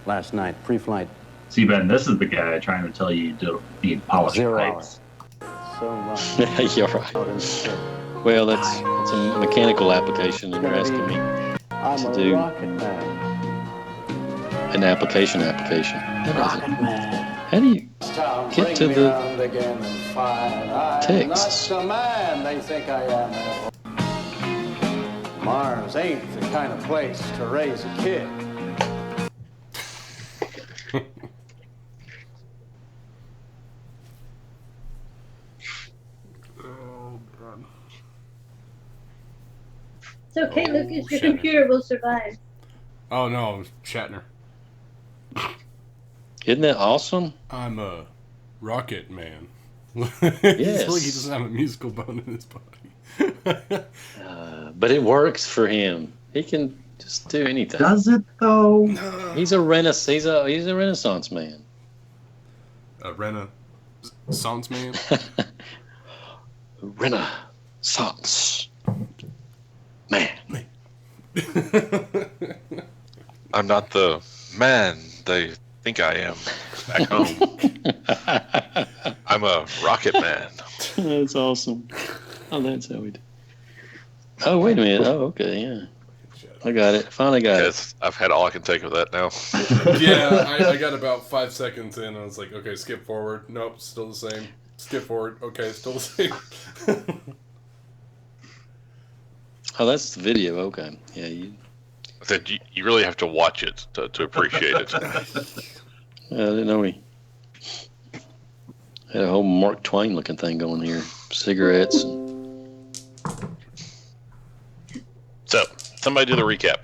last night, pre-flight. See, Ben, this is the guy trying to tell you don't need polished 0 pipes. hours. So You're right. Well, that's a mechanical application, and you're asking me I'm to a do rocket man. an application. Rocket man. How do you get to the text? The man they think I am. Mars ain't the kind of place to raise a kid. Oh, God. It's okay, Lucas. Your computer will survive. Oh, no, Shatner. Isn't that awesome? I'm a rocket man. Yes. It's like he doesn't have a musical bone in his body. But it works for him. He can just do anything. Does it though? He's a Renaissance man. A Renaissance man? Renaissance man. I'm not the man they think I am back home. I'm a rocket man. That's awesome. Oh, that's how we do. Oh, wait a minute. Oh, okay, yeah. I got it. Finally got it. I've had all I can take of that now. Yeah, I got about 5 seconds in. I was like, okay, skip forward. Nope, still the same. Skip forward. Okay, still the same. Oh, that's the video. Okay. Yeah, I said you really have to watch it to appreciate it. I didn't know he had a whole Mark Twain looking thing going here. Cigarettes. So, somebody do the recap.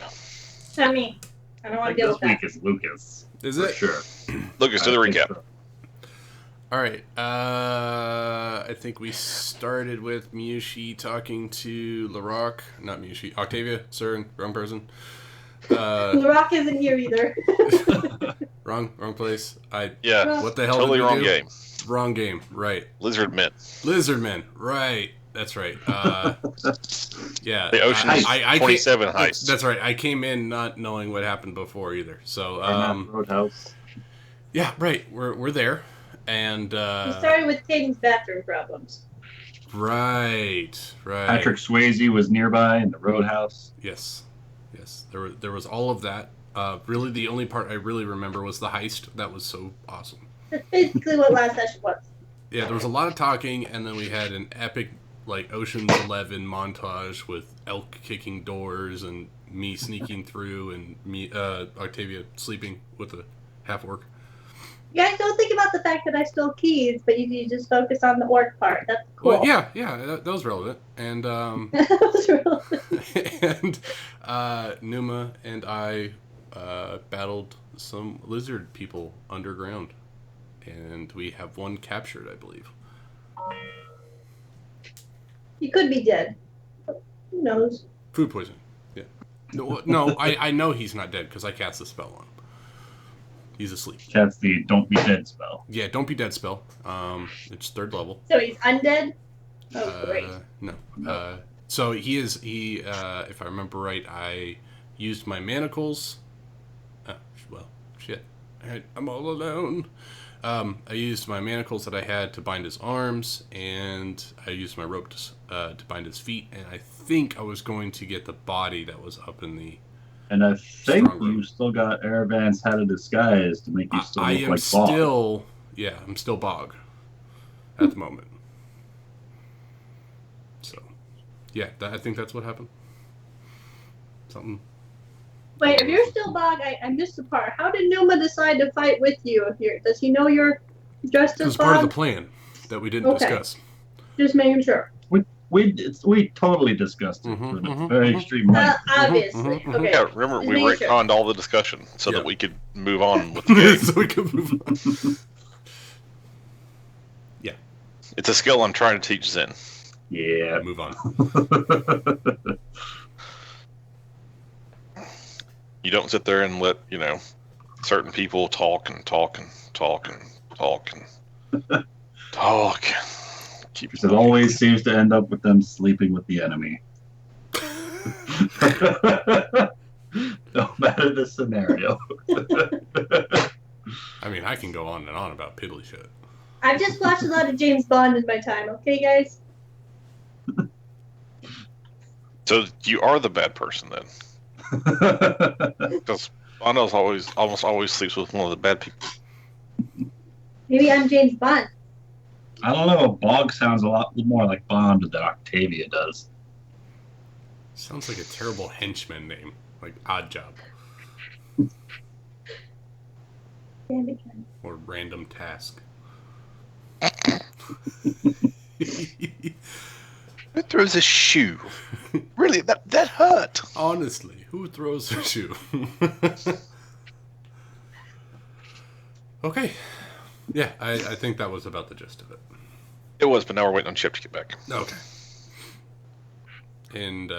Not me. I don't want to deal This with week that. is Lucas. Is For it? sure. Lucas, do the recap. All right. I think we started with Miyushi talking to Larocque. Not Miyushi. Octavia. Cern. Wrong person. The Rock isn't here either. Wrong place. Yeah. What the hell Totally did we wrong do? game. Wrong game. Right. Lizard Men. Lizardmen. Right. That's right. Yeah. The Ocean's 27 came, heist. That's right. I came in not knowing what happened before either. So, Roadhouse. yeah, right. We're there. And We started with Caden's bathroom problems. right. Patrick Swayze was nearby in the Roadhouse. Yes. There was all of that. Really, the only part I really remember was the heist. That was so awesome. That's basically what last session was. Yeah, there was a lot of talking, and then we had an epic, like, Ocean's 11 montage with elk kicking doors and me sneaking through and me, Octavia sleeping with a half-orc. You guys don't think about the fact that I stole keys, but you just focus on the orc part. That's cool. Well, yeah, that was relevant. And, That was relevant. and Numa and I battled some lizard people underground. And we have one captured, I believe. He could be dead. Who knows? Food poisoning. Yeah. No, I know he's not dead because I cast the spell on him. He's asleep. That's the Don't Be Dead spell. Yeah, don't be dead spell. It's 3rd level. So he's undead? Oh, great. No. So he, if I remember right, I used my manacles. Well, shit. I'm all alone. I used my manacles that I had to bind his arms, and I used my rope to bind his feet, and I think I was going to get the body that was up in the... And I think Strong room. you still got Aravan's Hat of Disguise to make you still I look am like Bog. still... Yeah, I'm still Bog at the moment. So, yeah, I think that's what happened. Something... Wait, if you're still Bog, I missed the part. How did Numa decide to fight with you? Does he know you're dressed It as was part of the Bog? plan that we didn't discuss. Just making sure. We totally discussed it for the very extreme length. Obviously. Okay. Yeah, remember, we Just making retconned all the discussion so Yeah. that we could move on with the game. So we could move on. Yeah, It's a skill I'm trying to teach Zen. Yeah. move on. You don't sit there and let, certain people talk and talk and talk and talk and talk. Keep It always seems to end up with them sleeping with the enemy. No matter the scenario. I mean, I can go on and on about piddly shit. I've just watched a lot of James Bond in my time, okay, guys? So you are the bad person then, because Bond almost always sleeps with one of the bad people. Maybe I'm James Bond. I don't know. Bog sounds a lot more like Bond than Octavia does. Sounds like a terrible henchman name, like Odd Job Damn it, Ken. or Random Task. Who throws a shoe? Really, that hurt. Honestly, who throws a shoe? Okay. Yeah, I think that was about the gist of it. It was, but now we're waiting on Chip to get back. Okay. And,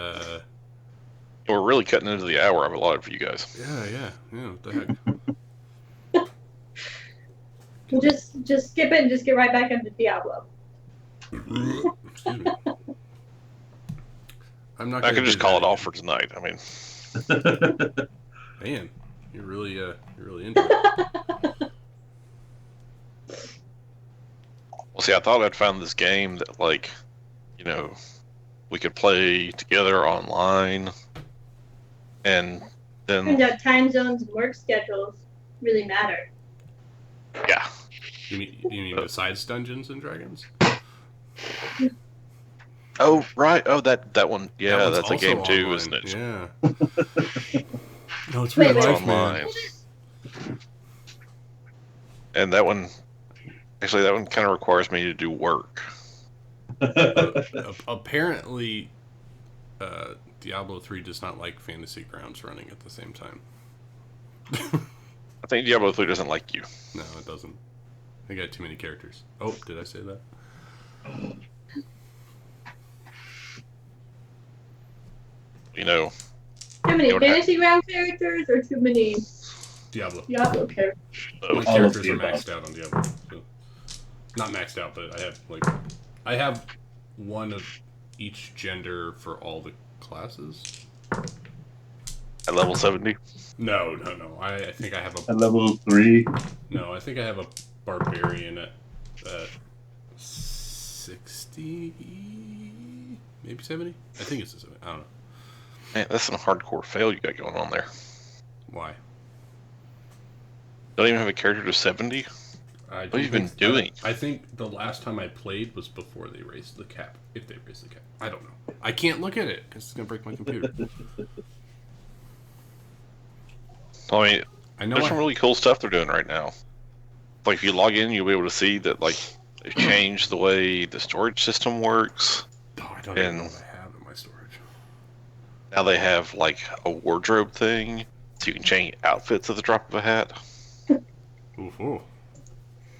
We're really cutting into the hour. I've allotted for you guys. yeah, what the heck? We'll just skip it and just get right back into Diablo. Excuse me. I'm not I gonna could just do call that it off again. for tonight. I mean, Man, you're really into it. well, see, I thought I'd found this game that, like, you know, we could play together online, and then Turns out time zones and work schedules really matter. yeah, You mean besides Dungeons and Dragons? oh right, oh that one, yeah, That one's that's a also game too, online. isn't it? Yeah. No, it's Wait, real wait. life, Online. man. And that one kind of requires me to do work. Apparently, Diablo 3 does not like Fantasy Grounds running at the same time. I think Diablo 3 doesn't like you. No, it doesn't. They got too many characters. Oh, did I say that? You know, Too many Don't have- fantasy ground characters or too many Diablo. Diablo characters? My so, of characters the are above. maxed out on Diablo. So. Not maxed out, but I have one of each gender for all the classes. at level 70. No. I think I have At level 3. I think I have a barbarian at 60, maybe 70. I think it's a 70. I don't know. Man, that's some hardcore fail you got going on there. Why? Don't even have a character to 70? What have you been doing? I think the last time I played was before they raised the cap. If they raised the cap. I don't know. I can't look at it because it's going to break my computer. I mean, I know there's some really cool stuff they're doing right now. Like, if you log in, you'll be able to see that, like, they've changed the way the storage system works. Oh, I don't even and- know what I have in my storage. Now they have, like, a wardrobe thing, so you can change outfits at the drop of a hat. Ooh.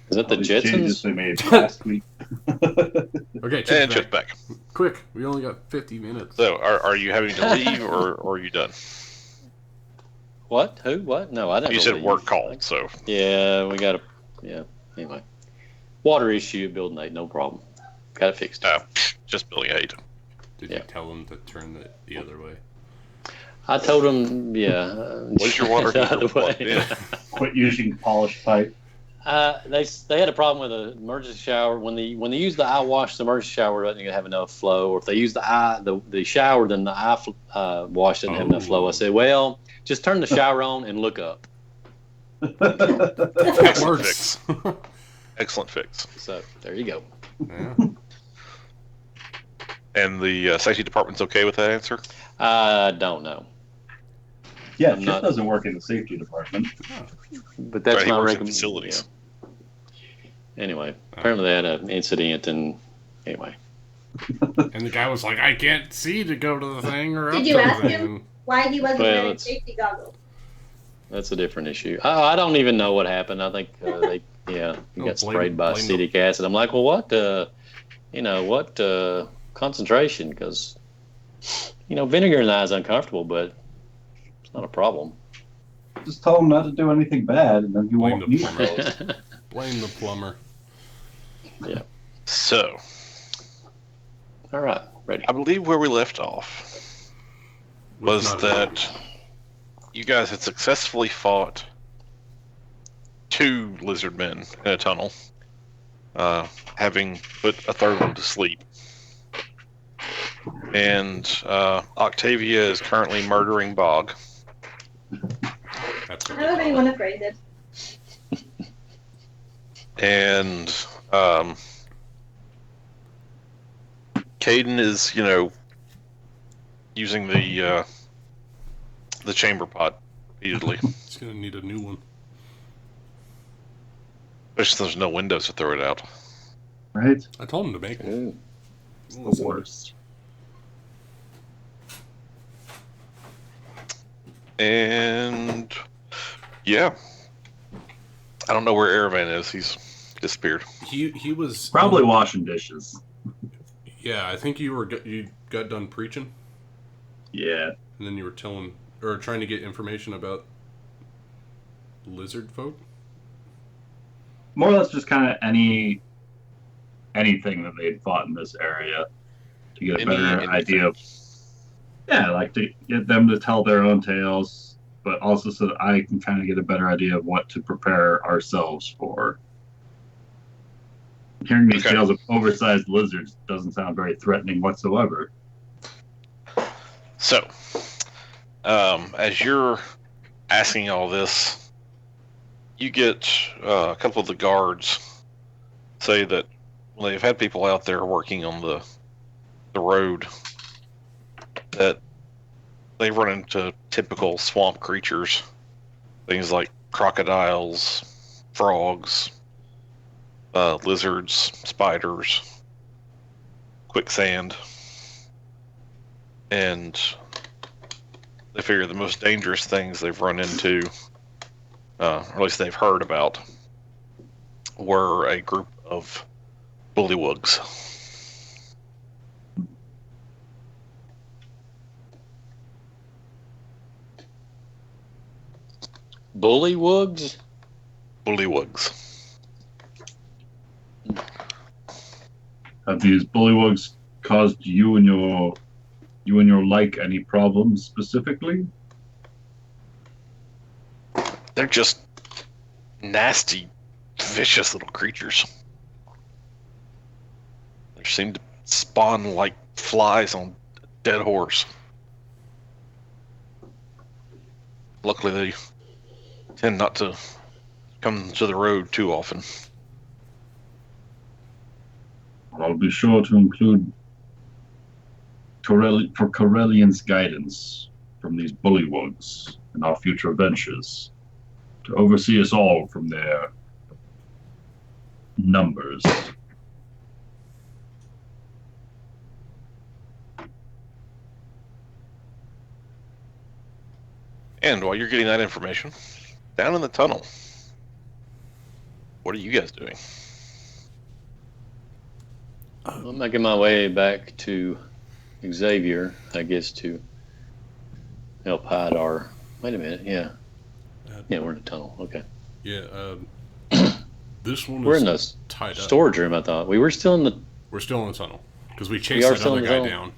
Is that the All these changes Jetsons? they made last week. Okay, And Chip's Chip's back. back. Quick, we only got 50 minutes. So, are you having to leave, or are you done? What? Who? What? No, I didn't. You said leave. work called, so Yeah, we got a. Yeah. Anyway, water issue at Building 8, no problem. Got it fixed. just Billy 8. Did Yeah. you tell them to turn the other way? I told him, yeah. Where's your water the heater other plugged way. in? Quit using polished pipe. They had a problem with the emergency shower when they use the eye wash. The emergency shower doesn't have enough flow, or if they use the shower, then the eye wash doesn't have enough flow. I said, well, just turn the shower on and look up. That Excellent works. fix. Excellent fix. So there you go. Yeah. And the safety department's okay with that answer? I don't know, Yeah, I'm Chip not- doesn't work in the safety department. but that's Right, he my works in recommendation. facilities. Anyway, apparently they had an incident, and anyway. And the guy was like, I can't see to go to the thing or Did up you to the ask thing. him? Why he wasn't Well, wearing it's- safety goggles? That's a different issue. I don't even know what happened. I think he Oh, got sprayed by blame acetic acid. I'm like, well, what, concentration? Because, vinegar in the eye is uncomfortable, but it's not a problem. Just tell him not to do anything bad, and then you Blame won't the need plumber. those. Blame the plumber. So, All right, ready. I believe where we left off was not that you guys had successfully fought 2 lizard men in a tunnel, having put a third one to sleep. And Octavia is currently murdering Bog. That's I what don't have anyone afraid of. And Caden is, using the chamber pot repeatedly. It's gonna need a new one. Especially there's no windows to throw it out. Right? I told him to make one. Ooh. It's the worst. And yeah, I don't know where Aravan is. He's disappeared. He was Probably washing dishes. Yeah, I think you got done preaching, Yeah. and then you were telling or trying to get information about lizard folk. More or less just kind of anything that they'd fought in this area to get a better idea of. Yeah, like to get them to tell their own tales, but also so that I can kind of get a better idea of what to prepare ourselves for. Hearing these tales of oversized lizards doesn't sound very threatening whatsoever. So, as you're asking all this, you get a couple of the guards say that they've had people out there working on the road that they run into typical swamp creatures, things like crocodiles, frogs, lizards, spiders, quicksand, and they figure the most dangerous things they've run into, or at least they've heard about, were a group of bullywugs. Bullywugs? Bullywugs. Have these bullywugs caused you and your like any problems specifically? They're just nasty, vicious little creatures. They seem to spawn like flies on a dead horse. Luckily, they tend not to come to the road too often. I'll be sure to include Corellian's guidance from these bullywugs in our future ventures to oversee us all from their numbers. And while you're getting that information, down in the tunnel, what are you guys doing? I'm making my way back to Xavier, I guess, to help hide our. Wait a minute, yeah. Yeah, we're in the tunnel. Okay. Yeah, this one We're is in the tied up. storage room, I thought. We were still in the. We're still in the tunnel because we We chased are that still other in the guy tunnel? down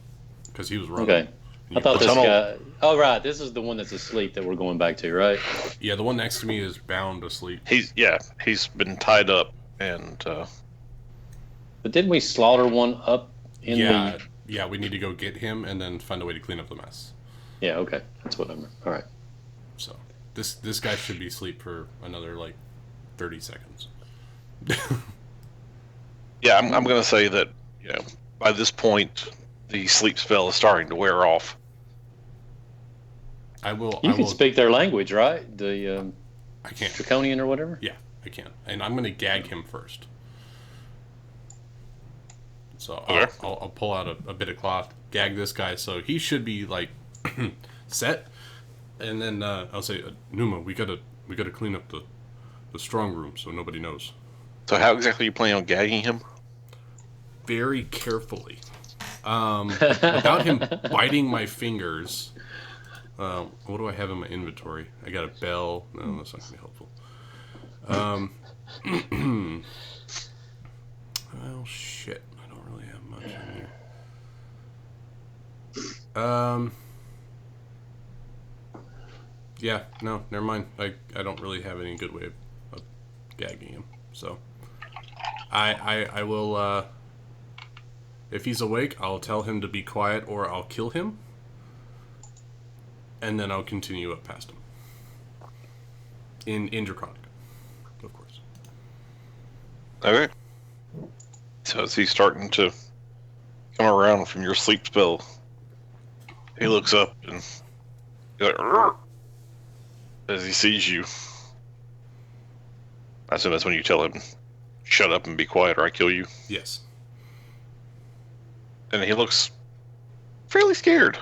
because he was running. Okay. I thought The this tunnel- guy. Oh, right. This is the one that's asleep that we're going back to, right? Yeah, the one next to me is bound asleep. He's been tied up, and But didn't we slaughter one up in Yeah, the. yeah, we need to go get him and then find a way to clean up the mess. Yeah, okay. That's what I remember. All right. So this guy should be asleep for another like 30 seconds. yeah, I'm going to say that by this point the sleep spell is starting to wear off. I will. You can speak their language, right? The I can't. Draconian or whatever? Yeah, I can. And I'm gonna gag him first. So Okay. I'll pull out a bit of cloth, gag this guy, so he should be like set. And then I'll say, Numa, we gotta clean up the strong room so nobody knows. So how exactly are you planning on gagging him? Very carefully, without him biting my fingers. What do I have in my inventory? I got a bell. No, that's not gonna be helpful. Well, shit. I don't really have much in here. Yeah, no, never mind. I don't really have any good way of gagging him. So I will if he's awake, I'll tell him to be quiet or I'll kill him. And then I'll continue up past him. In Draconic, of course. Okay. So as he's starting to come around from your sleep spell, he looks up and he's like, "Rrr," as he sees you. I assume that's when you tell him, shut up and be quiet or I kill you. Yes. And he looks fairly scared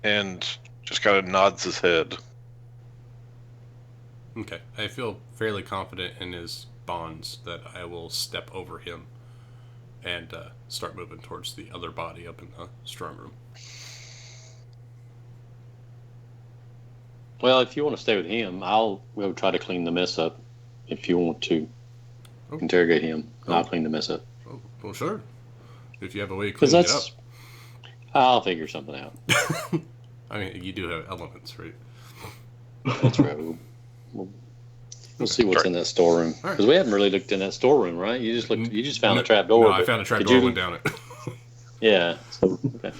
and just kind of nods his head. Okay. I feel fairly confident in his bonds that I will step over him and start moving towards the other body up in the strong room. Well, if you want to stay with him, we'll try to clean the mess up. If you want to interrogate him, I'll clean the mess up. Oh, well, sure. If you have a way of Because cleaning it up. I'll figure something out. I mean, you do have elements, right? That's right. We'll see what's in that storeroom. Because we haven't really looked in that storeroom, right? You just found a trap door. No, I found a trap door and went down it. Yeah. So, okay.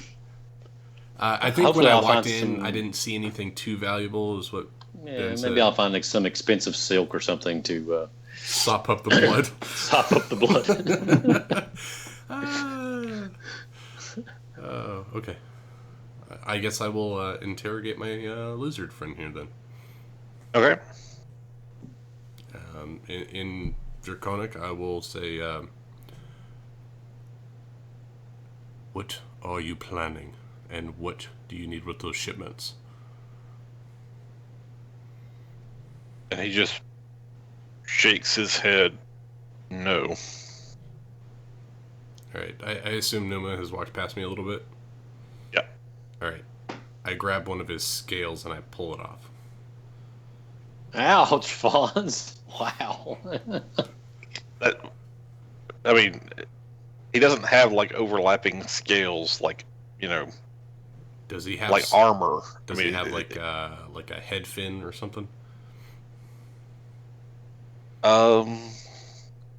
I think Hopefully when I I'll walked find in, some- I didn't see anything too valuable, is what Yeah, Ben maybe said. I'll find like some expensive silk or something to Sop up the blood. sop up the blood. Oh, okay. I guess I will interrogate my lizard friend here then. Okay. In Draconic, I will say, what are you planning, and what do you need with those shipments? And he just shakes his head no. Alright, I assume Numa has walked past me a little bit. Yeah. Alright. I grab one of his scales and I pull it off. Ouch, Fonz. Wow. I mean, he doesn't have like overlapping scales like, Does he have like armor. Does I mean, he have like a head fin or something?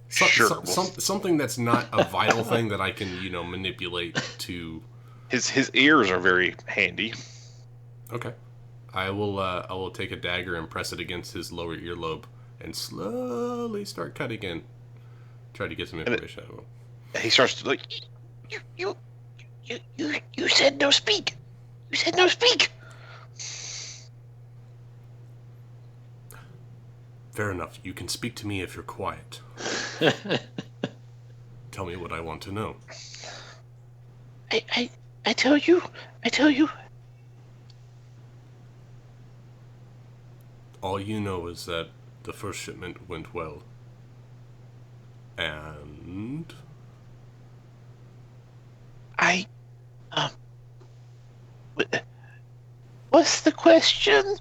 Sure. Something that's not a vital thing that I can, manipulate to. His ears are very handy. Okay. I will take a dagger and press it against his lower earlobe and slowly start cutting in. Try to get some information out of him. He starts to like, you said no speak. You said no speak. Fair enough. You can speak to me if you're quiet. Tell me what I want to know. I tell you. All you know is that the first shipment went well. And... What's the question?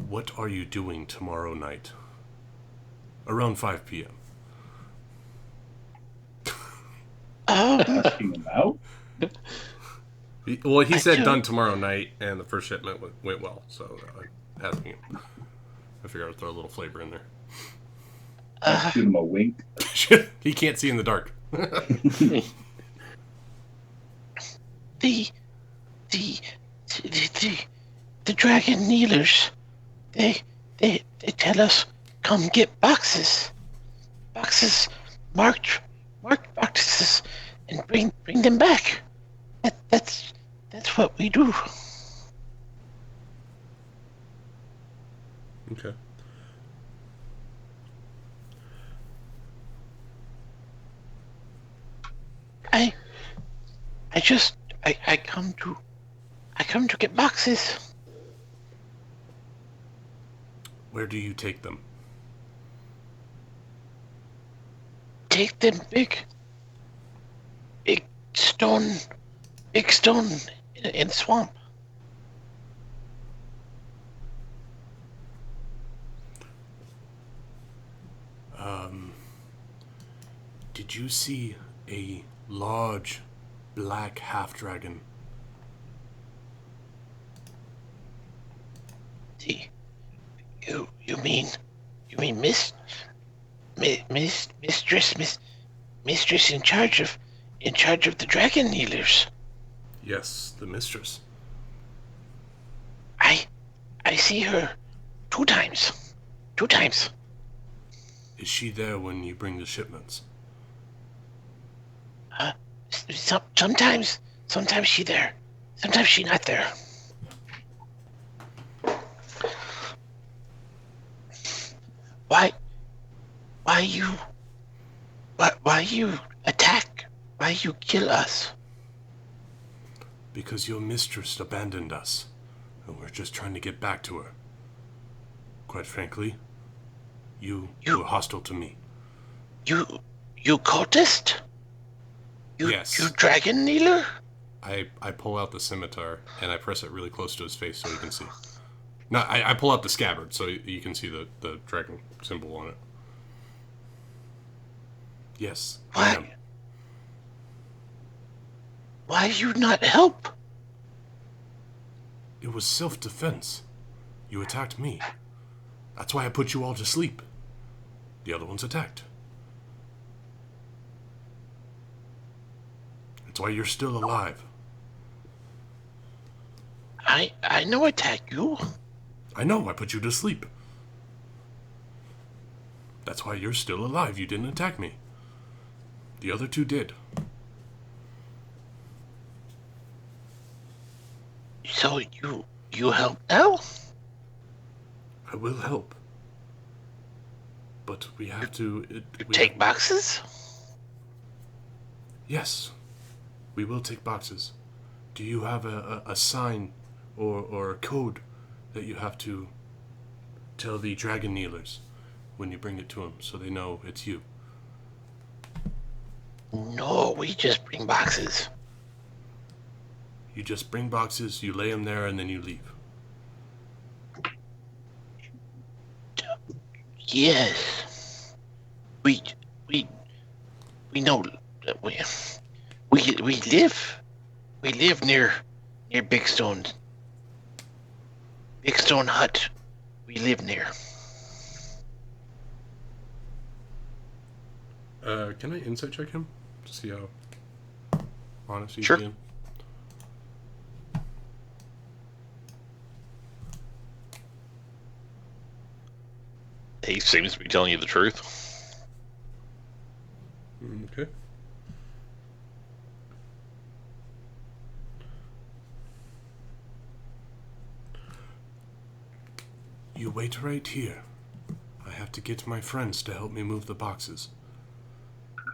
What are you doing tomorrow night? Around 5 p.m. Asking him out? Well, he said done tomorrow night, and the first shipment went well, so I'm asking him. I figured I'd throw a little flavor in there. Give him a wink. He can't see in the dark. The dragon kneelers, they tell us come get boxes, marked boxes, and bring them back. That's what we do. Okay. I come to get boxes. Where do you take them? Take them big stone in swamp. Did you see a large black half dragon You mean mistress in charge of the dragon healers? Yes, the mistress. I see her 2 times. 2 times. Is she there when you bring the shipments? Sometimes she there. Sometimes she not there. Why you attack? Why you kill us? Because your mistress abandoned us, and we're just trying to get back to her. Quite frankly, you were hostile to me. You cultist? Yes. You dragon healer? I pull out the scimitar and I press it really close to his face so he can see. No, I pull out the scabbard so you can see the dragon symbol on it. Yes, I am. Why you not help? It was self-defense. You attacked me. That's why I put you all to sleep. The other ones attacked. That's why you're still alive. I no attack you. I know, I put you to sleep. That's why you're still alive. You didn't attack me. The other two did. So you help now? I will help. But we have to... Take boxes? Yes. We will take boxes. Do you have a sign or a code that you have to tell the dragon kneelers when you bring it to them so they know it's you? No, we just bring boxes. You just bring boxes, you lay them there, and then you leave. Yes. We know that we live near Big Stone Hut. We live near. Can I insight check him to see how honest he's Sure. being? He seems to be telling you the truth. Okay. You wait right here. I have to get my friends to help me move the boxes.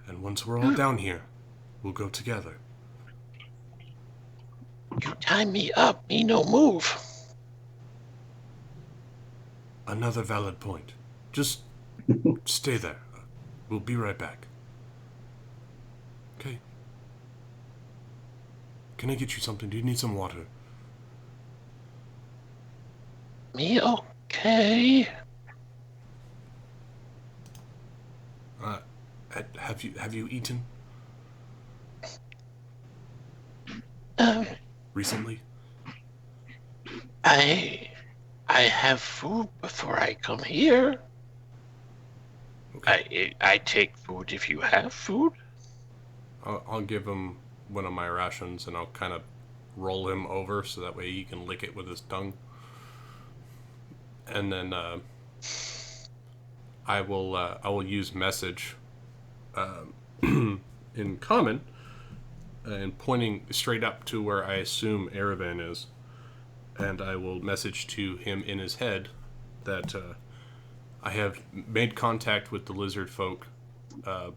And once we're all down here, we'll go together. You tie me up, me no move. Another valid point. Just stay there. We'll be right back. Okay. Can I get you something? Do you need some water? Me okay. Have you eaten recently? I have food before I come here. Okay. I take food if you have food. I'll give him one of my rations and I'll kind of roll him over so that way he can lick it with his tongue. And then I will use message in common and pointing straight up to where I assume Erevan is, and I will message to him in his head that I have made contact with the lizard folk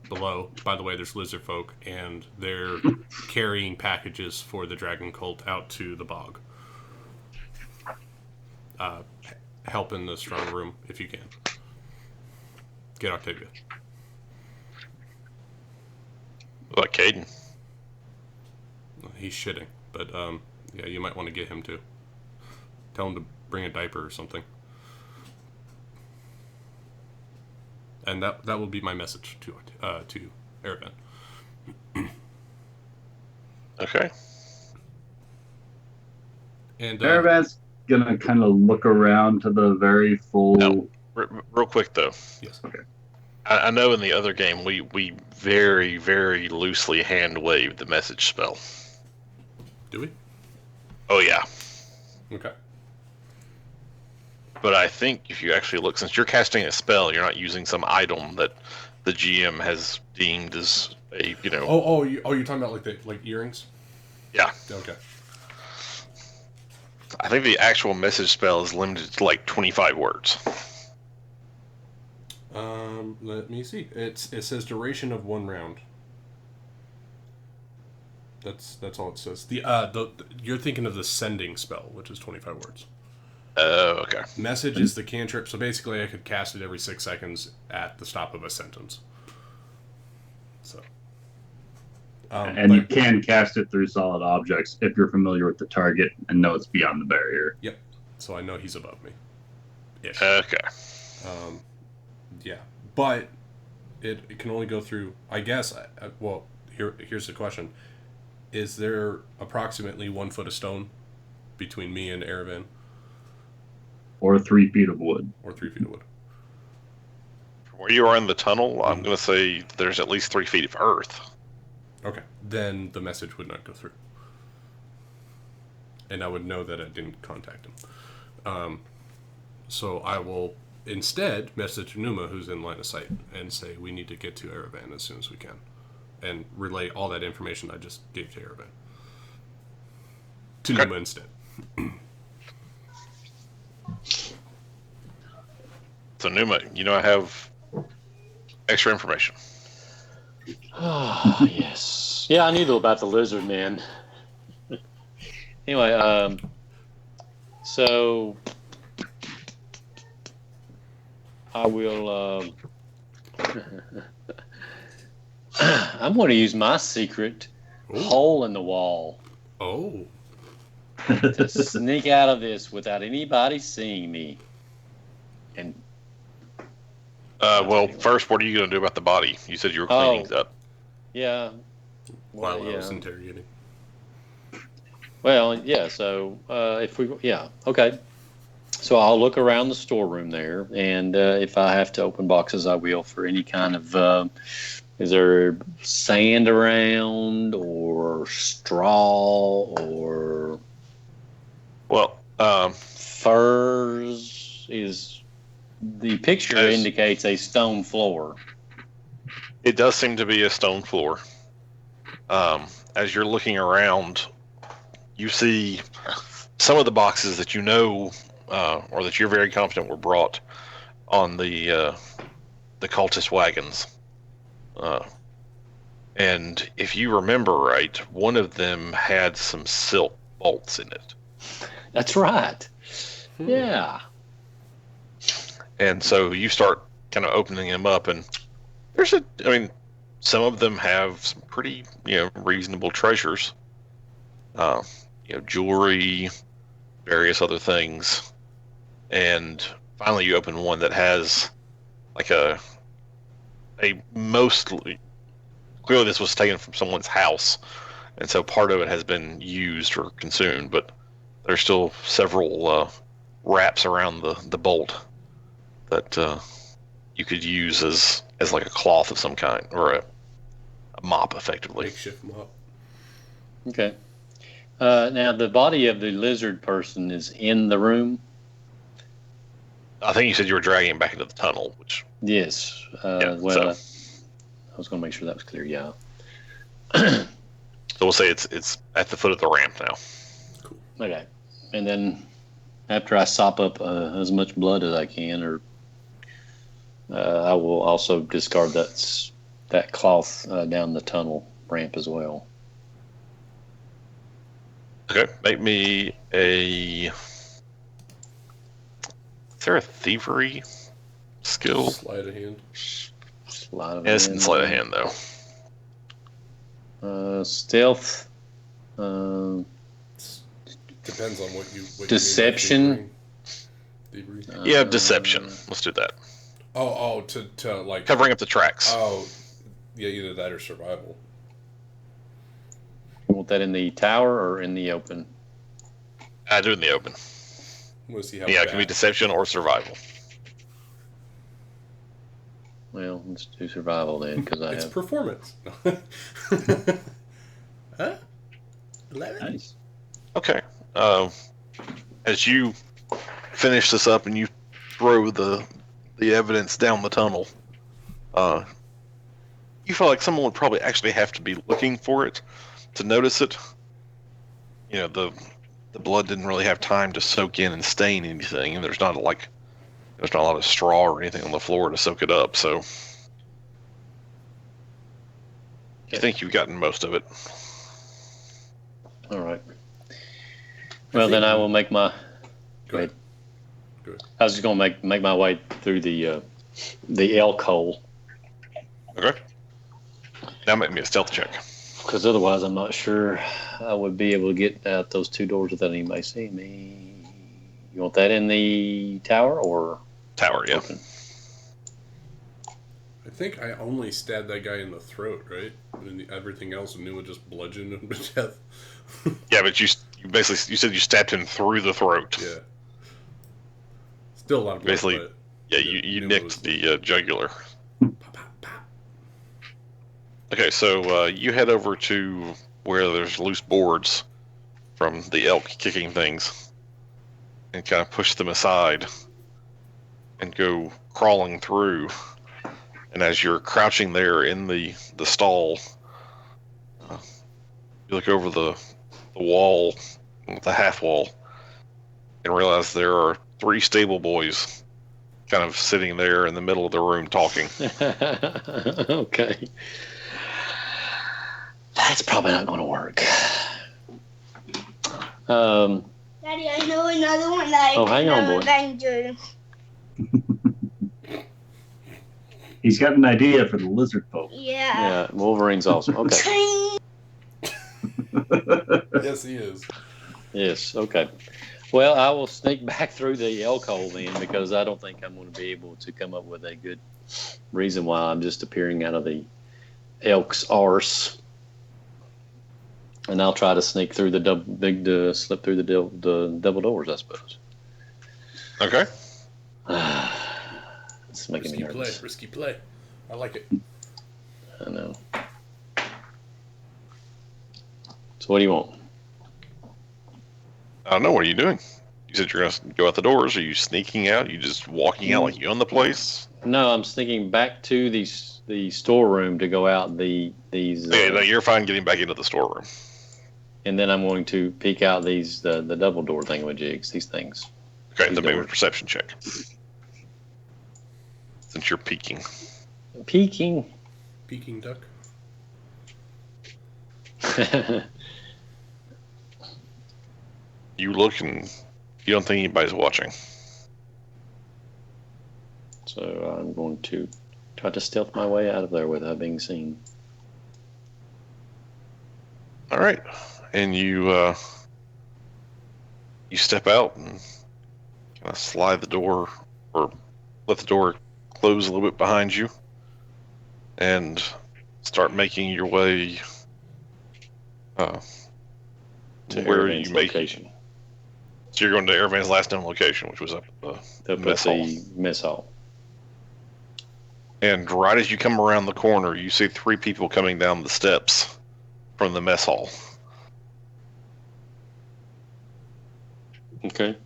below. By the way, there's lizard folk, and they're carrying packages for the dragon cult out to the bog. Help in the strong room if you can. Get Octavia. Like Caden. He's shitting, but yeah, you might want to get him too. Tell him to bring a diaper or something. And that will be my message to Erevan. Okay. And Caravan's gonna kind of look around to the very full. No. Real quick though. Yes. Okay. I know in the other game we very, very loosely hand waved the message spell. Do we? Oh yeah. Okay. But I think if you actually look, since you're casting a spell, you're not using some item that the GM has deemed as a, you're talking about like earrings? Yeah. Okay. I think the actual message spell is limited to like 25 words. Let me see. It says duration of 1 round. That's all it says. You're thinking of the sending spell, which is 25 words. Oh, okay. Message is the cantrip, so basically I could cast it every 6 seconds at the stop of a sentence. So. And you can cast it through solid objects if you're familiar with the target and know it's beyond the barrier. Yep. So I know he's above me. Ish. Okay. Yeah. But it can only go through, I guess, here's the question. Is there approximately 1 foot of stone between me and Erevan? Or 3 feet of wood. Or 3 feet of wood. From where you are in the tunnel, I'm going to say there's at least 3 feet of earth. Okay. Then the message would not go through. And I would know that I didn't contact him. So I will instead message Numa, who's in line of sight, and say we need to get to Erevan as soon as we can. And relay all that information I just gave to Erevan. To Numa instead. So Numa, I have extra information. Oh, yes. Yeah, I knew about the lizard man. Anyway, so I will. I'm going to use my secret hole in the wall. Oh. To sneak out of this without anybody seeing me. And well, first, what are you going to do about the body? You said you were cleaning it up. Yeah. While I was interrogating. Well, yeah. So okay. So I'll look around the storeroom there, and if I have to open boxes, I will for any kind of. Is there sand around, or straw, or? Well, furs is. The picture indicates a stone floor. It does seem to be a stone floor. As you're looking around, you see some of the boxes that or that you're very confident were brought on the cultist wagons. And if you remember right, one of them had some silk bolts in it. That's right. Yeah. And so you start kind of opening them up, and some of them have some pretty, reasonable treasures. Jewelry, various other things. And finally you open one that has like a mostly, clearly this was taken from someone's house, and so part of it has been used or consumed, but there's still several wraps around the bolt that you could use as like a cloth of some kind, or a mop, effectively. Makeshift mop. Okay. Now the body of the lizard person is in the room. I think you said you were dragging him back into the tunnel, which. Yes. I was going to make sure that was clear. Yeah. So we'll say it's at the foot of the ramp now. Cool. Okay. And then after I sop up as much blood as I can, I will also discard that cloth down the tunnel ramp as well. Okay, make me a. Is there a thievery skill? Sleight of hand. It's in sleight of hand though. Stealth. Depends on what you. Deception. Thievery. Yeah, deception. Let's do that. To like covering up the tracks. Oh, yeah, either that or survival. You want that in the tower or in the open? I do it in the open. Want to see how Yeah, it can be bad- deception or survival. Well, let's do survival then, because I It's have. performance. Huh? 11? Nice. Okay. As you finish this up and you throw the evidence down the tunnel, you feel like someone would probably actually have to be looking for it to notice it. You know, the blood didn't really have time to soak in and stain anything, and there's not a lot of straw or anything on the floor to soak it up. So you think you've gotten most of it. All right. Well, then I will make my. Go ahead. Go ahead. I was just gonna make my way through the elk hole, Okay. Now make me a stealth check. because otherwise I'm not sure I would be able to get out those two doors without anybody seeing me. You want that in the tower or Tower, yeah. open? I think I only stabbed that guy in the throat, right? And everything else I knew would just bludgeon him to death. Yeah, but you basically you said you stabbed him through the throat. Yeah. Still a lot of blood. Basically, but Yeah, you knew it nicked was- the jugular. Pop, pop, pop. Okay, so you head over to where there's loose boards from the elk kicking things, and kind of push them aside, and go crawling through. And as you're crouching there in the stall, you look over the wall, the half wall, and realize there are 3 stable boys kind of sitting there in the middle of the room talking. Okay. That's probably not going to work. Daddy, I know another one that Oh, hang on, boy. Avenger. He's got an idea for the lizard folk. Yeah. Yeah, Wolverine's awesome. Okay. Yes, he is. Yes. Okay. Well, I will sneak back through the elk hole then, because I don't think I'm going to be able to come up with a good reason why I'm just appearing out of the elk's arse. And I'll try to sneak through the slip through the double doors, I suppose. Okay. It's making me Risky play. nervous. Risky play. I like it. I know. So what do you want? I don't know. What are you doing? You said you're going to go out the doors. Are you sneaking out? You just walking out like you own the place? No, I'm sneaking back to the storeroom to go out these. Okay, no, you're fine getting back into the storeroom. And then I'm going to peek out these the double door thingamajigs, these things. Okay, These then make a doors. perception check. Since you're peeking. Peeking. Peking duck. You look and you don't think anybody's watching. So I'm going to try to stealth my way out of there without being seen. All right, and you step out and kind of slide the door, or let the door close a little bit behind you, and start making your way To where Aravan's you make. location. So you're going to Aravan's last known location, which was up at the Up at mess hall. the mess hall. And right as you come around the corner, you see 3 people coming down the steps from the mess hall. Okay.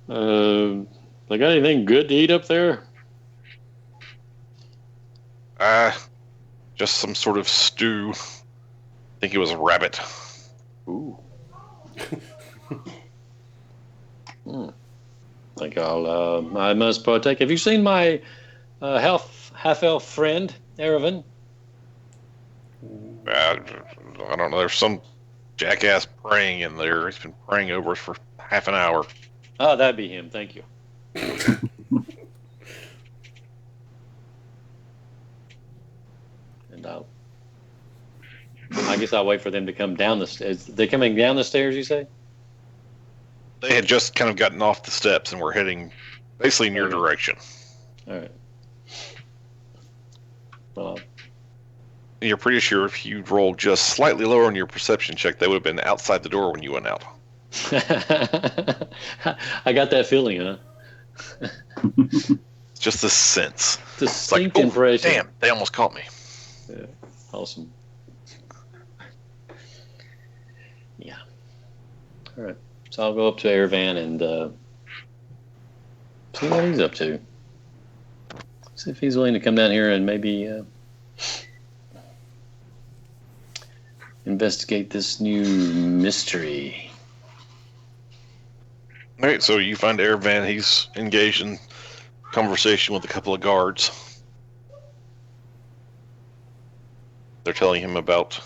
They got anything good to eat up there? Just some sort of stew. I think it was a rabbit. Ooh. Think I must partake. Have you seen my half-elf friend, Aravan? I don't know. There's some jackass praying in there. He's been praying over us for half an hour. Oh, that'd be him. Thank you. And I guess I'll wait for them to come down the stairs. They coming down the stairs, you say? They had just kind of gotten off the steps and were heading basically in your Okay. direction. All right. Well, And you're pretty sure if you'd rolled just slightly lower on your perception check, they would have been outside the door when you went out. I got that feeling, huh? Just this sense. Distinct It's like, oh, impression. damn, they almost caught me. Yeah, awesome. Yeah. All right. So I'll go up to Airvan and see what he's up to. See if he's willing to come down here and maybe investigate this new mystery. All right, so you find Airvan. He's engaged in conversation with a couple of guards. They're telling him about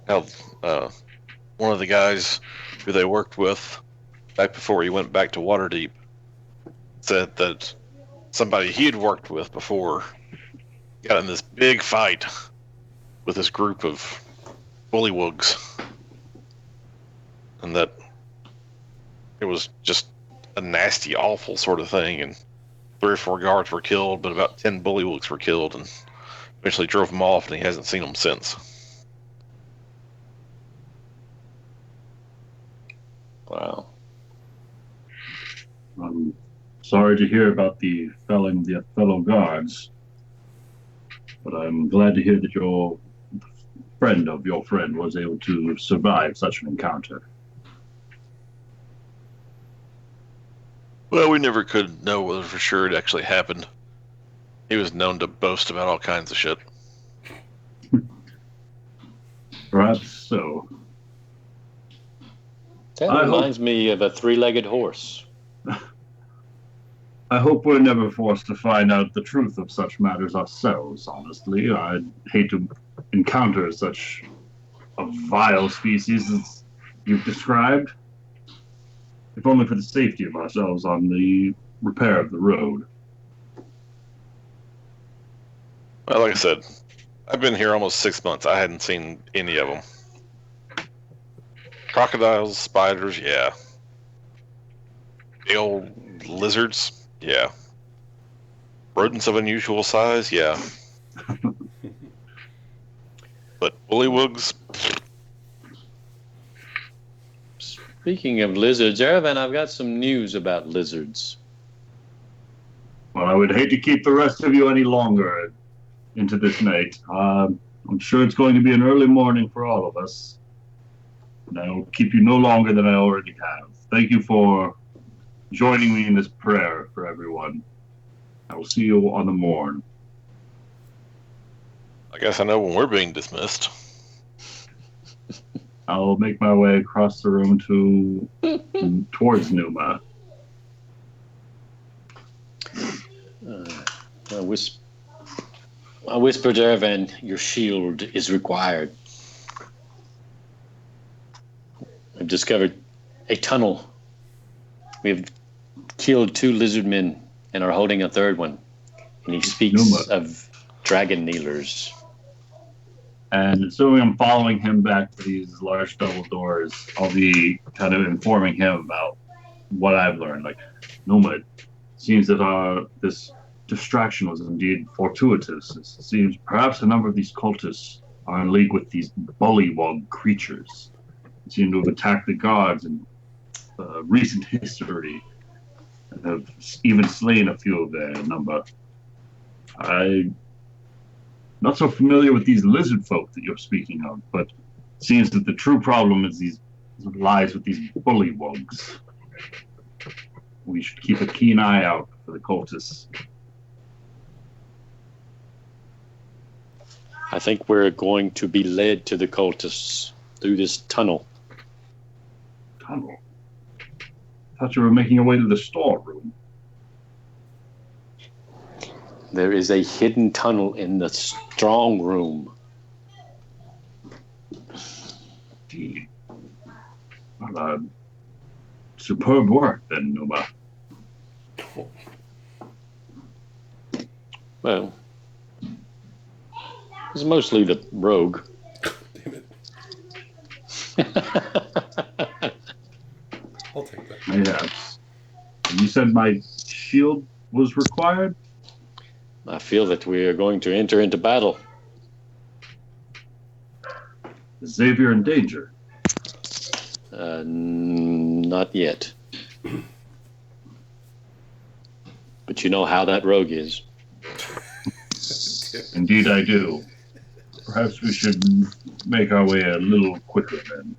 how one of the guys who they worked with back before he went back to Waterdeep said that somebody he had worked with before got in this big fight with this group of bullywugs, and that it was just a nasty, awful sort of thing, and 3 or 4 guards were killed, but about 10 bullywugs were killed, and eventually drove them off, and he hasn't seen them since. Wow. I'm sorry to hear about the felling of the fellow guards, but I'm glad to hear that your friend of your friend was able to survive such an encounter. Well, we never could know whether for sure it actually happened. He was known to boast about all kinds of shit. Perhaps so. That reminds me of a 3-legged horse. I hope we're never forced to find out the truth of such matters ourselves, honestly. I'd hate to encounter such a vile species as you've described. If only for the safety of ourselves on the repair of the road. Well, like I said, I've been here almost 6 months. I hadn't seen any of them. Crocodiles, spiders, yeah. Big old lizards, yeah. Rodents of unusual size, yeah. But bullywugs. Speaking of lizards, Aravan, I've got some news about lizards. Well, I would hate to keep the rest of you any longer into this night. I'm sure it's going to be an early morning for all of us. And I will keep you no longer than I already have. Thank you for joining me in this prayer for everyone. I will see you on the morn. I guess I know when we're being dismissed. I'll make my way across the room towards Numa. I whispered to Aravan, your shield is required. I've discovered a tunnel. We have killed 2 lizard men and are holding a 3rd one. And he speaks of dragon kneelers. And assuming I'm following him back to these large double doors, I'll be kind of informing him about what I've learned. Like, Numa, it seems that this distraction was indeed fortuitous. It seems perhaps a number of these cultists are in league with these bullywug creatures. They seem to have attacked the guards in recent history and have even slain a few of their number. I'm not so familiar with these lizard folk that you're speaking of, but it seems that the true problem lies with these bullywugs. We should keep a keen eye out for the cultists. I think we're going to be led to the cultists through this tunnel. Tunnel? I thought you were making your way to the storeroom. There is a hidden tunnel in the strong room. Indeed. Well, superb work then, Numa. Well, it's mostly the rogue. Damn it. I'll take that. Yes. And you said my shield was required? I feel that we are going to enter into battle. Is Xavier in danger? Not yet. But you know how that rogue is. Indeed, I do. Perhaps we should make our way a little quicker then.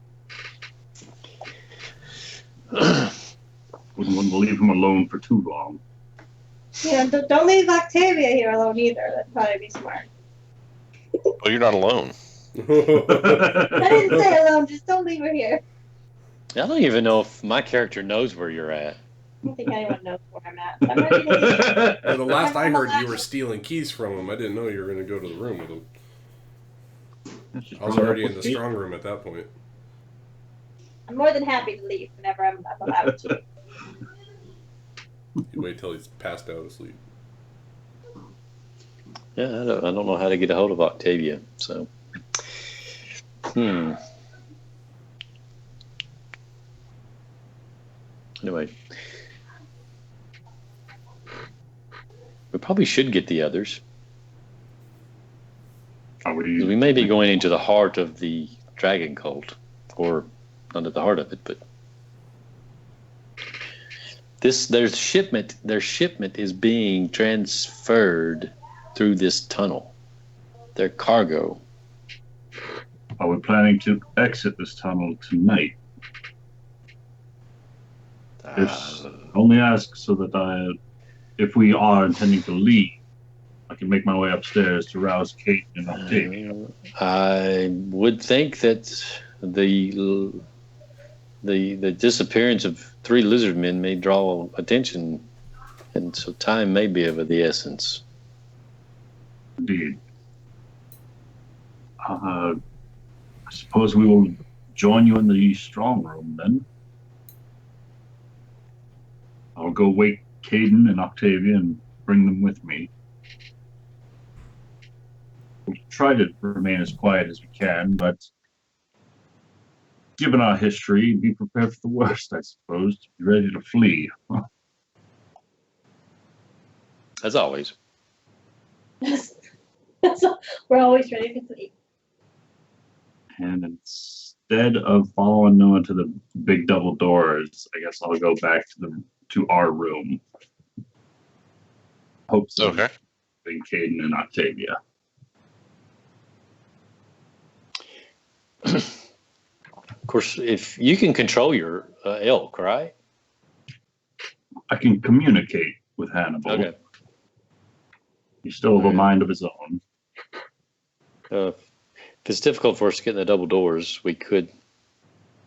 Wouldn't want to leave him alone for too long. Yeah, don't leave Octavia here alone either. That'd probably be smart. Well, you're not alone. I didn't say alone, just don't leave her here. I don't even know if my character knows where you're at. I don't think anyone knows where I'm at. I'm ready to leave. Yeah, the last I heard, you were stealing keys from him. I didn't know you were going to go to the room with him. I was already in the strong room at that point. I'm more than happy to leave whenever I'm allowed to. You wait till he's passed out asleep. Yeah, I don't know how to get a hold of Octavia, so. Anyway. We probably should get the others. We may be going into the heart of the dragon cult. Or not at the heart of it, but their shipment is being transferred through this tunnel. Their cargo. Are we planning to exit this tunnel tonight? Only ask so that if we are intending to leave, I can make my way upstairs to rouse Kate and Octavia. I would think that the disappearance of 3 lizard men may draw attention, and so time may be of the essence. Indeed. I suppose we will join you in the strong room then. I'll go wake Caden and Octavia and bring them with me. We'll try to remain as quiet as we can, but given our history, be prepared for the worst, I suppose. Be ready to flee. As always. We're always ready to flee. And instead of following Noah to the big double doors, I guess I'll go back to our room. Hopes of being Caden and Octavia. Of course, if you can control your elk, right? I can communicate with Hannibal. Okay. He still has a mind of his own. If it's difficult for us to get in the double doors, we could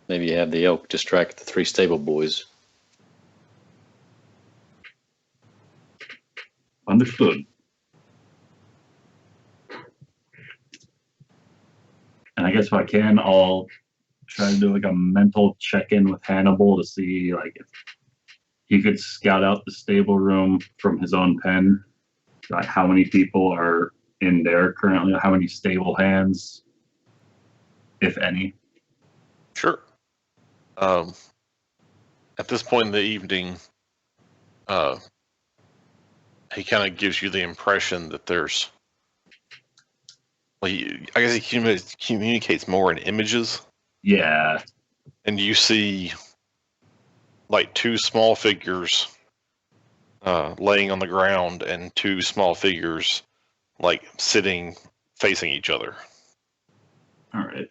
maybe have the elk distract the 3 stable boys. Understood. And I guess if I can, I'll try to do like a mental check-in with Hannibal to see like if he could scout out the stable room from his own pen. Like how many people are in there currently? How many stable hands, if any? Sure. At this point in the evening, he kind of gives you the impression that there's, I guess he communicates more in images. Yeah. And you see like 2 small figures laying on the ground and 2 small figures like sitting facing each other. All right.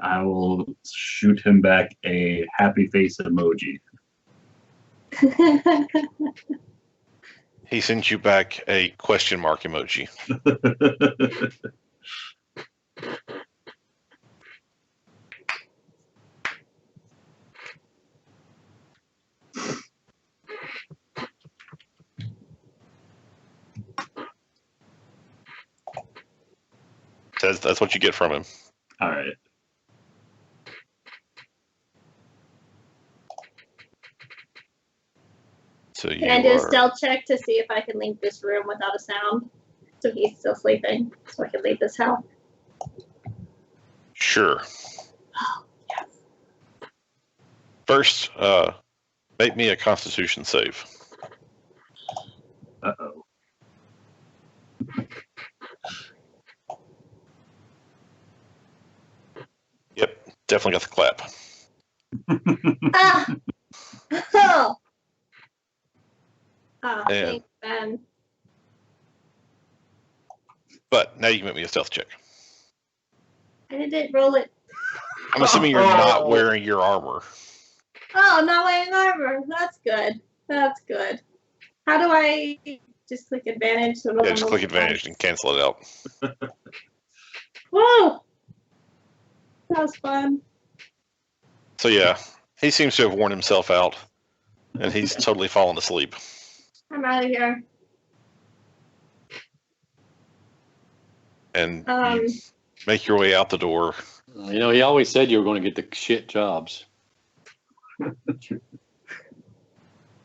I will shoot him back a happy face emoji. He sends you back a question mark emoji. That's what you get from him. All right. So Can I do a stealth check to see if I can leave this room without a sound? So he's still sleeping, so I can leave this house. Sure. Oh, yes. First, make me a Constitution save. Uh-oh. definitely got the clap. Ah! Oh! Ah, And- thanks, Ben. But now you can make me a stealth check. I didn't roll it. I'm assuming you're not wearing your armor. Oh, not wearing armor. That's good. That's good. How do I just click advantage? So Yeah, just click advantage and cancel it out. Whoa! That was fun. So yeah, he seems to have worn himself out, and he's totally fallen asleep. I'm out of here. And you make your way out the door. You know, he always said you were going to get the shit jobs.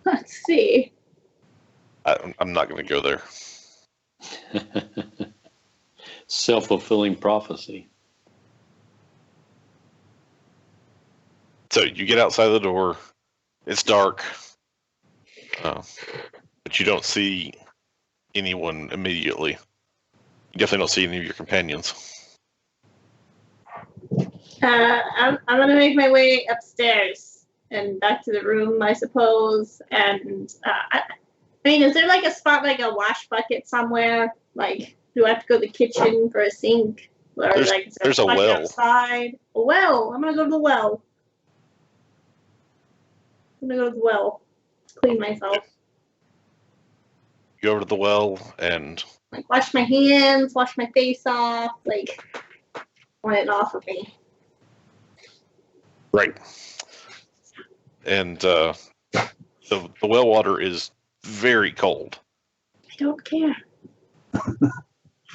Let's see. I'm not going to go there. Self-fulfilling prophecy. So you get outside the door. It's dark, but you don't see anyone immediately. You definitely don't see any of your companions. I'm gonna make my way upstairs and back to the room, I suppose. And I mean, is there like a spot, like a wash bucket somewhere? Like, do I have to go to the kitchen for a sink? Or There's- like, is there there's a bucket well. outside? A well. I'm gonna go to the well. I'm gonna go to the well. Clean myself. You go over to the well, and Like, wash my hands, wash my face off. Like, want it off of me. right, and the well water is very cold. I don't care.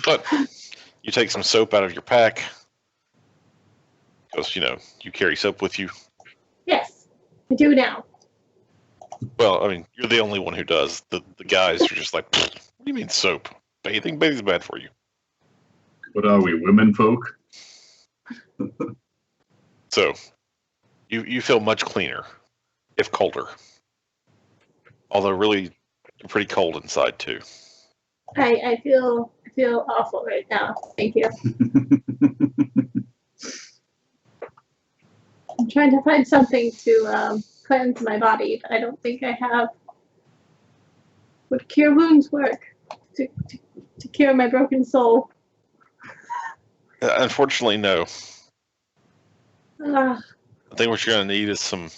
But you take some soap out of your pack, because you carry soap with you. Yes, I do now. Well, I mean, you're the only one who does. The guys are just like, what do you mean soap? Bathing? Bathing's bad for you. What are we, women folk? So, you feel much cleaner, if colder. Although really, you're pretty cold inside too. I feel awful right now. Thank you. I'm trying to find something to cleanse my body, but I don't think I have. Would cure wounds work to cure my broken soul? Unfortunately, no. Ah, I think what you're going to need is some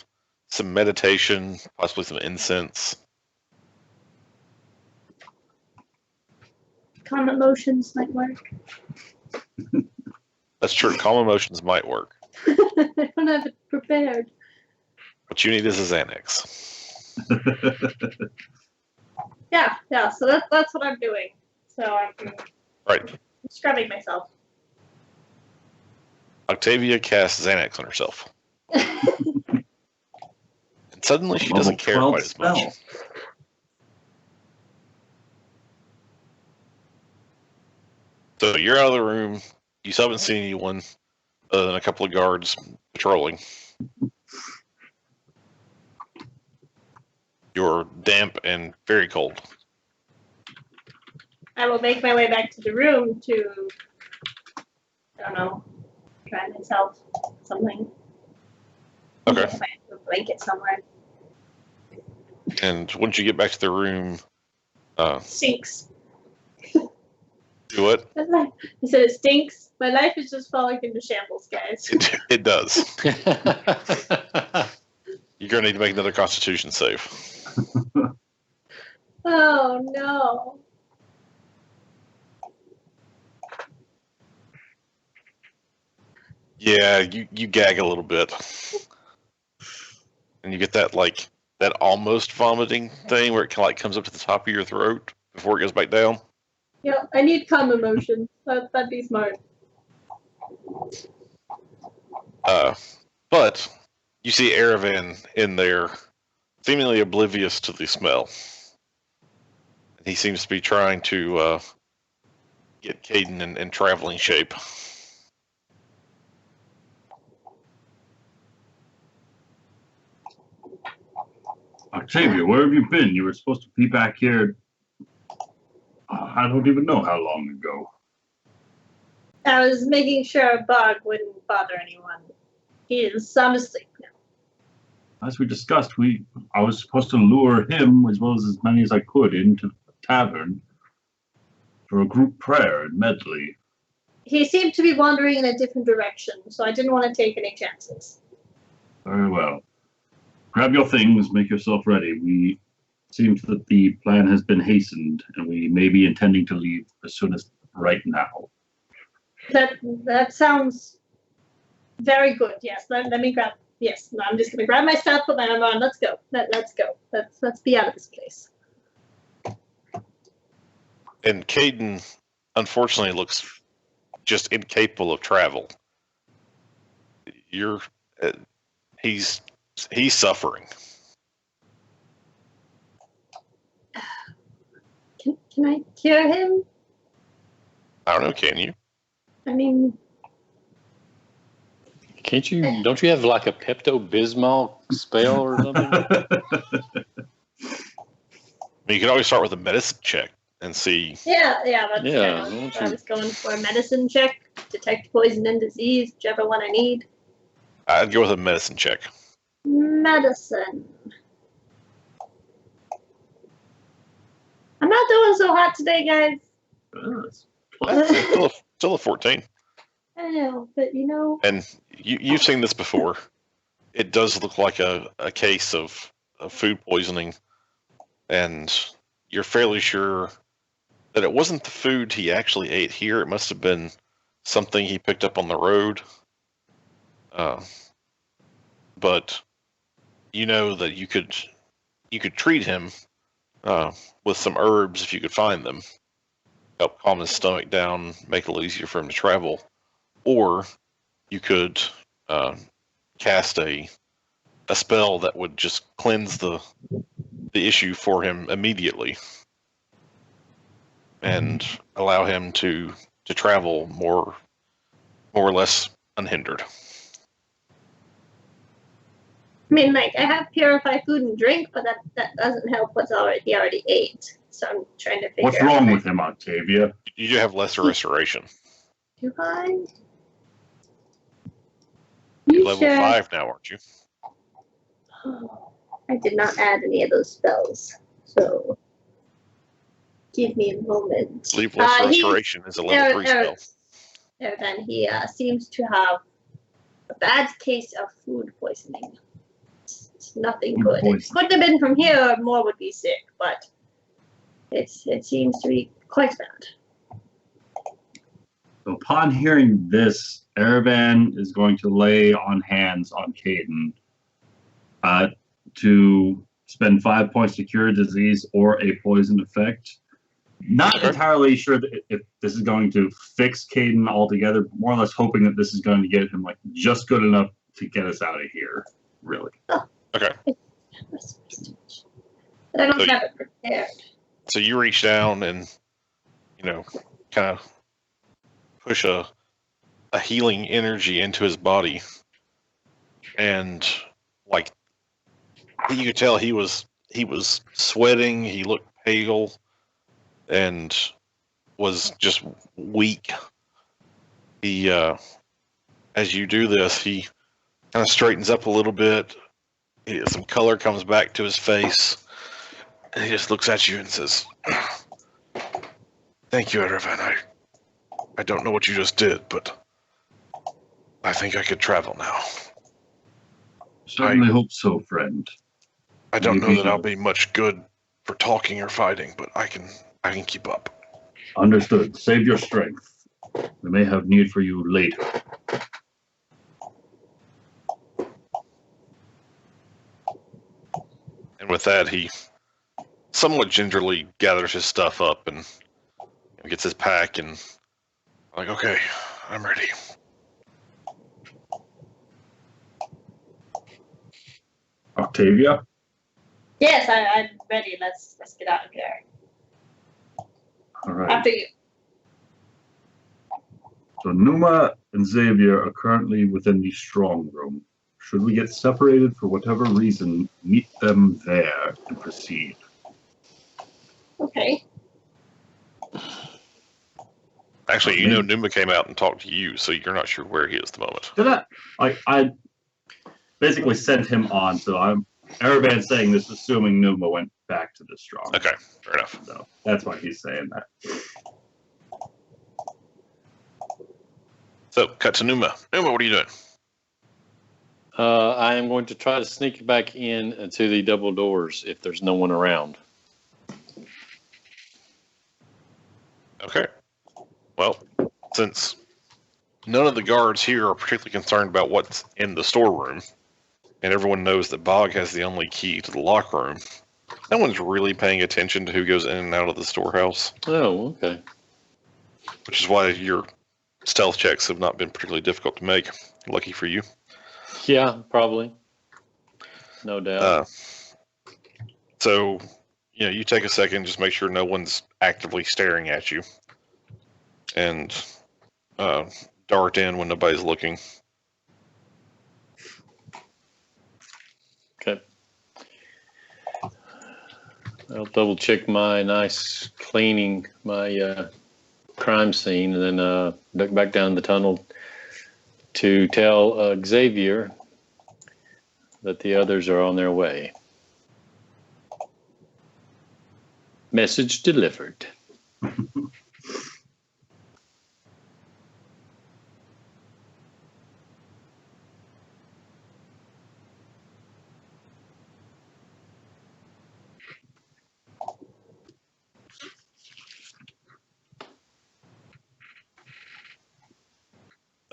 meditation, possibly some incense. calm emotions might work. That's true. Calm emotions might work. I don't have it prepared. What you need is a Xanax. Yeah. So that's what I'm doing. So I'm Right. scrubbing myself. Octavia casts Xanax on herself. And suddenly she doesn't care Level quite as much. 12 spell. So you're out of the room. You still haven't seen anyone other than a couple of guards patrolling. You're damp and very cold. I will make my way back to the room to, I don't know, try myself something. Okay. Find a blanket somewhere. And once you get back to the room, Stinks. do what? I said it stinks. My life is just falling into shambles, guys. It does. You're going to need to make another Constitution save. Oh no. Yeah, you gag a little bit. And you get that that almost vomiting thing where it kind of comes up to the top of your throat before it goes back down. Yeah, I need calm emotions. That'd be smart. But you see Aravan in there, seemingly oblivious to the smell. He seems to be trying to get Caden in traveling shape. Octavia, where have you been? You were supposed to be back here. I don't even know how long ago. I was making sure a bug wouldn't bother anyone. He is sound asleep now. As we discussed, I was supposed to lure him as well as many as I could into the tavern for a group prayer in Medley. He seemed to be wandering in a different direction, so I didn't want to take any chances. Very well. Grab your things, make yourself ready. It seems that the plan has been hastened, and we may be intending to leave as soon as right now. That sounds very good. Yes, let me grab. Yes, no, I'm just gonna grab my stuff, put my armor on. Let's go. Let's go. Let's be out of this place. And Caden, unfortunately, looks just incapable of travel. He's suffering. Can I cure him? I don't know. Can you? I mean, Don't you have like a Pepto-Bismol spell or something? You could always start with a medicine check and see. yeah. That's Yeah, kind of won't what I you- was going for. A medicine check, detect poison and disease, whichever one I need. I'd go with a medicine check. Medicine. I'm not doing so hot today, guys. Still a 14. I know, but And you've seen this before. It does look like a case of food poisoning, and you're fairly sure that it wasn't the food he actually ate here. It must have been something he picked up on the road. But you know that you could treat him with some herbs if you could find them, help calm his stomach down, make it a little easier for him to travel, or you could cast a spell that would just cleanse the issue for him immediately and allow him to travel more or less unhindered. I mean, like, I have purified food and drink, but that doesn't help what's he already ate. So I'm trying to figure out. What's wrong with him, Octavia? You do have lesser restoration. Do I? You're level 5 now, aren't you? Oh, I did not add any of those spells. So give me a moment. I believe lesser restoration is a level 3 spell. Then he seems to have a bad case of food poisoning. It's nothing good. It couldn't have been from here, more would be sick, but it seems to be quite bad. So upon hearing this, Erevan is going to lay on hands on Caden to spend 5 points to cure a disease or a poison effect. Not entirely sure that if this is going to fix Caden altogether, but more or less hoping that this is going to get him like just good enough to get us out of here. Really. Okay. But I don't have it prepared. So you reach down and, kind of push a healing energy into his body. And, like, you could tell he was sweating, he looked pale, and was just weak. He, as you do this, he kind of straightens up a little bit. Some color comes back to his face. And he just looks at you and says, "Thank you, Erevan. I don't know what you just did, but I think I could travel now. Certainly hope so, friend. I don't know that I'll be much good for talking or fighting, but I can keep up." Understood. Save your strength. We may have need for you later. And with that, he somewhat gingerly gathers his stuff up and gets his pack and like, "Okay, I'm ready." Octavia? Yes, I'm ready. Let's get out of here. All right. After you. So Numa and Xavier are currently within the strong room. Should we get separated for whatever reason, meet them there and proceed. Okay. Actually, Numa came out and talked to you, so you're not sure where he is at the moment. Did I basically sent him on. So Araban's saying this, assuming Numa went back to the strong. Okay, fair enough. So that's why he's saying that. So, cut to Numa. Numa, what are you doing? I am going to try to sneak back in to the double doors if there's no one around. Okay. Well, since none of the guards here are particularly concerned about what's in the storeroom, and everyone knows that Bog has the only key to the lock room, no one's really paying attention to who goes in and out of the storehouse. Oh, okay. Which is why your stealth checks have not been particularly difficult to make. Lucky for you. Yeah, probably. No doubt. So, you take a second, just make sure no one's actively staring at you. And dart in when nobody's looking. Okay. I'll double check my nice cleaning, my crime scene, and then duck back down the tunnel to tell Xavier that the others are on their way. Message delivered.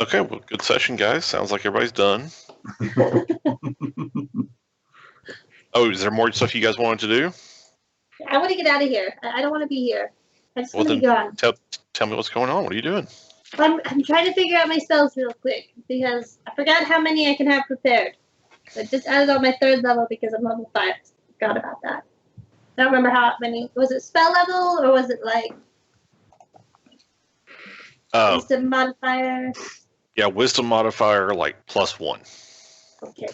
Okay, well, good session, guys. Sounds like everybody's done. Oh, is there more stuff you guys wanted to do? I want to get out of here. I don't want to be here. I just Well, want to be then gone. tell me what's going on. What are you doing? I'm trying to figure out my spells real quick because I forgot how many I can have prepared. I just added on my 3rd level because I'm level 5. Forgot about that. I don't remember how many. Was it spell level or was it like wisdom modifier? Yeah, wisdom modifier, like +1. Okay.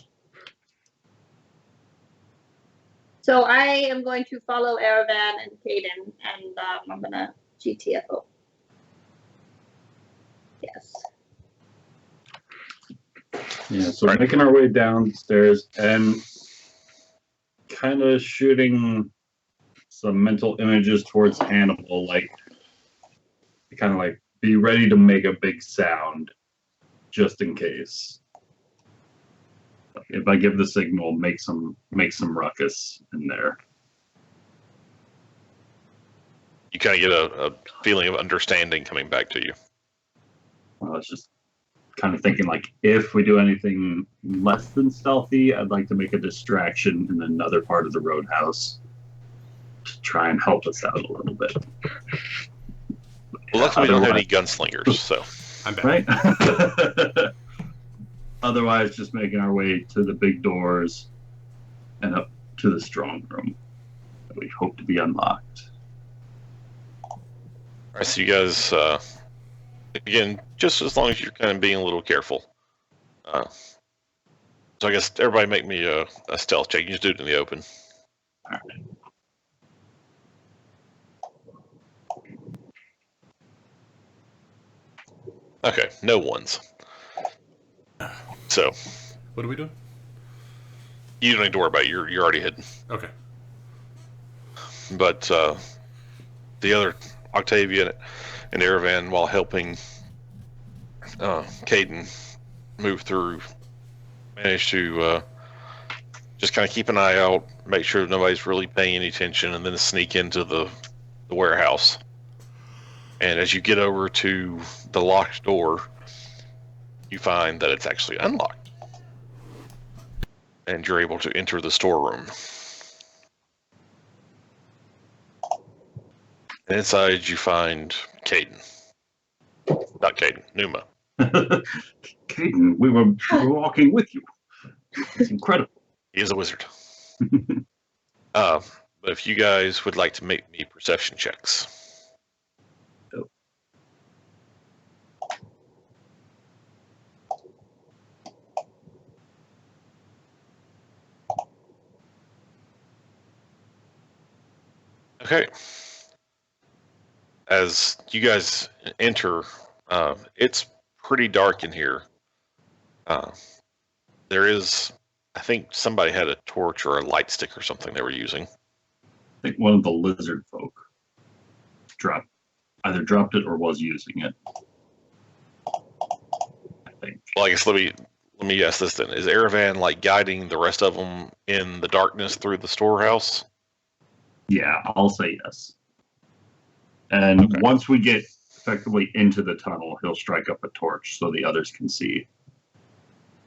So I am going to follow Aravan and Caden, and I'm gonna GTFO. Yes. Yeah, so making our way downstairs and kind of shooting some mental images towards Hannibal, like kind of like be ready to make a big sound just in case. If I give the signal, make some ruckus in there. You kind of get a feeling of understanding coming back to you. Well, it's just kind of thinking like, if we do anything less than stealthy, I'd like to make a distraction in another part of the roadhouse to try and help us out a little bit. Well, luckily we don't have any gunslingers, so. I'm back. Right? Otherwise, just making our way to the big doors and up to the strong room that we hope to be unlocked. All right, so you guys, again, just as long as you're kind of being a little careful. So I guess everybody make me a stealth check. You just do it in the open. All right. Okay, no ones. So What are we doing? you don't need to worry about it. You're already hidden. Okay. But the other Octavia and Aravan, while helping Caden move through, managed to just kind of keep an eye out, make sure nobody's really paying any attention, and then sneak into the warehouse. And as you get over to the locked door, you find that it's actually unlocked. And you're able to enter the storeroom. And inside you find Caden. Not Caden, Numa. Caden, we were walking with you. It's incredible. He is a wizard. But if you guys would like to make me perception checks. Okay. As you guys enter, it's pretty dark in here. There is I think somebody had a torch or a light stick or something they were using. I think one of the lizard folk either dropped it or was using it. I think. Well, I guess let me ask this then: is Aravan like guiding the rest of them in the darkness through the storehouse? Yeah, I'll say yes. And Okay. once we get effectively into the tunnel, he'll strike up a torch so the others can see.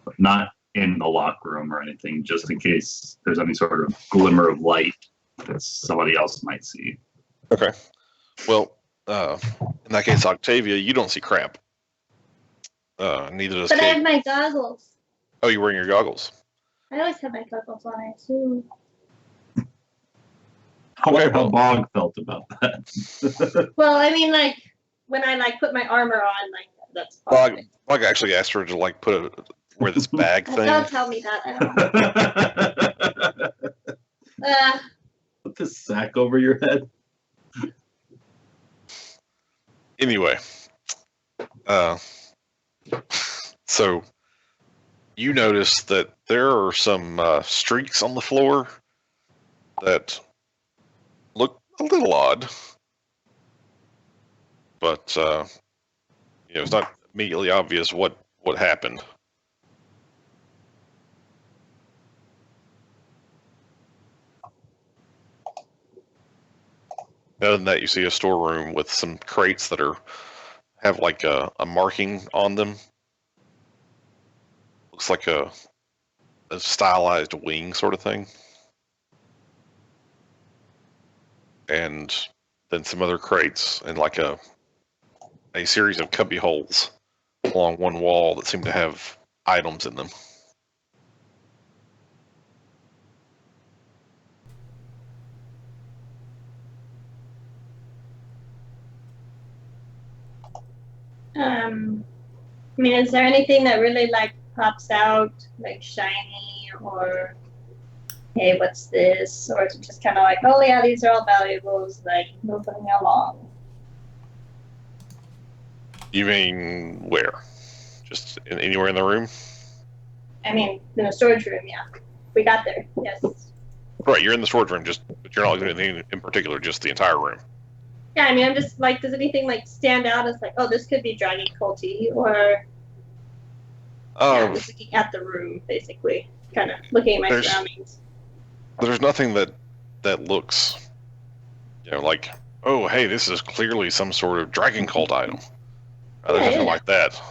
But not in the locker room or anything, just in case there's any sort of glimmer of light that somebody else might see. Okay. Well, in that case, Octavia, you don't see crap. Neither does But I Kate. have my goggles. Oh, you're wearing your goggles. I always have my goggles on, I assume. I wonder how Bog felt about that. Well, I mean, like, when I, like, put my armor on, like, that's part of it. Bog actually asked her to like wear this bag thing. Don't tell me that. I don't. Put this sack over your head. Anyway, so you notice that there are some streaks on the floor that look a little odd, but it's not immediately obvious what happened. Other than that, you see a storeroom with some crates that have like a marking on them. Looks like a stylized wing sort of thing. And then some other crates and like a series of cubby holes along one wall that seem to have items in them. I mean, is there anything that really, like, pops out, like, shiny, or, hey, what's this? Or is it just kind of like, oh, yeah, these are all valuables, like, moving along? You mean where? Just anywhere in the room? I mean, in the storage room, yeah. We got there, yes. Right, you're in the storage room, but you're not doing anything in particular, just the entire room. Yeah, I mean, I'm just, like, does anything, like, stand out as, like, oh, this could be Dragon Culty, or... I'm just looking at the room, basically. Kind of looking at my surroundings. There's nothing that looks, like, oh, hey, this is clearly some sort of dragon cult item. There's nothing like that.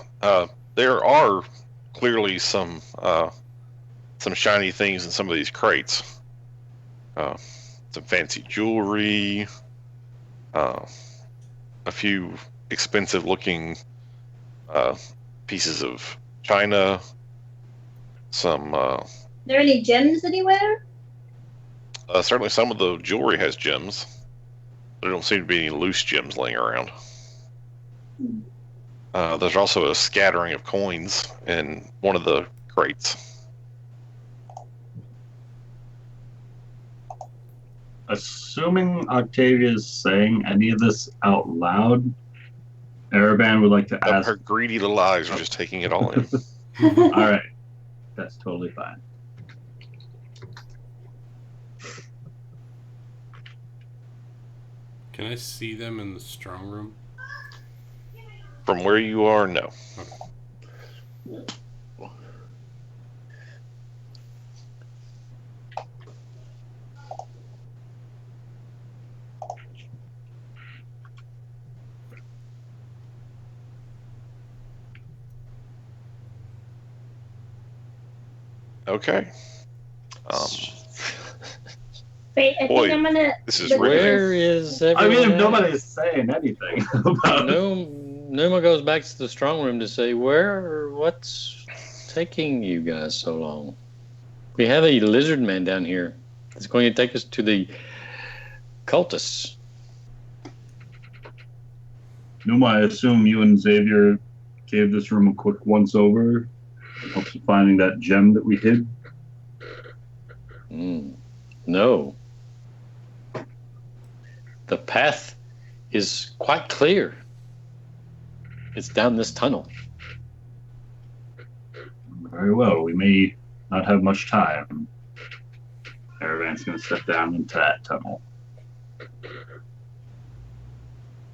There are clearly some shiny things in some of these crates. Some fancy jewelry, a few expensive-looking pieces of china, some... Are there any gems anywhere? Certainly some of the jewelry has gems. There don't seem to be any loose gems laying around. There's also a scattering of coins in one of the crates. Assuming Octavia is saying any of this out loud, Araban would like to ask... Her greedy little eyes are just taking it all in. All right. That's totally fine. Can I see them in the strong room? From where you are, no. Wait, Okay. I think I'm gonna. This is really... Where is everyone? I mean, if at? nobody is saying anything about it. Numa goes back to the strong room to say, what's taking you guys so long? We have a lizard man down here. It's going to take us to the cultists. Numa, I assume you and Xavier gave this room a quick once over. Helps you finding that gem that we hid. No. The path is quite clear. It's down this tunnel. Very well. We may not have much time. Caravan's going to step down into that tunnel.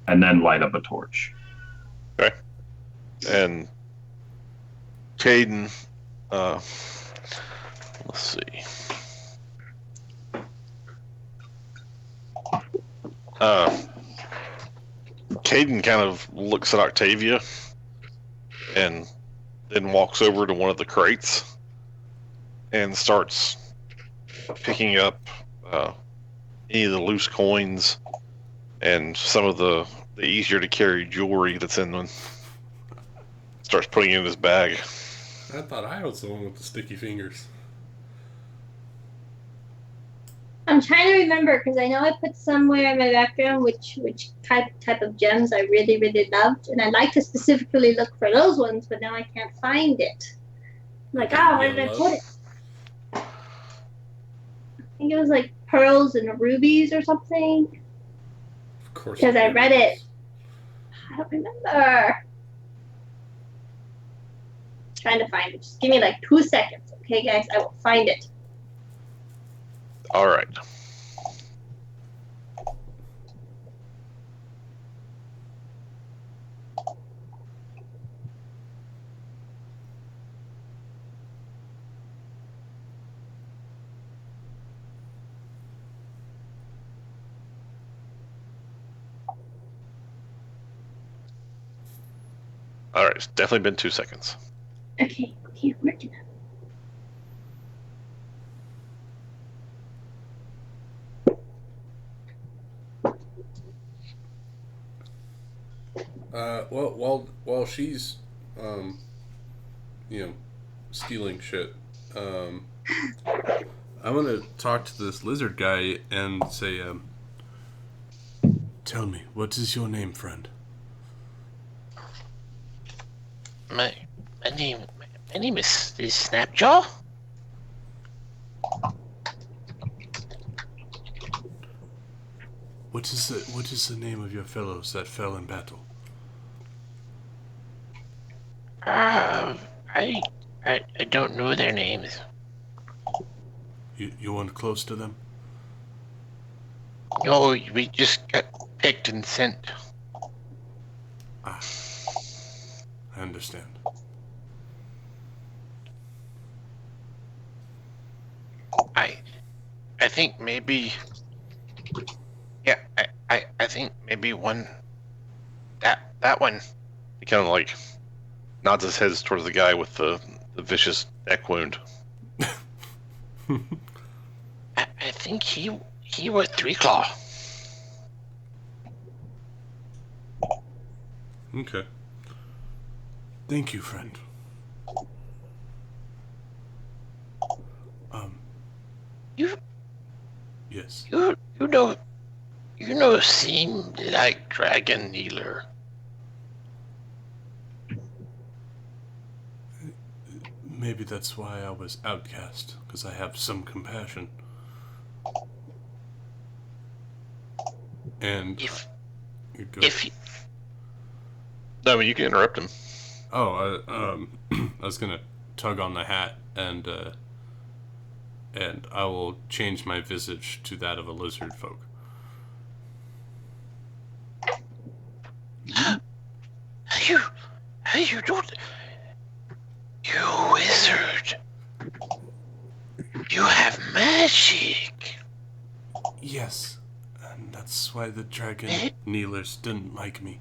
And then light up a torch. Okay. And Caden, let's see. Caden kind of looks at Octavia and then walks over to one of the crates and starts picking up any of the loose coins and some of the easier to carry jewelry that's in them. Starts putting it in his bag. I thought I was the one with the sticky fingers. I'm trying to remember because I know I put somewhere in my background which type of gems I really, really loved, and I'd like to specifically look for those ones, but now I can't find it. I'm like, where did I put it? I think it was like pearls and rubies or something. Of course. Because I read it. I don't remember. Trying to find it. Just give me like 2 seconds, okay, guys? I will find it. All right. All right, it's definitely been 2 seconds. Okay, I'm working on it. Well, while she's, stealing shit, I'm gonna talk to this lizard guy and say, tell me, what is your name, friend? My name is Snapjaw. What is the name of your fellows that fell in battle? I don't know their names. You weren't close to them? No, we just got picked and sent. I understand. I think maybe. Yeah, I think maybe one. That one. He kind of like nods his head towards the guy with the vicious neck wound. I think he was Three Claw. Okay. Thank you, friend. You Yes. you seem like Dragon Kneeler. Maybe that's why I was outcast, because I have some compassion. And you're good. No, I mean, you can interrupt him. Oh, I was gonna tug on the hat and I will change my visage to that of a lizard folk. You don't. You wizard. You have magic. Yes, and that's why the dragon kneelers didn't like me.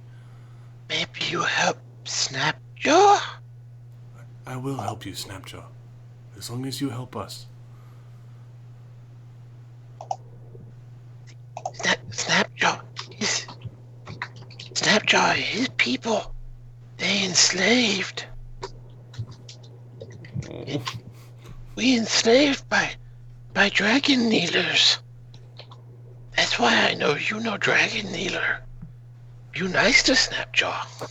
Maybe you help Snapjaw? I will help you, Snapjaw, as long as you help us. Snapjaw, his people, they enslaved. We enslaved by dragon kneelers. That's why I know you know Dragon Kneeler. You nice to Snapjaw.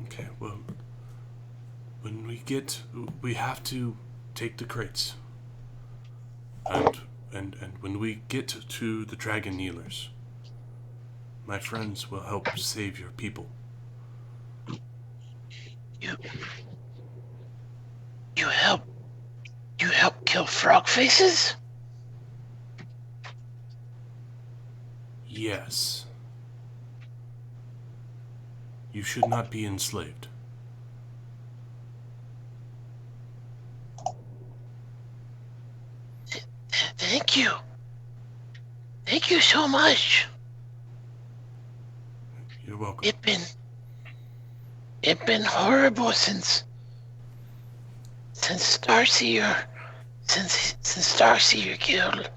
Okay, well, when we have to take the crates. And when we get to the dragon kneelers, my friends will help save your people. You help kill frog faces? Yes. You should not be enslaved. Thank you. Thank you so much. You're welcome. It been horrible since Starseer killed.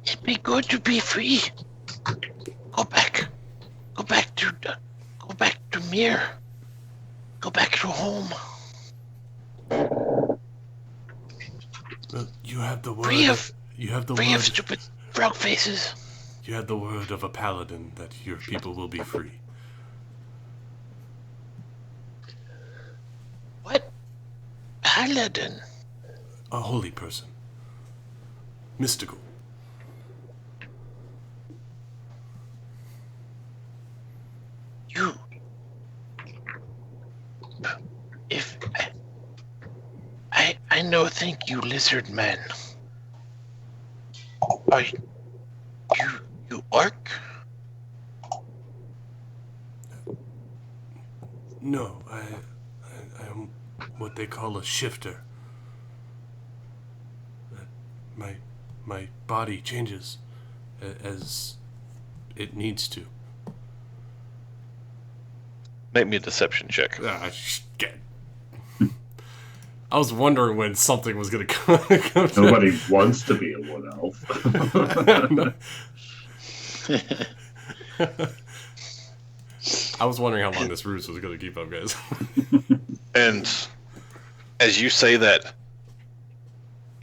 It'd be good to be free. Go back to Mir. Go back to home. You have the word. Free of word. stupid frog faces. You have the word of a paladin that your people will be free. What? Paladin? A holy person. Mystical. I know, thank you, lizard man. Are you orc? No, I am what they call a shifter. My body changes as it needs to. Make me a deception check. I was wondering when something was going to come. Nobody wants to be a wood elf. I was wondering how long this ruse was going to keep up, guys. And as you say that,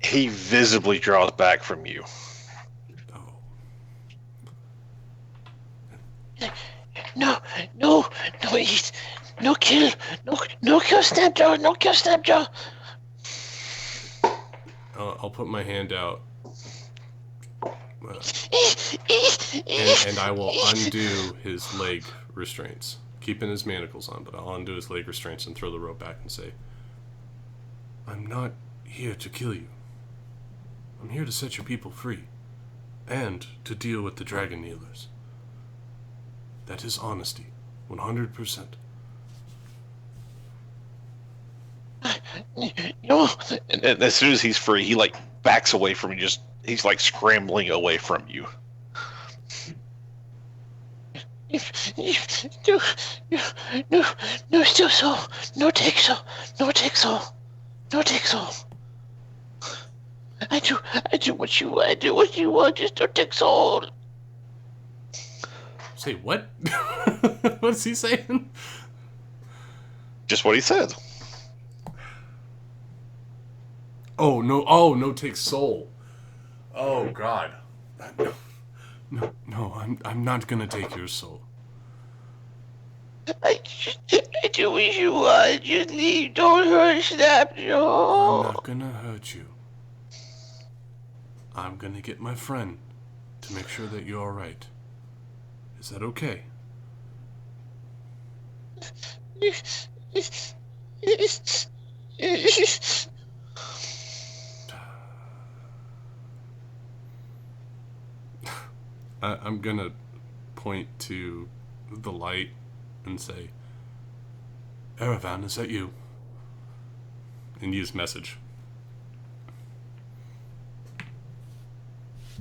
he visibly draws back from you. No, he's no kill Snapjaw, no kill Snapjaw. I'll put my hand out, and I will undo his leg restraints, keeping his manacles on, but I'll undo his leg restraints and throw the rope back and say, I'm not here to kill you. I'm here to set your people free, and to deal with the dragon kneelers. That is honesty, 100%. No. And as soon as he's free, he like backs away from you. He's like scrambling away from you. No, still so. No take so. I do what you want. Just don't take so. Say what? What's he saying? Just what he said. Oh no take soul. Oh God. No, I'm not gonna take your soul. I do what you want. Just leave. Don't hurt Snapjaw. I'm not gonna hurt you. I'm gonna get my friend to make sure that you're alright. Is that okay? I'm gonna point to the light and say, Erevan, is that you? And use message.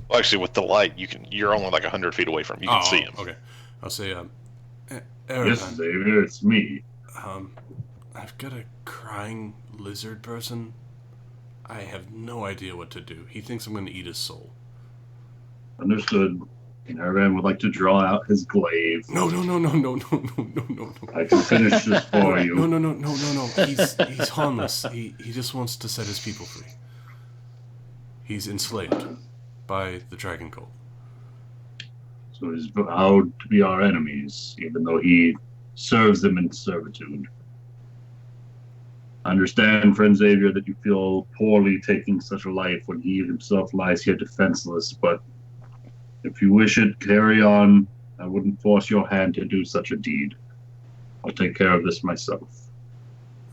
Well, actually, with the light, you're only like 100 feet away from him. You can see him. Okay. I'll say, Yes, Erevan, Xavier, it's me. I've got a crying lizard person. I have no idea what to do. He thinks I'm gonna eat his soul. Understood. Erevan would like to draw out his glaive. No. I can finish this for you. No. He's harmless. He just wants to set his people free. He's enslaved by the dragon cult. So he's vowed to be our enemies, even though he serves them in servitude. I understand, friend Xavier, that you feel poorly taking such a life when he himself lies here defenseless, but if you wish it, carry on. I wouldn't force your hand to do such a deed. I'll take care of this myself.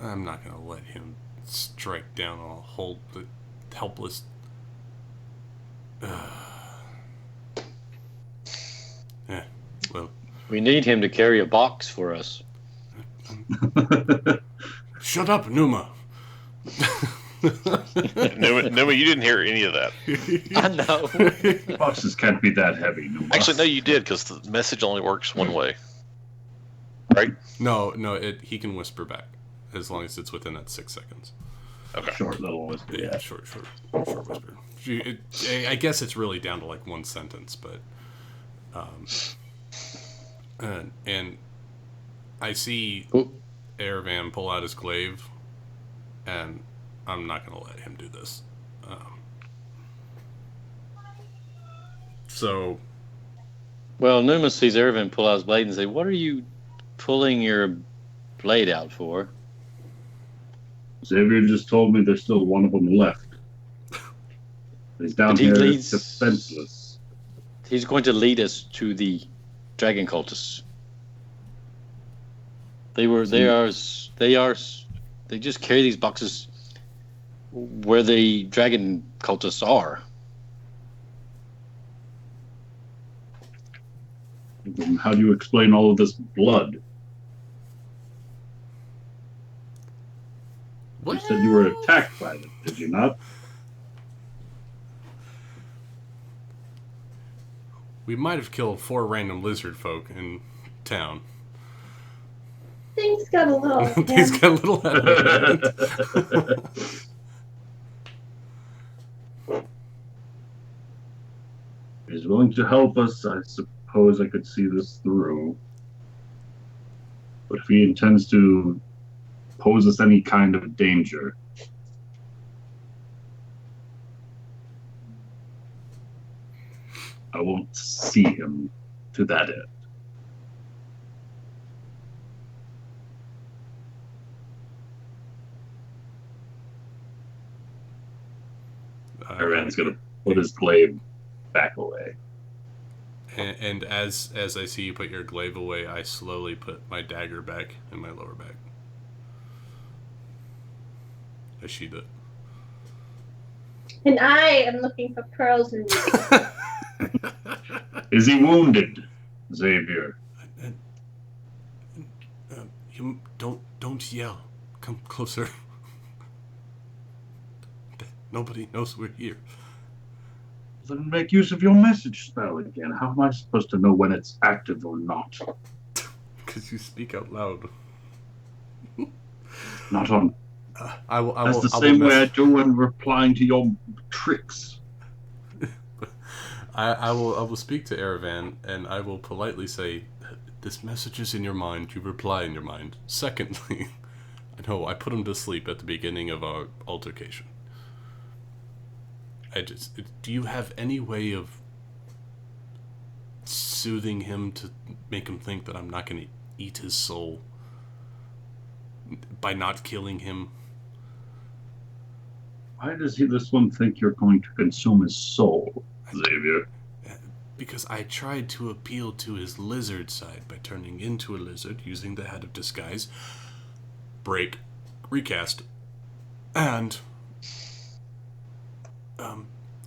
I'm not gonna let him strike down a whole helpless. Yeah, well. We need him to carry a box for us. Shut up, Numa. Numa, you didn't hear any of that. I know. Boxes can't be that heavy. Numa. Actually, no, you did, because the message only works one way. Right? No, he can whisper back, as long as it's within that 6 seconds. Okay. Short little whisper. Yeah, short whisper. I guess it's really down to like one sentence, but and I see Erevan pull out his glaive, and I'm not gonna let him do this. Well, Numa sees Erevan pull out his blade and say, "What are you pulling your blade out for?" Xavier just told me there's still one of them left. He's down here defenseless. He's going to lead us to the dragon cultists. They just carry these boxes where the dragon cultists are. How do you explain all of this blood? You said you were attacked by them, did you not? We might have killed 4 random lizard folk in town. Things got a little. Things got a little out of hand. He's willing to help us. I suppose I could see this through. But if he intends to pose us any kind of danger, I won't see him to that end. Iran's gonna put his glaive back away. And as I see you put your glaive away, I slowly put my dagger back in my lower back. I sheathe it. And I am looking for pearls and. Is he wounded, Xavier? You don't yell. Come closer. Nobody knows we're here. Then make use of your message spell again. How am I supposed to know when it's active or not? Because you speak out loud. Not on. That's the same way I do when replying to your tricks. I will speak to Erevan, and I will politely say, "This message is in your mind. You reply in your mind." Secondly, I put him to sleep at the beginning of our altercation. Do you have any way of soothing him to make him think that I'm not going to eat his soul by not killing him? Why does this one think you're going to consume his soul, Xavier? Because I tried to appeal to his lizard side by turning into a lizard using the head of disguise. Break. Recast. And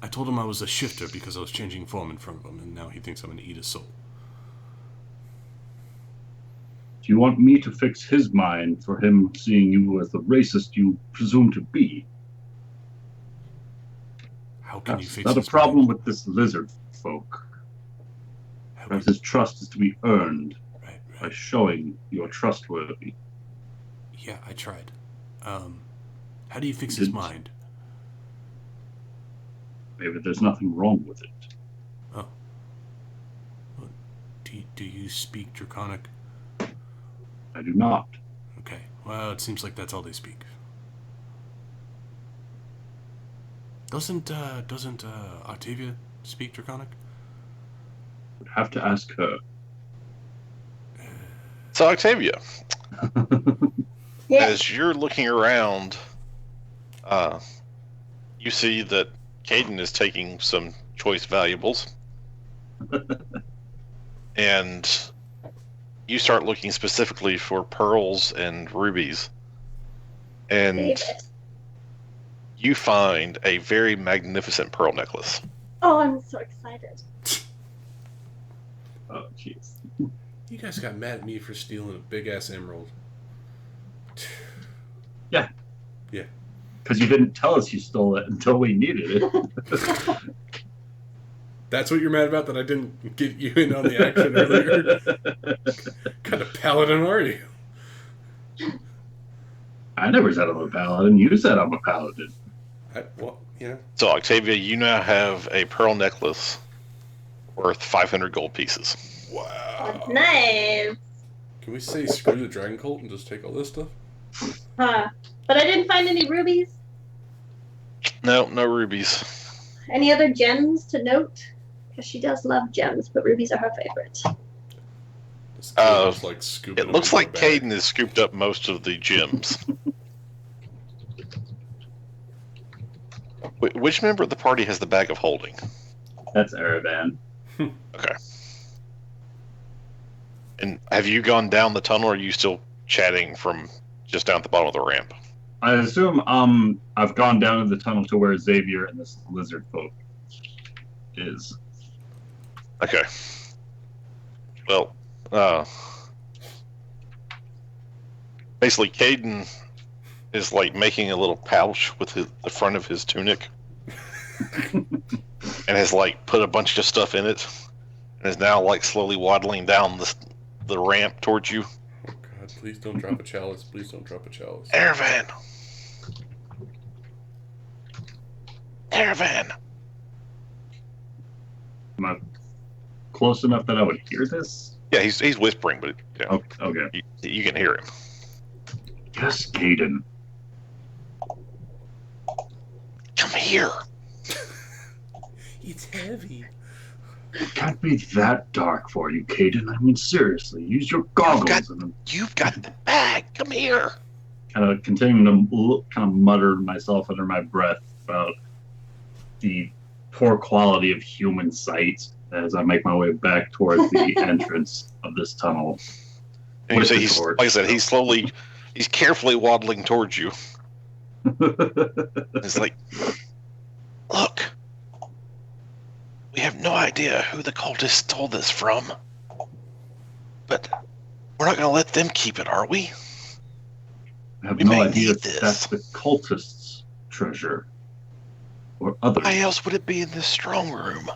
I told him I was a shifter because I was changing form in front of him, and now he thinks I'm going to eat his soul. Do you want me to fix his mind for him seeing you as the racist you presume to be? How can you fix not his a problem mind? with this lizard folk. Perhaps his trust is to be earned by showing you're trustworthy. Yeah, I tried. How do you fix his mind? Maybe there's nothing wrong with it. Oh. Well, do you speak Draconic? I do not. Okay. Well, it seems like that's all they speak. Doesn't Octavia speak Draconic? Would have to ask her. So, Octavia, Yeah. as you're looking around, you see that Caden is taking some choice valuables. and you start looking specifically for pearls and rubies, and David. you find a very magnificent pearl necklace. Oh, I'm so excited. Oh, jeez. You guys got mad at me for stealing a big ass emerald. Yeah. Yeah. Because you didn't tell us you stole it until we needed it. That's what you're mad about, that I didn't get you in on the action earlier? What kind of paladin are you? I never said I'm a paladin. You said I'm a paladin. Well, yeah. So, Octavia, you now have a pearl necklace worth 500 gold pieces. Wow. Nice. Can we say screw the dragon cult and just take all this stuff? Huh. But I didn't find any rubies. No rubies. Any other gems to note? Because she does love gems, but rubies are her favorite. This kid was, like, scooping It looks them like in the bag. Caden has scooped up most of the gems. Which member of the party has the bag of holding? That's Aravan. Okay. And have you gone down the tunnel, or are you still chatting from just down at the bottom of the ramp? I assume I've gone down in the tunnel to where Xavier and this lizard folk is. Okay. Well, basically, Caden is like making a little pouch with the front of his tunic, and has like put a bunch of stuff in it, and is now like slowly waddling down the ramp towards you. Oh god, please don't drop a chalice. Please don't drop a chalice. Aravan. Aravan. Am I close enough that I would hear this? Yeah, he's whispering, but you know, Okay. you can hear him. Yes, Caden. Come here. It's heavy. It can't be that dark for you, Caden. I mean, seriously, use your goggles. You've got the bag. Come here. Kind of continuing to kind of mutter to myself under my breath about the poor quality of human sight as I make my way back towards the entrance of this tunnel. And you say he's, like I said, he's carefully waddling towards you. It's like, look, we have no idea who the cultists stole this from, but we're not going to let them keep it, are we? I have We no may idea need if this. that's the cultists' treasure or others. Why else would it be in this strong room?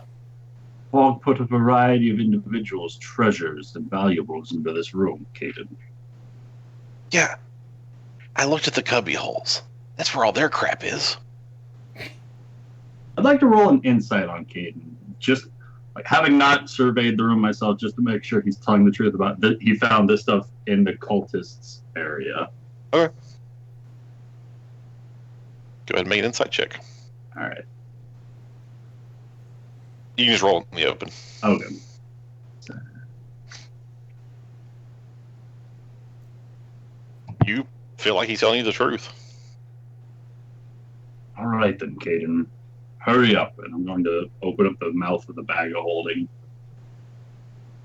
Fog put a variety of individuals' treasures and valuables into this room, Caden. Yeah, I looked at the cubby holes. That's where all their crap is. I'd like to roll an insight on Caden, just like having not surveyed the room myself, just to make sure he's telling the truth about that. He found this stuff in the cultists' area. Okay. Go ahead and make an insight check. All right. You can just roll it in the open. Okay. You feel like he's telling you the truth. All right then, Caden. Hurry up, and I'm going to open up the mouth of the bag of holding.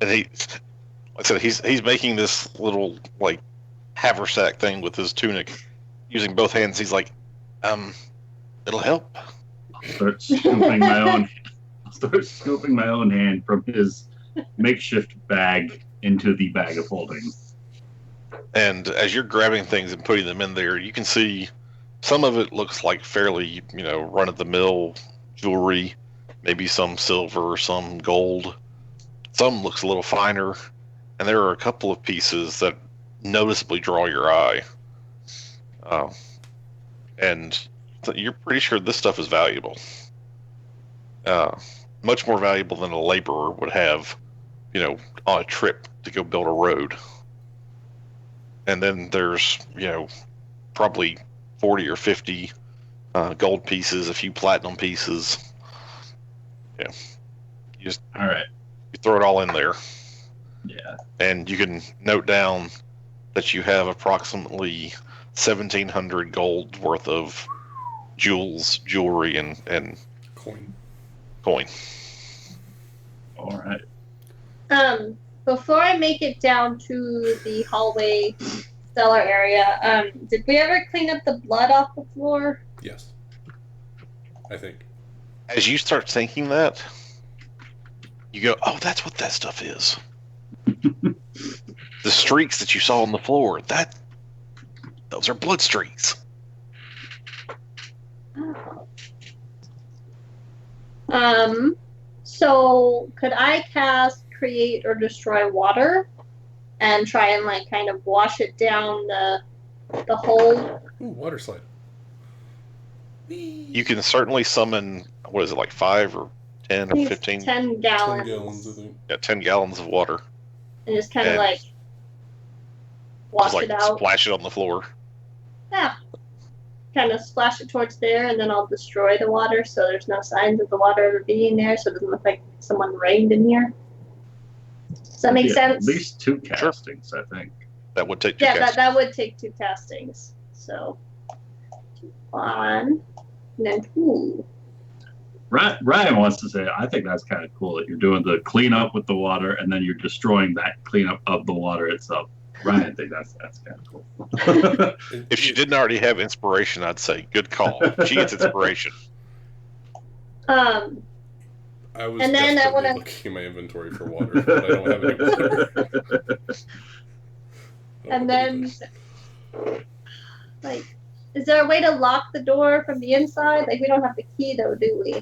And like I said, he's making this little like haversack thing with his tunic, using both hands. He's like, it'll help. Start scooping my own hand from his makeshift bag into the bag of holding. And as you're grabbing things and putting them in there, you can see some of it looks like fairly, run-of-the-mill jewelry, maybe some silver, some gold. Some looks a little finer, and there are a couple of pieces that noticeably draw your eye. And you're pretty sure this stuff is valuable. Much more valuable than a laborer would have, on a trip to go build a road. And then there's, probably 40 or 50 gold pieces, a few platinum pieces. Yeah. All right. You throw it all in there. Yeah. And you can note down that you have approximately 1,700 gold worth of jewelry, and Coin. coin. All right. before I make it down to the hallway cellar area, did we ever clean up the blood off the floor? Yes. I think. As you start thinking that, you go, "Oh, that's what that stuff is." The streaks that you saw on the floor, those are blood streaks. So could I cast create or destroy water and try and like kind of wash it down the hole? Ooh, water slide. You can certainly summon, what is it, like 5 or 10 or 15? 10 gallons. 10 gallons, I think. Yeah, 10 gallons of water. And just kind of And like wash Just like it out. splash it on the floor. Yeah. Kind of splash it towards there, and then I'll destroy the water so there's no signs of the water ever being there, so it doesn't look like someone rained in here. Does that make sense? At least 2 castings, I think. That would take 2 Yeah, castings. that would take 2 castings. So 1, and then 2. Ryan wants to say, I think that's kind of cool that you're doing the cleanup with the water and then you're destroying that cleanup of the water itself. Ryan, I think that's kind of cool. If she didn't already have inspiration, I'd say good call. She gets inspiration. I was And then I desperately wanna- looking in my inventory for water, but I don't have any water. And then, like, is there a way to lock the door from the inside? Like, we don't have the key, though, do we?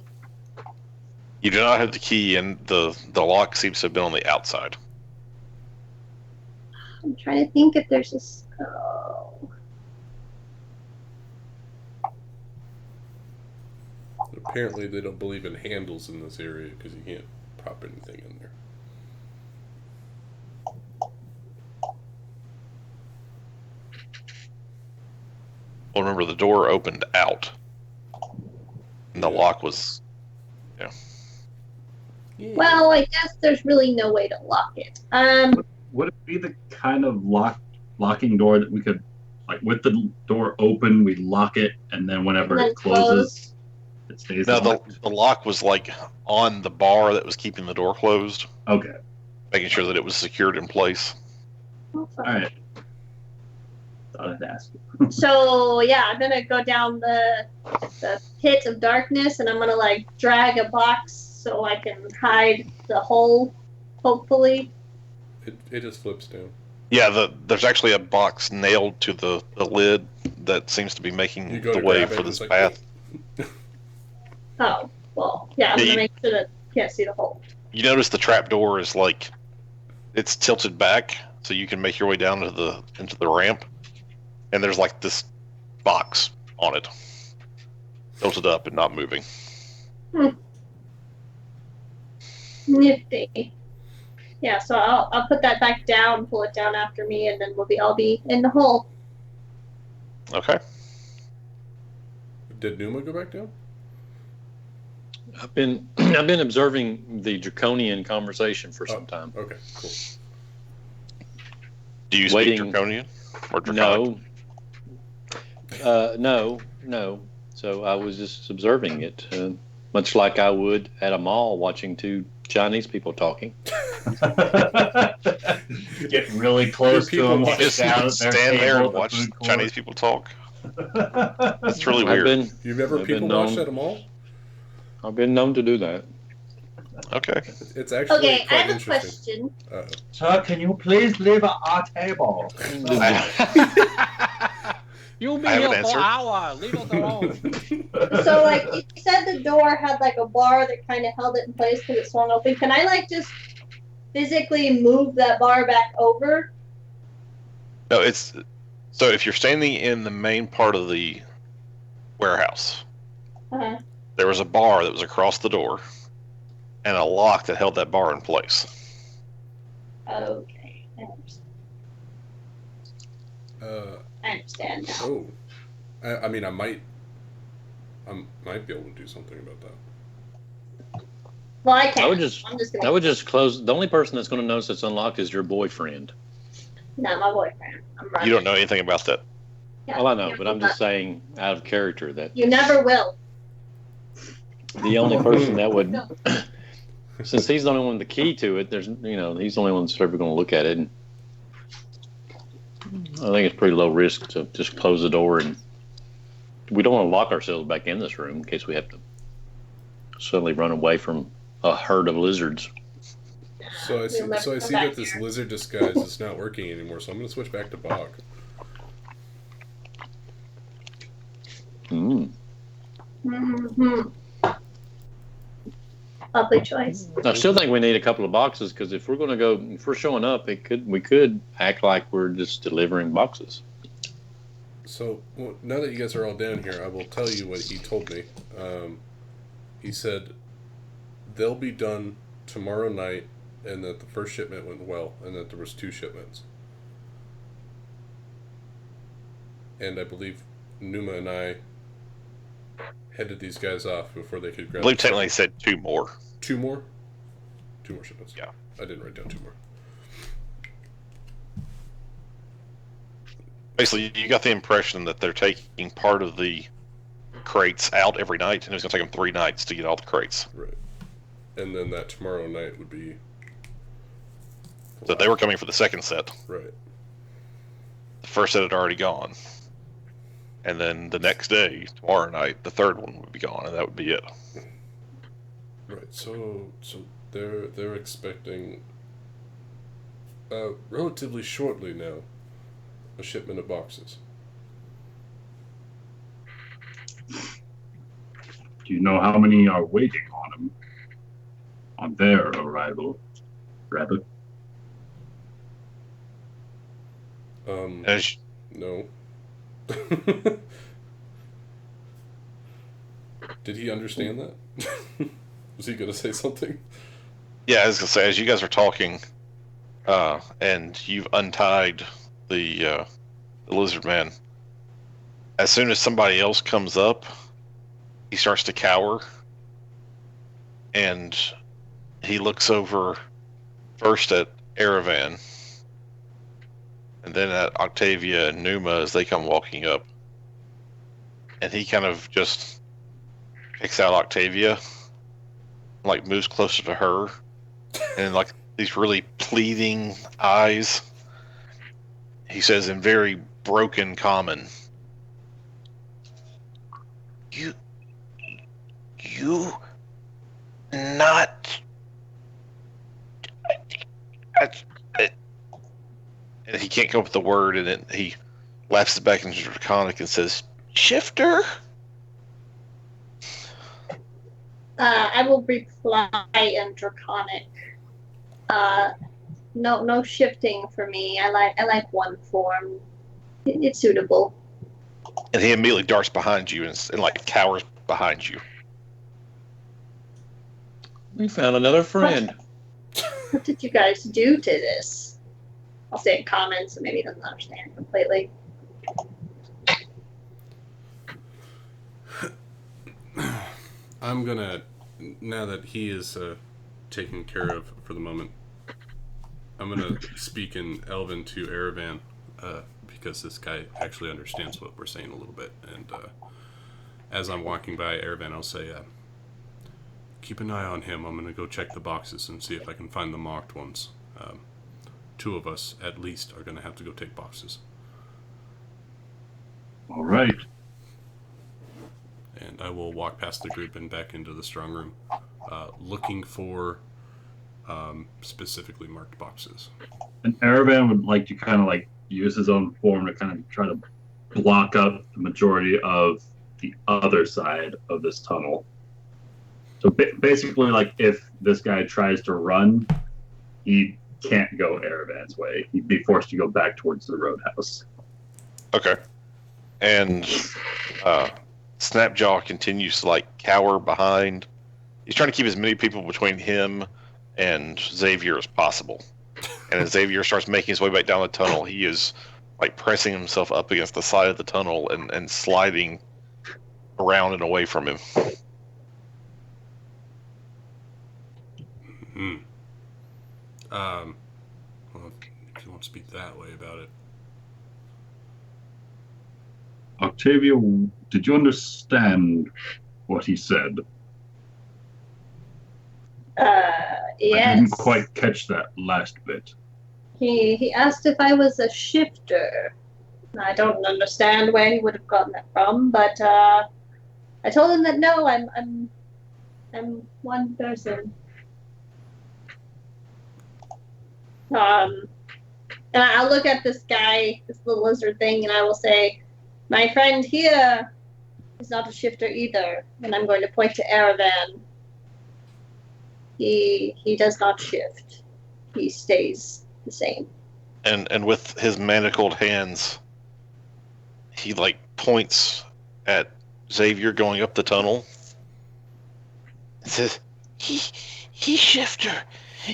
You do not have the key, and the lock seems to have been on the outside. I'm trying to think if there's this. Oh. Apparently, they don't believe in handles in this area because you can't prop anything in there. Well, remember, the door opened out, and the lock was... Well, I guess there's really no way to lock it. Would it be the kind of locking door that we could, like, with the door open, we lock it, and then whenever And then it closes, it stays No, locked? the lock was like on the bar that was keeping the door closed, Okay. making sure that it was secured in place. All right. Thought I'd ask you. So yeah, I'm gonna go down the pit of darkness, and I'm gonna like drag a box so I can hide the hole. Hopefully. It just flips down. Yeah, there's actually a box nailed to the lid that seems to be You making go the to way grab it, for and this it's like, path. Oh well, yeah. I'm Yeah, gonna you- make sure that you can't see the hole. You notice the trap door is like it's tilted back, so you can make your way down into the ramp, and there's like this box on it, tilted up and not moving. Nifty. Yeah, so I'll put that back down, pull it down after me, and then I'll be in the hole. Okay. Did Numa go back down? I've been observing the draconian conversation for some time. Okay, cool. Do you speak Waiting- Draconian or Draconic? No. So I was just observing it, much like I would at a mall watching 2 Chinese people talking. Get really close to them. You just stand there and watch Chinese people talk. It's really weird. You've never I've been people watched known- at a mall? I've been known to do that. Okay. It's actually Okay, I quite have a interesting. question. Sir, can you please leave our table? You'll be I have here an for answer. an hour. Leave us alone. So, like, you said the door had, like, a bar that kind of held it in place because it swung open. Can I, like, just physically move that bar back over? No, it's so if you're standing in the main part of the warehouse, Uh-huh. there was a bar that was across the door, and a lock that held that bar in place. Okay. I understand. I understand now. Oh, I mean, I might be able to do something about that. Well, I can't. I would just close. The only person that's going to notice it's unlocked is your boyfriend. No, my boyfriend. I'm running. You don't know anything about that. Yeah, Well, I know, you but I'm will just saying, out of character, that not- You never will. the only person that would since he's the only one with the key to it, he's the only one that's ever going to look at it. And I think it's pretty low risk to just close the door, and we don't want to lock ourselves back in this room in case we have to suddenly run away from a herd of lizards. So I see that this lizard disguise is not working anymore, so I'm going to switch back to Bog. Mm-hmm. Lovely choice. I still think we need a couple of boxes, because if we're showing up, we could act like we're just delivering boxes. So now that you guys are all down here, I will tell you what he told me. He said they'll be done tomorrow night, and that the first shipment went well, and that there was 2 shipments. And I believe Numa and I headed these guys off before they could grab. I believe technically said 2 more. 2 more? 2 more shipments. Yeah. I didn't write down 2 more. Basically, you got the impression that they're taking part of the crates out every night, and it was going to take them 3 nights to get all the crates. Right. And then that tomorrow night would be... So they were coming for the second set. Right. The first set had already gone. And then the next day, tomorrow night, the third one would be gone, and that would be it. Right. So they're expecting relatively shortly now a shipment of boxes. Do you know how many are waiting on them? On their arrival, rather? No. Did he understand that? Was he going to say something? Yeah, I was going to say, as you guys are talking, and you've untied the lizard man, as soon as somebody else comes up, he starts to cower, and he looks over first at Aravan, and then at Octavia and Numa as they come walking up. And he kind of just picks out Octavia, like moves closer to her, and like these really pleading eyes. He says in very broken common, You not... And he can't come up with the word, and then he lapses back into Draconic and says, Shifter? I will reply in Draconic. No shifting for me. I like one form. It's suitable. And he immediately darts behind you and like cowers behind you. We found another friend. What did you guys do to this? I'll say in comments, so maybe he doesn't understand completely. I'm gonna, now that he is taken care of for the moment, I'm gonna speak in Elven to Aravan, because this guy actually understands what we're saying a little bit. And as I'm walking by Aravan, I'll say, keep an eye on him. I'm gonna go check the boxes and see if I can find the marked ones. 2 of us, at least, are gonna have to go take boxes. All right. And I will walk past the group and back into the strong room, looking for specifically marked boxes. And Aravan would like to kind of like use his own form to kind of try to block up the majority of the other side of this tunnel. So basically, like, if this guy tries to run, he can't go Aravan's way. He'd be forced to go back towards the roadhouse. Okay. And Snapjaw continues to like cower behind. He's trying to keep as many people between him and Xavier as possible. And as Xavier starts making his way back down the tunnel, he is like pressing himself up against the side of the tunnel and sliding around and away from him. Well, if you won't speak that way about it. Octavia, did you understand what he said? I Yes. didn't quite catch that last bit. He asked if I was a shifter. I don't understand where he would have gotten that from, but I told him that no, I'm one person. And I'll look at this guy, this little lizard thing, and I will say, my friend here is not a shifter either. And I'm going to point to Aravan. He does not shift. He stays the same. And with his manacled hands, he like points at Xavier going up the tunnel. It says, He's shifter.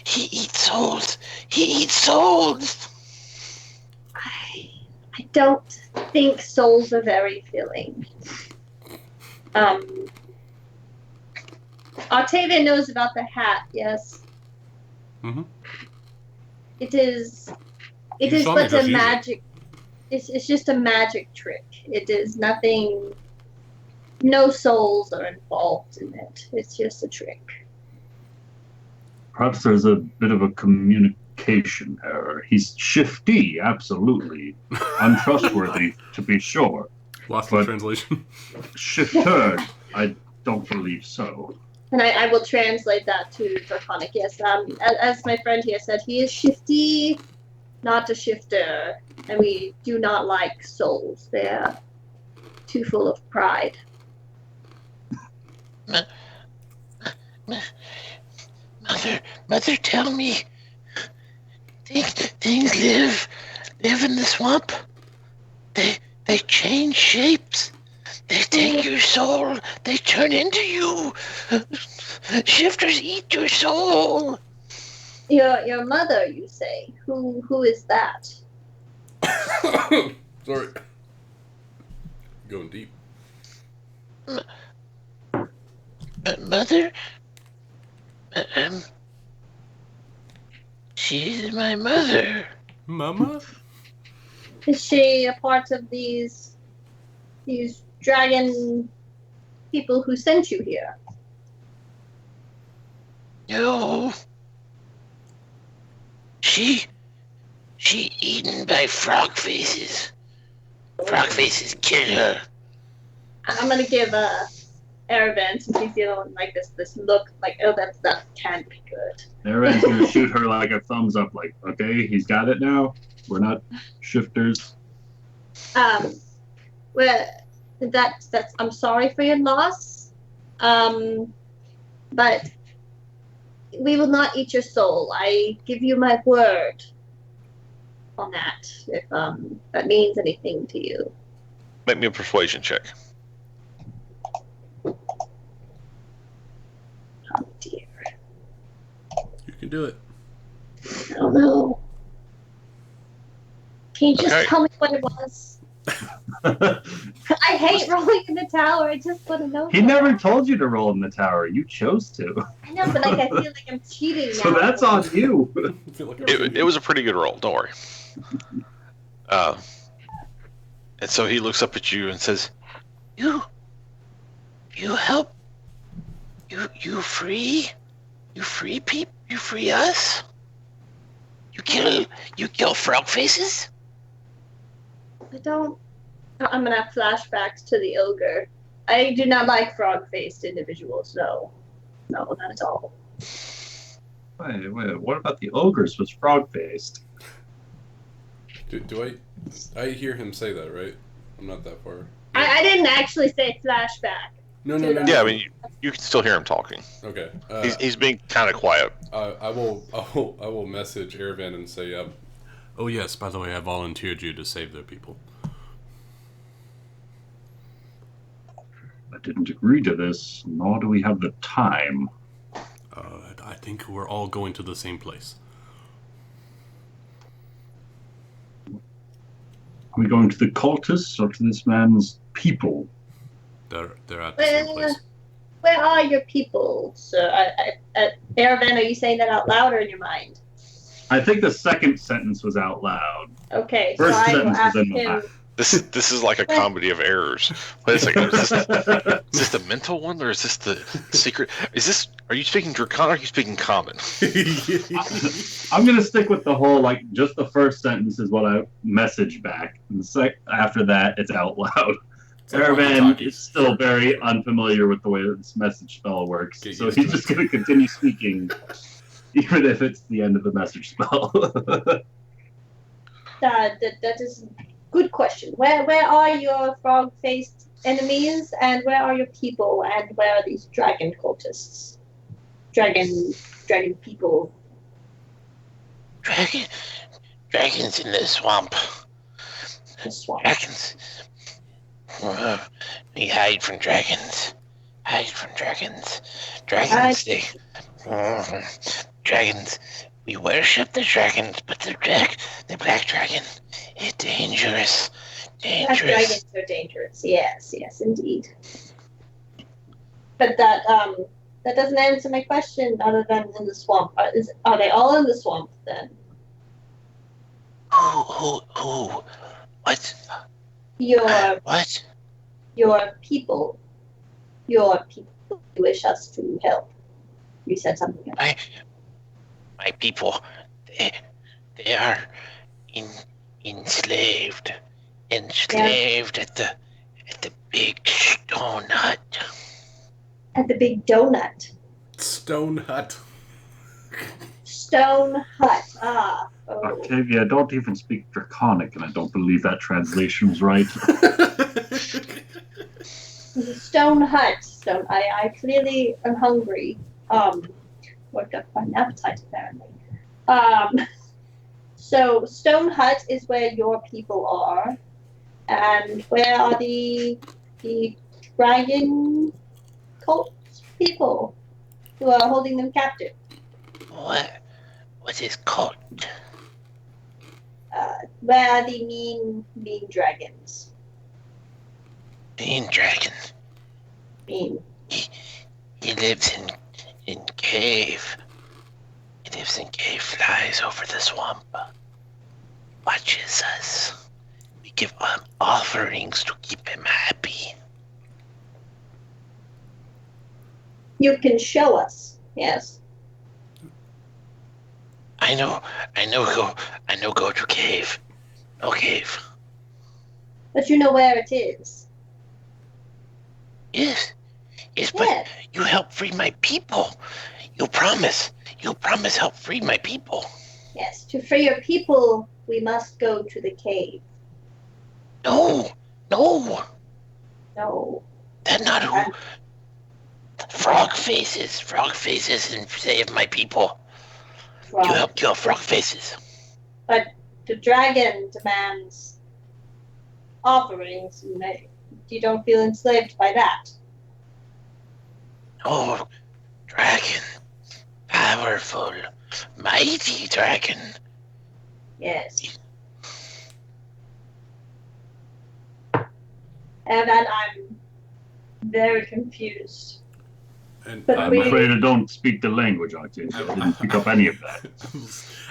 He eats souls. He eats souls. I don't think souls are very filling. Octavia knows about the hat, yes. Mm-hmm. It is You saw me but just a use it. magic. It's just a magic trick. It is nothing. No souls are involved in it. It's just a trick. Perhaps there's a bit of a communication error. He's shifty, absolutely. Untrustworthy, to be sure. Lost But- in translation. Shifter, I don't believe so. And I will translate that to Draconic. Yes, as my friend here said, he is shifty, not a shifter, and we do not like souls. They're too full of pride. Mother, tell me. Things live in the swamp. They change shapes. They take your soul. They turn into you. Shifters eat your soul. Your mother, you say? Who is that? Sorry. Going deep. Mother? She's my mother. Mama? Is she a part of these dragon people who sent you here? No. She eaten by frog faces. Frog faces kill her. I'm gonna give Aravan, since he's the only one like this look like, oh, that can't be good. Aaron's gonna shoot her like a thumbs up, like, okay, he's got it now. We're not shifters. Well, that's I'm sorry for your loss. But we will not eat your soul. I give you my word on that, if that means anything to you. Make me a persuasion check. Oh dear. You can do it. I don't know. Can you just Okay. tell me what it was? I hate rolling in the tower. I just want to know. He never told you to roll in the tower. You chose to. I know, but like I feel like I'm cheating now. So that's on you. I feel like It was a pretty good roll. Don't worry. And so he looks up at you and says, You help. You free people. You free us. You kill frog faces. I don't. I'm gonna have flashbacks to the ogre. I do not like frog-faced individuals. No, not at all. Wait, what about the ogres was frog-faced? Do I hear him say that, right? I'm not that far. I didn't actually say flashback. No. yeah, I mean, you can still hear him talking. Okay. He's being kind of quiet. I will message Aravan and say, oh yes, by the way, I volunteered you to save their people. I didn't agree to this, nor do we have the time. I think we're all going to the same place. Are we going to the cultists or to this man's people? They're at the same place. Where are your people, sir? Aravan, are you saying that out loud or in your mind? I think the second sentence was out loud. Okay, First so I will sentence ask was in my him. mind. This is like a comedy of errors. Wait a second. Is this the mental one, or is this the secret? Is this Are you speaking Draconic or are you speaking Common? I'm gonna stick with the whole just the first sentence is what I message back, and after that it's out loud. Caravan is still very unfamiliar with the way that this message spell works, so he's just gonna continue speaking, even if it's the end of the message spell. That is a good question. Where are your frog-faced enemies, and where are your people, and where are these dragon cultists? Dragon people. Dragons in the swamp. The swamp. Dragons. We hide from dragons. Dragons, dragons. We worship the dragons, but the black dragon is dangerous. Black dragons are dangerous. Yes, indeed. But that doesn't answer my question. Other than in the swamp, are they all in the swamp then? Who? What? What? Your people. You wish us to help. You said something else. My people, they are enslaved at the big stone hut. At the big donut. Stone hut. Stone hut. Ah. Oh. Octavia, I don't even speak Draconic, and I don't believe that translation was right. Stone hut. So I clearly am hungry. Worked up quite an appetite apparently. So Stone Hut is where your people are, and where are the dragon cult people who are holding them captive? What is cult? Where are the mean dragons? Mean dragon. Mean. He lives in cave. He lives in cave, flies over the swamp, watches us. We give him offerings to keep him happy. You can show us, yes. I know. Go to cave. No cave. But you know where it is. Yes, but you help free my people. You promise help free my people. Yes, to free your people, we must go to the cave. No. No. That's not who. Frog faces and save my people. You help kill frog faces. But the dragon demands offerings. You don't feel enslaved by that. Oh, dragon. Powerful. Mighty dragon. Yes. And I'm very confused. And I'm afraid I don't speak the language, Octavia. I didn't pick up any of that.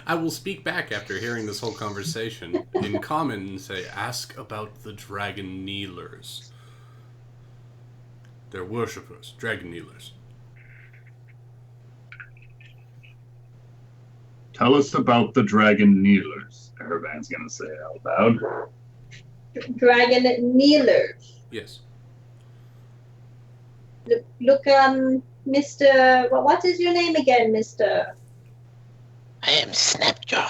I will speak back after hearing this whole conversation in common and say, ask about the dragon kneelers. They're worshippers, dragon kneelers. Tell us about the dragon kneelers, Aravan's gonna say out loud. Dragon kneelers. Yes. Look, Mr. What is your name again, Mr.? I am Snapjaw.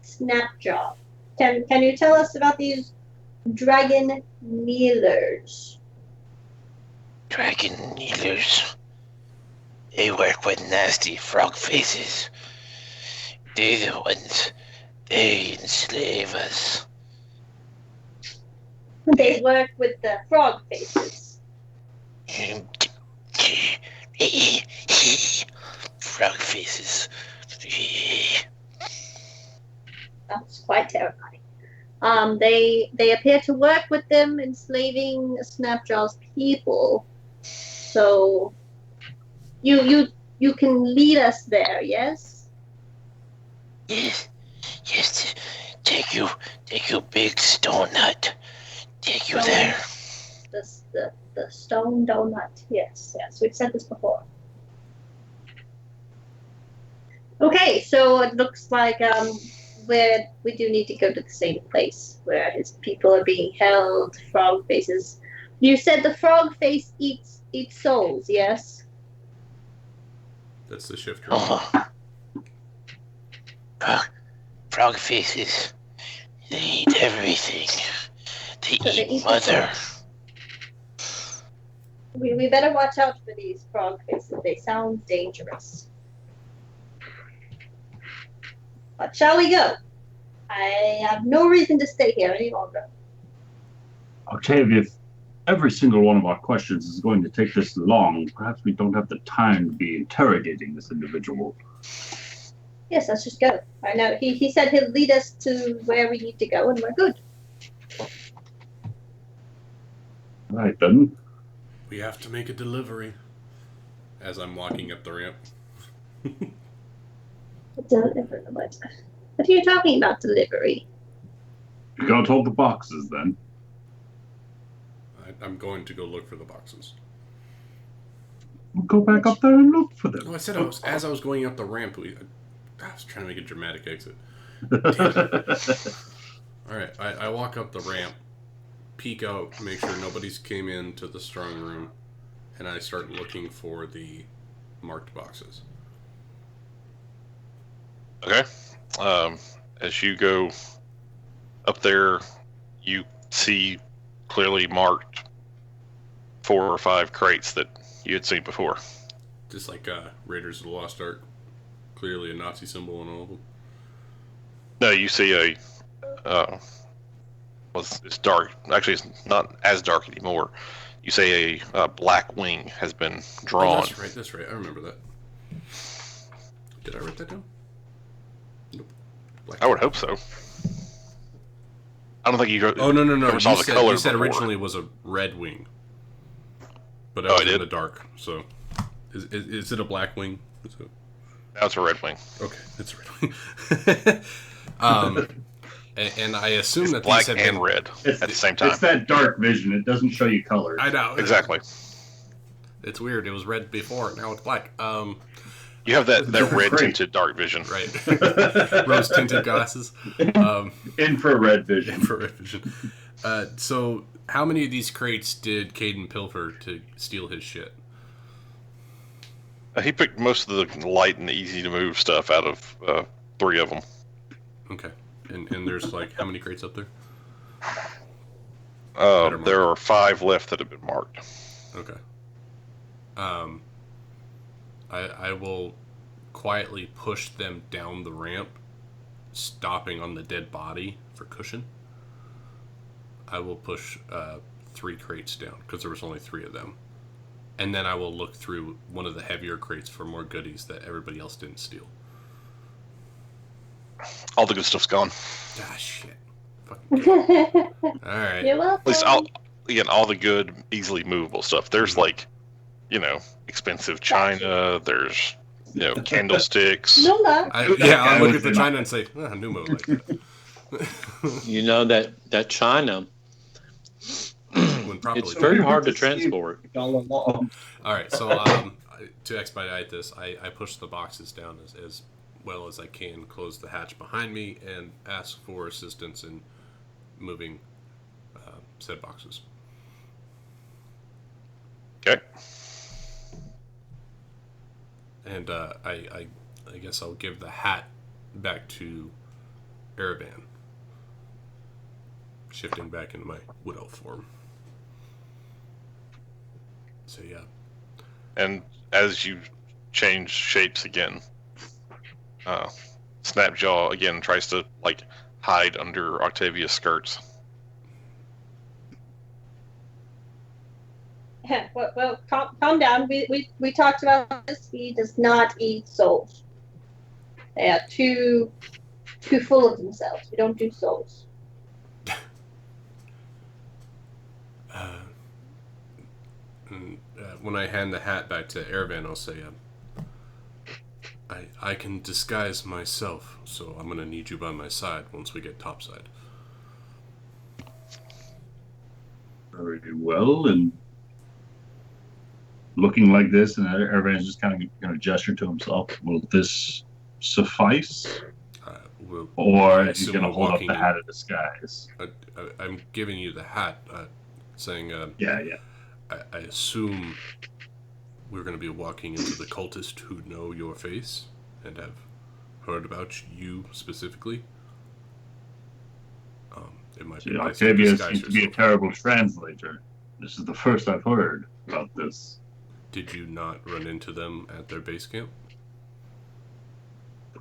Snapjaw. Can you tell us about these dragon kneelers? Dragon kneelers. They work with nasty frog faces. They're the ones. They enslave us. They work with the frog faces. Frog faces. That's quite terrifying. They appear to work with them, enslaving Snapjaw's people. So you can lead us there, yes? Yes. Take you big stone hut. Take you there. The stone donut. Yes. We've said this before. Okay, so it looks like we do need to go to the same place where his people are being held. Frog faces. You said the frog face eats souls, yes? That's the shifter. Oh. Frog faces. They eat everything. They So they eat eat the mother. We better watch out for these frog faces. They sound dangerous. But shall we go? I have no reason to stay here any longer. Octavia, if every single one of our questions is going to take this long, perhaps we don't have the time to be interrogating this individual. Yes, let's just go. I know he said he'll lead us to where we need to go, and we're good. All right, then. We have to make a delivery. As I'm walking up the ramp. Deliver what? What are you talking about, delivery? You got all the boxes, then. I'm going to go look for the boxes. We'll go back up there and look for them. Oh, I said as I was going up the ramp. I was trying to make a dramatic exit. All right, I walk up the ramp, peek out, make sure nobody's came into the strong room, and I start looking for the marked boxes. Okay. As you go up there, you see clearly marked 4 or 5 crates that you had seen before. Just like Raiders of the Lost Ark. Clearly a Nazi symbol on all of them. No, you see a it's dark. Actually, it's not as dark anymore. You say a black wing has been drawn. Oh, that's right. I remember that. Did I write that down? Nope. I would hope so. I don't think you. Oh no! Saw the color you said before. originally it was a red wing, but it Oh, was I in did? the dark. So, is it a black wing? Now it's a red wing. Okay, it's a red wing. And I assume It's that black these have and been red at the same time. It's that dark vision. It doesn't show you colors. I know Exactly. It's weird. It was red before. Now it's black. You have that red tinted dark vision. Right. Rose tinted glasses. Infrared vision. Infrared vision. So, how many of these crates did Caden pilfer to steal his shit? He picked most of the light and easy to move stuff out of 3 of them. Okay. And there's like how many crates up there? There are 5 left that have been marked. Okay. I will quietly push them down the ramp, stopping on the dead body for cushion. I will push 3 crates down because there was only 3 of them, and then I will look through one of the heavier crates for more goodies that everybody else didn't steal. All the good stuff's gone. Ah, shit. Fucking good. All right. You're welcome. At least all the good, easily movable stuff. There's expensive china. There's candlesticks. No, no. I'll look at the china and say, Numo like that. You know that China, When properly it's very hard to transport. All right, so to expedite this, I push the boxes down as well as I can, close the hatch behind me, and ask for assistance in moving said boxes. Okay. And I guess I'll give the hat back to Erevan, shifting back into my wood elf form. So yeah. And as you change shapes again, Snapjaw again tries to hide under Octavia's skirts. Well, calm down. We talked about this. He does not eat souls. They are too full of themselves. We don't do souls. When I hand the hat back to Erevan, I'll say, I can disguise myself, so I'm going to need you by my side once we get topside. Very well, and looking like this, and Erevan's just kind of gesture to himself. Will this suffice? Well, Or I he's assume going to we're hold up walking the in- hat of disguise? I'm giving you the hat, saying, Yeah. I assume we're going to be walking into the cultists who know your face and have heard about you specifically. It might be See, nice to Octavia disguise seems to be a yourself. terrible translator. This is the first I've heard about this. Did you not run into them at their base camp?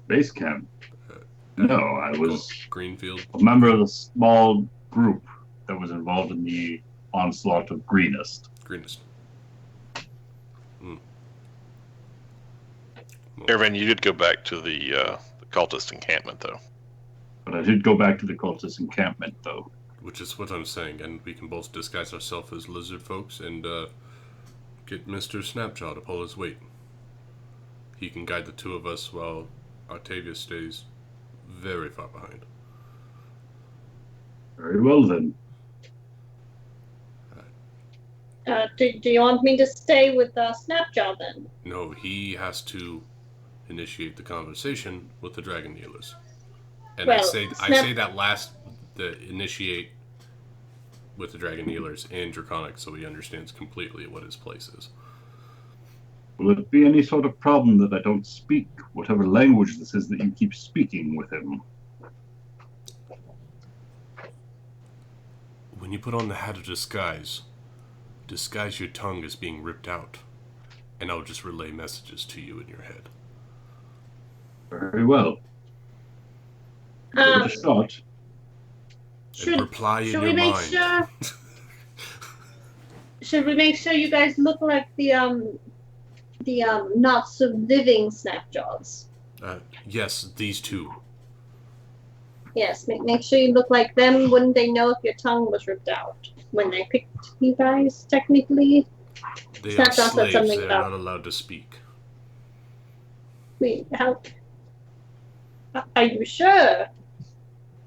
Base camp? No, I was Greenfield? a member of the small group that was involved in the onslaught of Greenest. Greenest. Irvin, you did go back to the cultist encampment, though. But I did go back to the cultist encampment, though. Which is what I'm saying, and we can both disguise ourselves as lizard folks and get Mr. Snapjaw to pull his weight. He can guide the two of us while Octavia stays very far behind. Very well, then. Do you want me to stay with Snapjaw then? No, he has to initiate the conversation with the dragon dealers. And Well, I say that last, the initiate with the dragon dealers and Draconic, so he understands completely what his place is. Will it be any sort of problem that I don't speak whatever language this is that you keep speaking with him? When you put on the hat of disguise your tongue as being ripped out, and I'll just relay messages to you in your head. Very well. Give it a shot. And reply in your mind. Should we make sure you guys look like the not so living Snapjaws? Yes, these two. Yes, make sure you look like them. Wouldn't they know if your tongue was ripped out when they picked you guys, technically? They Snapjaw are said slaves, something they're about- not allowed to speak. Wait, how? Are you sure?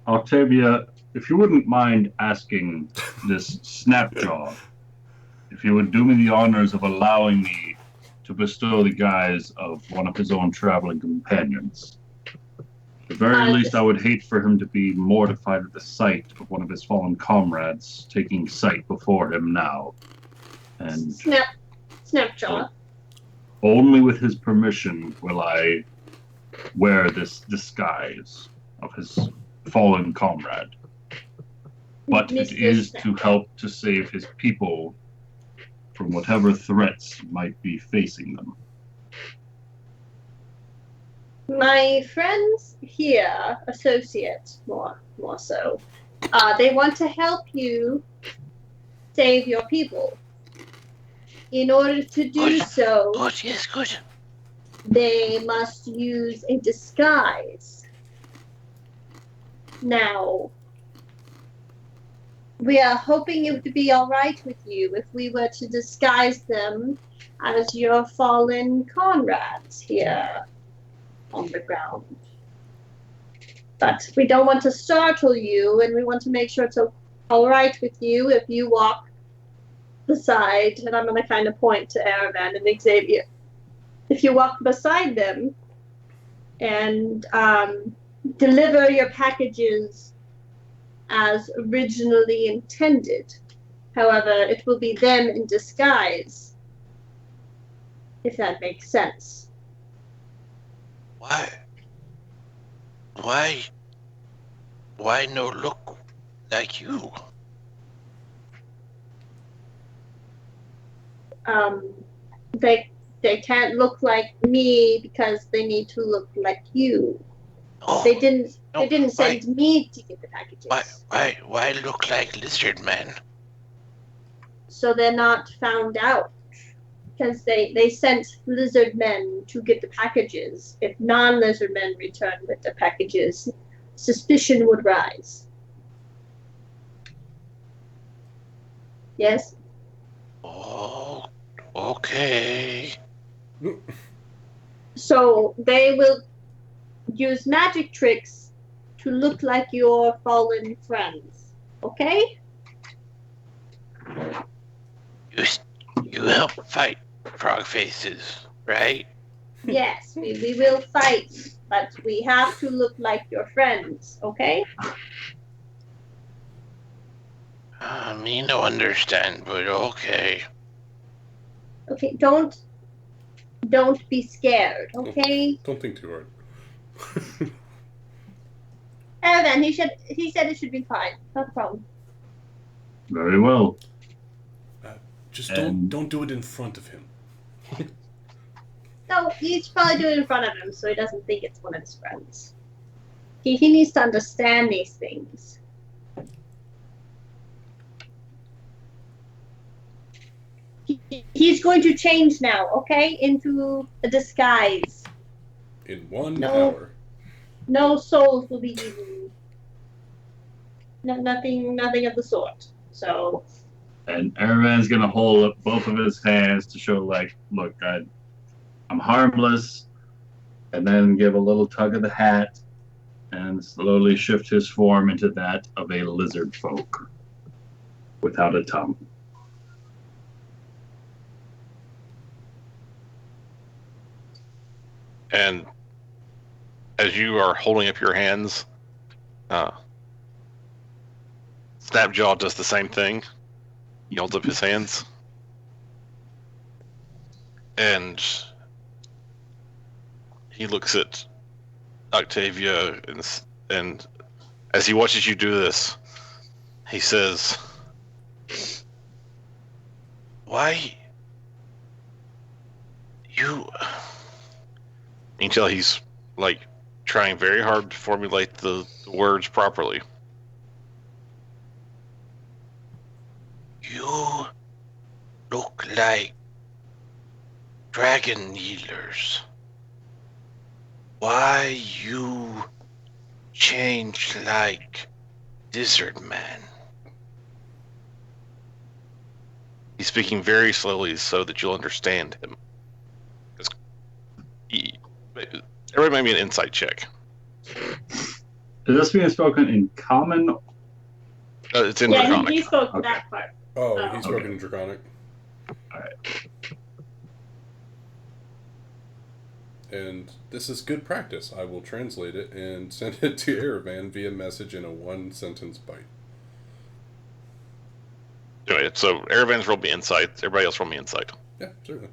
Octavia, if you wouldn't mind asking this Snapjaw if he would do me the honors of allowing me to bestow the guise of one of his own traveling companions. At the very least, I would hate for him to be mortified at the sight of one of his fallen comrades taking sight before him now. And Snapjaw. only with his permission will I wear this disguise of his fallen comrade. But it Mr. is to Snapjaw. help to save his people from whatever threats might be facing them. My friends here, associates more so, they want to help you save your people. In order to do so, Good, yes, good. they must use a disguise. Now, we are hoping it would be all right with you if we were to disguise them as your fallen comrades here on the ground. But we don't want to startle you, and we want to make sure it's all right with you if you walk beside, and I'm going to kind of point to Aravan and Xavier. If you walk beside them and deliver your packages as originally intended. However, it will be them in disguise, if that makes sense. Why no look like you? They can't look like me because they need to look like you. Oh, They didn't no, send me to get the packages. Why look like Lizard Man? So they're not found out. Because they sent lizard men to get the packages. If non-lizard men return with the packages, suspicion would rise. Yes? Oh, okay. So they will use magic tricks to look like your fallen friends. Okay? You help fight frog faces, right? Yes, we will fight, but we have to look like your friends, okay? Me no understand, but okay. Okay, don't be scared, okay? Don't think too hard. Evan, he said it should be fine. Not a problem. Very well. Just And- don't do it in front of him. No, you should probably do it in front of him so he doesn't think it's one of his friends. He needs to understand these things. He's going to change now, okay? Into a disguise. In 1 No. hour. No souls will be eaten. No, nothing of the sort. So And Erman's gonna hold up both of his hands to show, like, look, I'm harmless, and then give a little tug of the hat, and slowly shift his form into that of a lizard folk without a tongue. And as you are holding up your hands, Snapjaw does the same thing. He holds up his hands. And he looks at Octavia, and as he watches you do this, he says, "Why you?" You can tell he's like trying very hard to formulate the words properly. You look like dragon healers. Why you change like lizard man? He's speaking very slowly so that you'll understand him. Everybody make me an insight check. Is this being spoken in common? It's in yeah, Draconic. he spoke Okay. that part. Oh, Oh. he's spoken in Draconic. Alright. And this is good practice. I will translate it and send it to Erevan via message in a 1-sentence bite. Anyway, so Erevan's rolled me insight. Everybody else roll me insight. Yeah, certainly.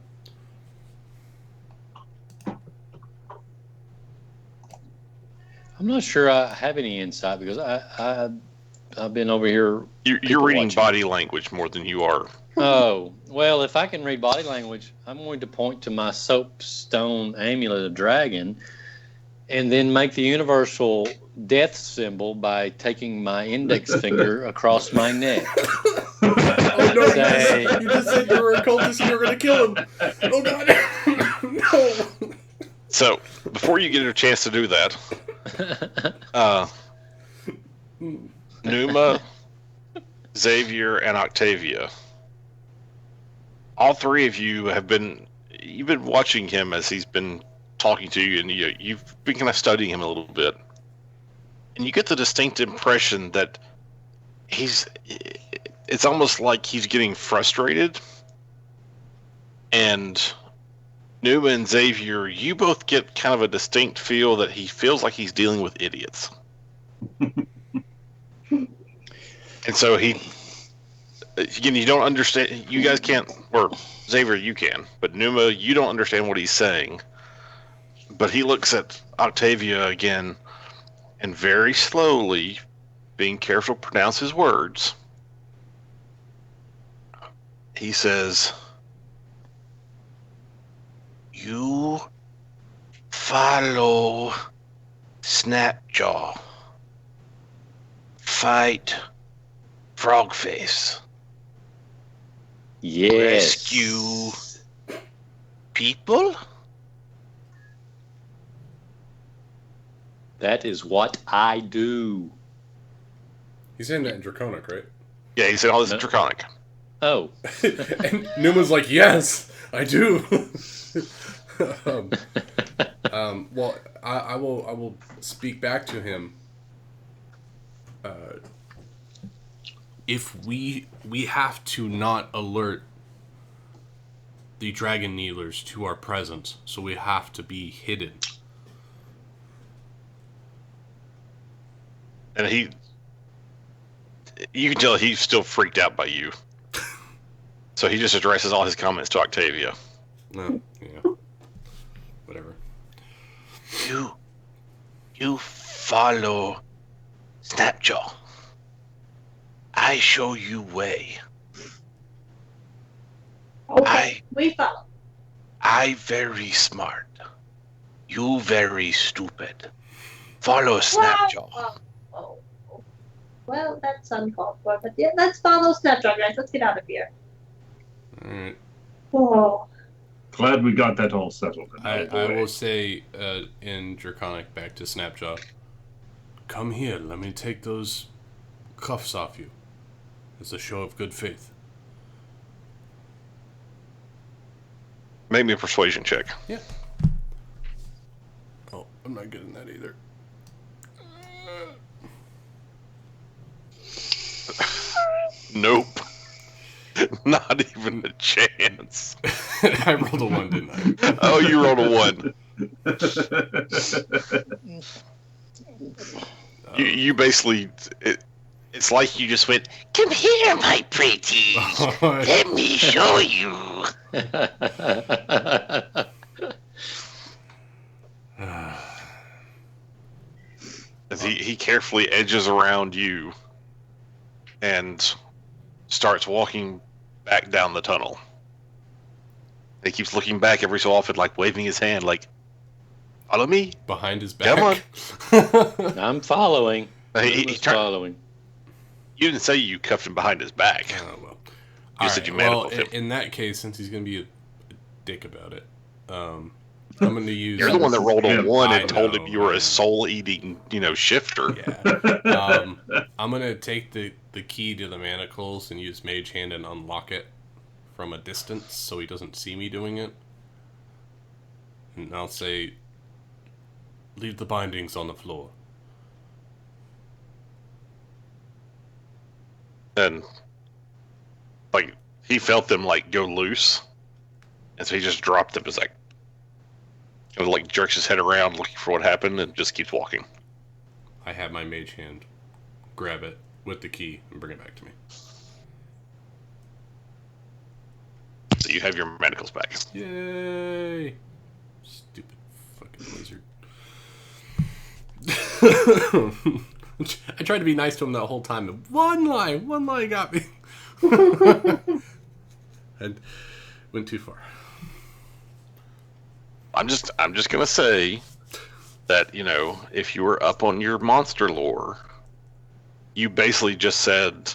I'm not sure I have any insight because I've been over here. You're People reading watching. body language more than you are. Oh, well, if I can read body language, I'm going to point to my soapstone amulet of dragon and then make the universal death symbol by taking my index finger across my neck. Oh no, Say- you just said you were a cultist and you were going to kill him. Oh god. No. So, before you get a chance to do that, Numa, Xavier, and Octavia, all three of you you've been watching him as he's been talking to you, and you've been kind of studying him a little bit. And you get the distinct impression that it's almost like he's getting frustrated. And Numa and Xavier, you both get kind of a distinct feel that he feels like he's dealing with idiots. And so again, you don't understand, you guys can't, or Xavier, you can, but Numa, you don't understand what he's saying. But he looks at Octavia again, and very slowly, being careful to pronounce his words, he says, "You follow Snapjaw. Fight Frogface. Yes. Rescue people?" That is what I do. He's saying that in Draconic, right? Yeah, he said all this No. in Draconic. Oh. And Numa's like, yes, I do. Well, I will speak back to him. If we have to not alert the dragon kneelers to our presence, so we have to be hidden. And you can tell he's still freaked out by you. So he just addresses all his comments to Octavia. No, yeah. Whatever. You follow Snapjaw. I show you way. Okay, we follow. I very smart. You very stupid. Follow Snapjaw. Well, that's uncalled for, but yeah, let's follow Snapjaw, guys. Let's get out of here. Alright. Oh. Glad we got that all settled. I will say in Draconic back to Snapjaw, come here, let me take those cuffs off you. It's a show of good faith. Make me a persuasion check. Yeah. Oh, I'm not getting that either. Nope. Not even a chance. I rolled a 1, didn't I? Oh, you rolled a 1. You basically... It's like you just went, Come here, my pretty. Let me show you. as he carefully edges around you and starts walking back down the tunnel. He keeps looking back every so often, like waving his hand, like, follow me. Behind his back. Come on. I'm following. He's following. You didn't say you cuffed him behind his back. Oh, well. You said you manacled him. In that case, since he's going to be a dick about it, I'm going to use... You're the one that rolled a 1 I and told know, him you were I know. a soul-eating, shifter. Yeah. I'm going to take the key to the manacles and use Mage Hand and unlock it from a distance so he doesn't see me doing it. And I'll say, leave the bindings on the floor. And, he felt them, go loose. And so he just dropped them, just jerks his head around looking for what happened and just keeps walking. I have my Mage Hand grab it with the key and bring it back to me. So you have your manacles back. Yay! Stupid fucking lizard. I tried to be nice to him that whole time. And one line got me. And went too far. I'm just gonna say that, if you were up on your monster lore, you basically just said,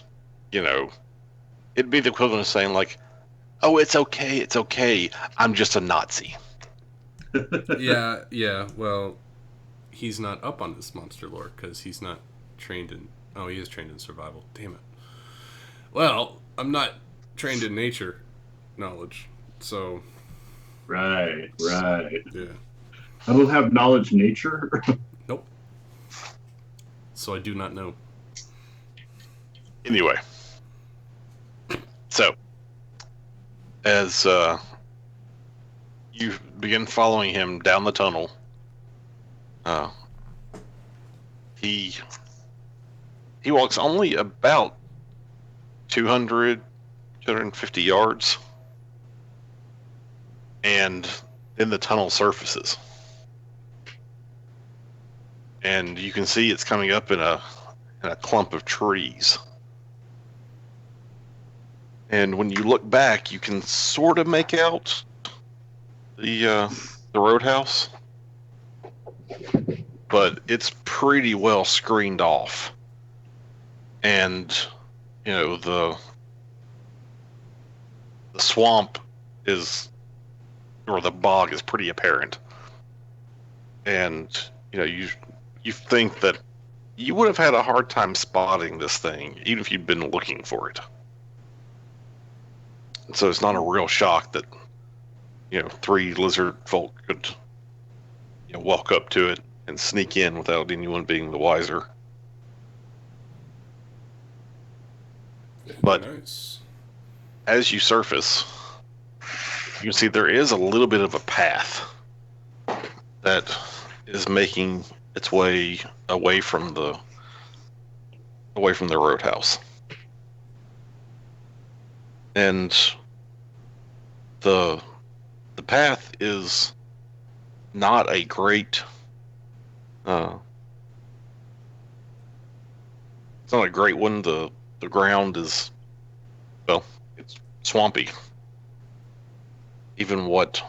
it'd be the equivalent of saying oh, it's okay, I'm just a Nazi. Yeah, well, he's not up on this monster lore because he's not trained in... Oh, he is trained in survival. Damn it. Well, I'm not trained in nature knowledge, so... Right. Yeah. I don't have knowledge nature. Nope. So I do not know. Anyway. So, as you begin following him down the tunnel, he walks only about 250 yards, and then the tunnel surfaces. And you can see it's coming up in a clump of trees. And when you look back, you can sort of make out the roadhouse, but it's pretty well screened off. And the swamp or the bog is pretty apparent. And you think that you would have had a hard time spotting this thing, even if you'd been looking for it. And so it's not a real shock that, 3 lizard folk could, walk up to it and sneak in without anyone being the wiser. But Nice. as you surface, you can see there is a little bit of a path that is making its way away from the roadhouse. And the path is not a great it's not a great one. The ground is, well, it's swampy. Even what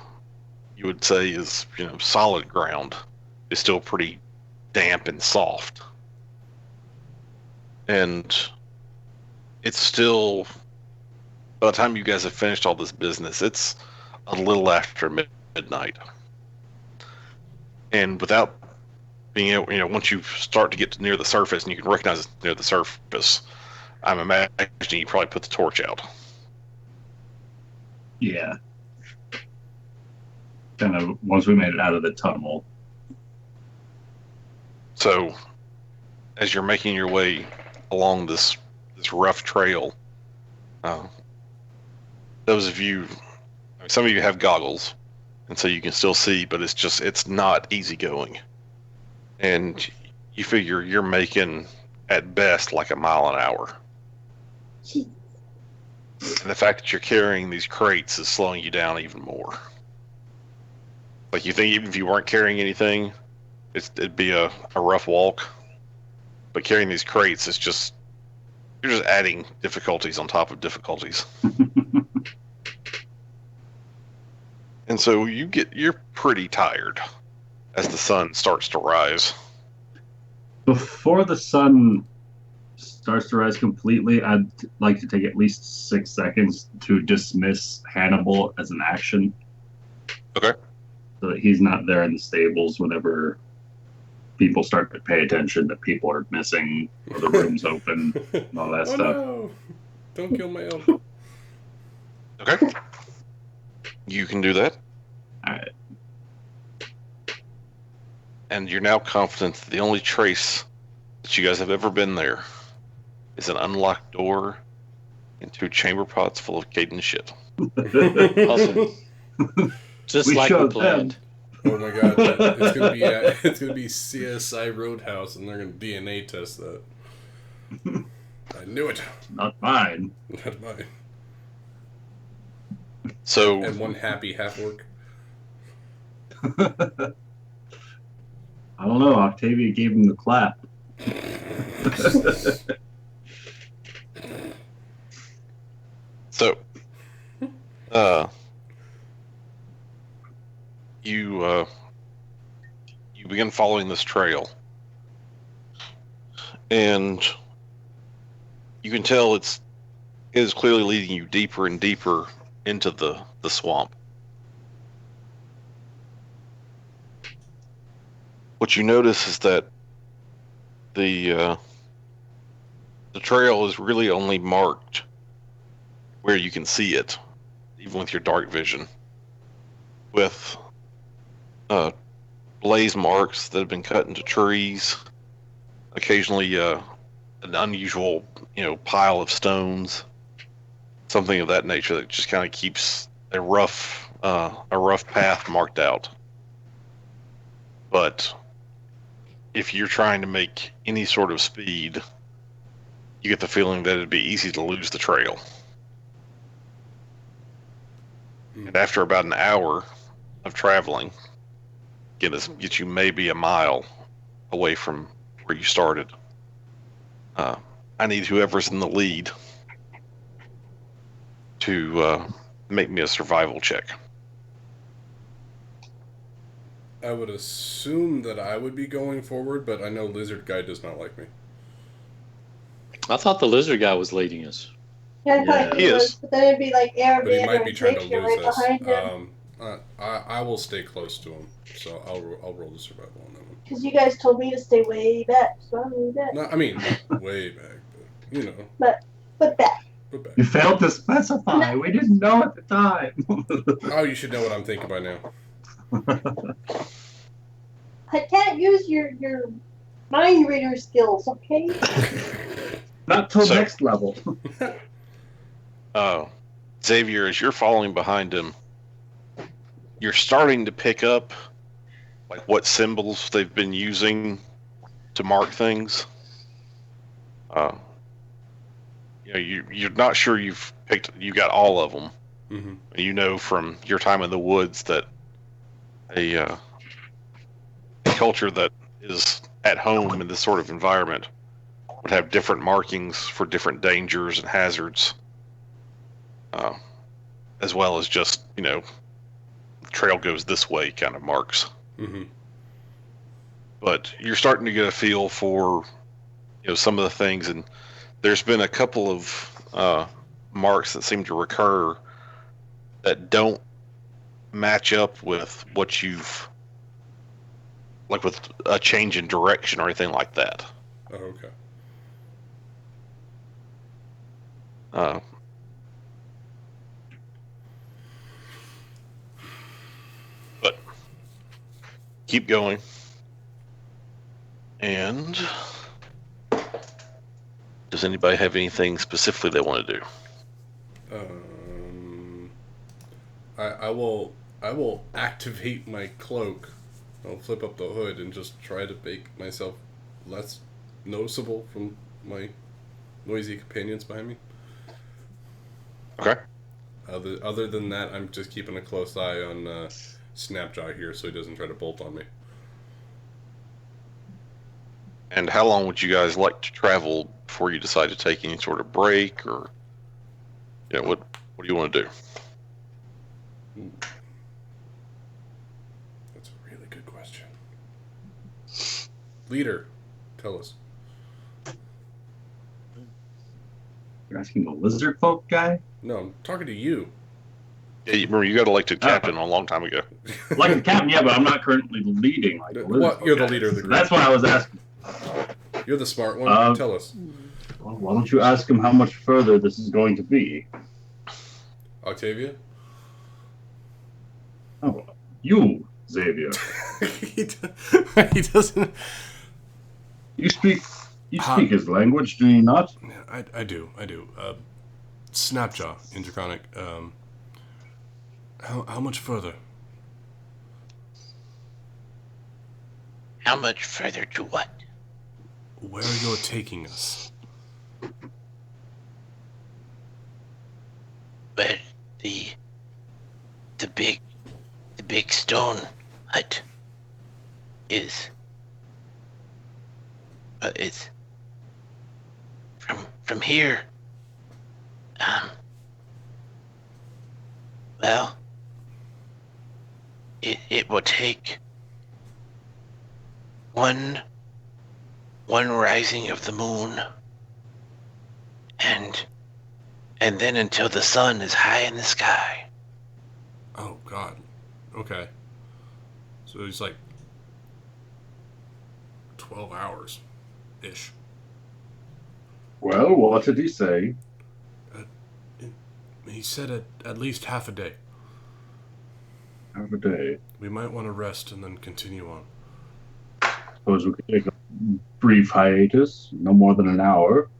you would say is, solid ground is still pretty damp and soft. And it's still, by the time you guys have finished all this business, it's a little after midnight. And without being able, once you start to get near the surface and you can recognize it's near the surface, I'm imagining you probably put the torch out. Yeah. Kind of once we made it out of the tunnel. So, as you're making your way along this rough trail, those of you, some of you have goggles, and so you can still see, but it's not easy going. And you figure you're making, at best, like a mile an hour. Jeez. And the fact that you're carrying these crates is slowing you down even more. Like, you think even if you weren't carrying anything, it'd be a rough walk. But carrying these crates is you're just adding difficulties on top of difficulties. And so you're pretty tired as the sun starts to rise. Before the sun starts to rise completely, I'd like to take at least 6 seconds to dismiss Hannibal as an action. Okay. So that he's not there in the stables whenever people start to pay attention that people are missing or the room's open and all that stuff. No. Don't kill my elk. Okay. You can do that. All right. And you're now confident that the only trace that you guys have ever been there is an unlocked door and 2 chamber pots full of Caden shit. Awesome. Just We like we showed planned. Oh my god, it's gonna be CSI Roadhouse, and they're gonna DNA test that. I knew it. Not mine. Not mine. So, And one happy half orc. I don't know. Octavia gave him the clap. So, you begin following this trail, and you can tell it is clearly leading you deeper and deeper into the swamp. What you notice is that the trail is really only marked where you can see it, even with your dark vision, with blaze marks that have been cut into trees, occasionally an unusual, pile of stones, something of that nature that just kind of keeps a rough path marked out. But if you're trying to make any sort of speed, you get the feeling that it'd be easy to lose the trail. And after about an hour of traveling, gets you maybe a mile away from where you started. I need whoever's in the lead to make me a survival check. I would assume that I would be going forward, but I know Lizard Guy does not like me. I thought the lizard guy was leading us. Yeah, I thought he he was, is. but then it'd be like But he Airbnb might be and trying to Shakespeare lose right us. behind him. I will stay close to him, so I'll roll the survival on that one. Because you guys told me to stay way back, so I'm way back. No, I mean, not way back, but, But back. But back. You failed to specify. No. We didn't know at the time. Oh, you should know what I'm thinking by now. I can't use your mind reader skills, okay? Not till So- next level. Xavier, as you're following behind him, you're starting to pick up like what symbols they've been using to mark things. You're not sure you got all of them. Mm-hmm. You know from your time in the woods that a culture that is at home in this sort of environment would have different markings for different dangers and hazards, as well as just, the trail goes this way kind of marks. Mm-hmm. But you're starting to get a feel for, some of the things, and there's been a couple of marks that seem to recur that don't match up with what you've, like with a change in direction or anything like that. Oh, okay. But keep going. And does anybody have anything specifically they want to do? I will activate my cloak. I'll flip up the hood and just try to make myself less noticeable from my noisy companions behind me. Okay. Other than that, I'm just keeping a close eye on Snapjaw here so he doesn't try to bolt on me. And how long would you guys like to travel before you decide to take any sort of break, or what do you want to do? That's a really good question. Leader, tell us. You're asking the lizard folk guy? No, I'm talking to you. Yeah, remember you got elected captain a long time ago. Like the captain, yeah, but I'm not currently leading. Like the lizard folk You're the guy. leader of the group. That's why I was asking. You're the smart one. Tell us. Well, why don't you ask him how much further this is going to be? Octavia? Oh, you, Xavier. He doesn't. You speak his language, do you not? Yeah, I do. Snapjaw, Interchronic. How much further? How much further to what? Where you're taking us? But the big stone hut is it's from here. Well, it will take one rising of the moon and then until the sun is high in the sky. Oh God. Okay. So it's like 12 hours ish. Well, what did he say? He said at least half a day. Half a day. We might want to rest and then continue on. Suppose we could take a brief hiatus, no more than an hour.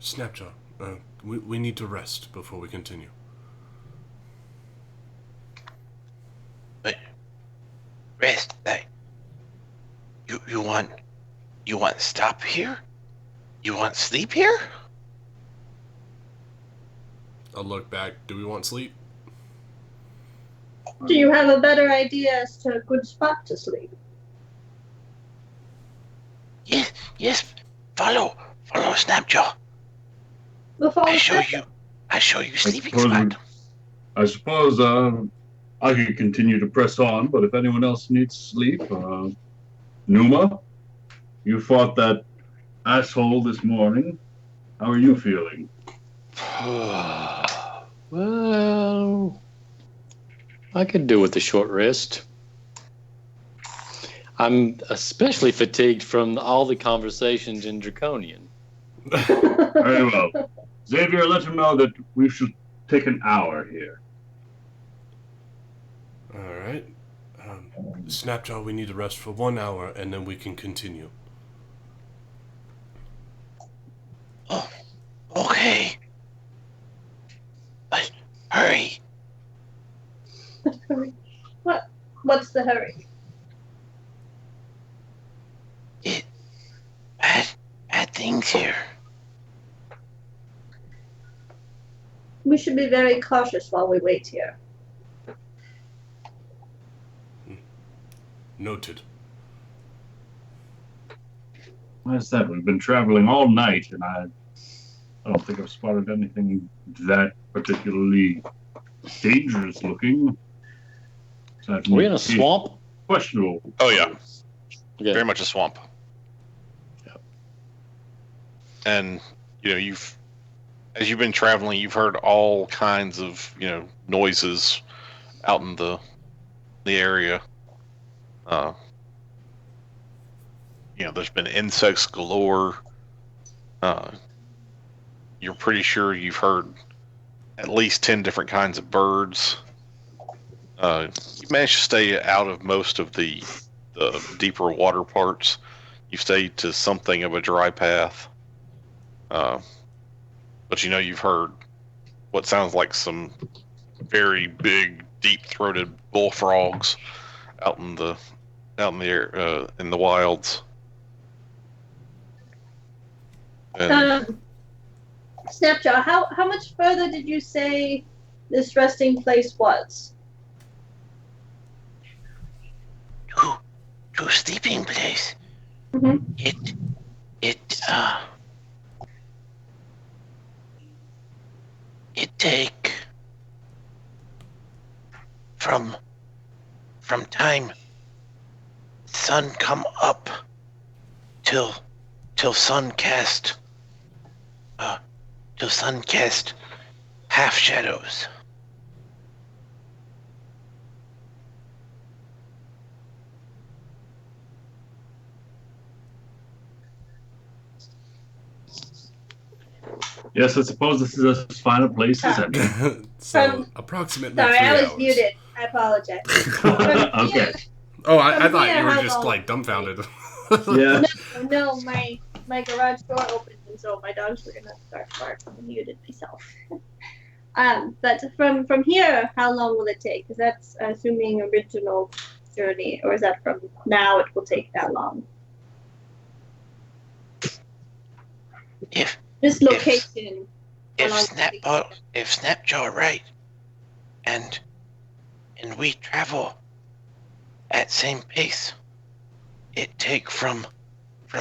Snapjaw, we need to rest before we continue. But rest, like you want stop here? You want sleep here? I'll look back. Do we want sleep? Do you have a better idea as to a good spot to sleep? Yes. Follow Snapjaw. Before I show you sleeping spot. I suppose I could continue to press on, but if anyone else needs sleep, Numa, you fought that asshole this morning. How are you feeling? Well, I could do with a short rest. I'm especially fatigued from all the conversations in Draconian. Very well. Xavier, let him know that we should take an hour here. All right. Snapjaw, we need to rest for 1 hour and then we can continue. Oh, okay. But hurry. What's the hurry? Bad things here. We should be very cautious while we wait here. Noted. Why is that? We've been traveling all night, and I don't think I've spotted anything that particularly dangerous looking. Are we in a swamp? Oh yeah, Okay. very much a swamp. And as you've been traveling, you've heard all kinds of noises out in the area. There's been insects galore. You're pretty sure you've heard at least 10 different kinds of birds. You've managed to stay out of most of the deeper water parts. You've stayed to something of a dry path. But you've heard what sounds like some very big, deep-throated bullfrogs out in the air, in the wilds. And Snapjaw, how much further did you say this resting place was? To sleeping place. Mm-hmm. It take from time sun come up till sun cast half shadows. Yes, I suppose this is as fine a place as any. So, approximately Sorry, 3 I was hours. muted. I apologize. Okay. Oh, I thought here, you were how just, long- like, dumbfounded. Yeah. No, my garage door opened, and so my dogs were gonna start barking. I muted myself. But from here, how long will it take? Because that's assuming original journey, or is that from now it will take that long? If This location. how if long will it take? if Snapjaw right, and we travel at same pace, it take from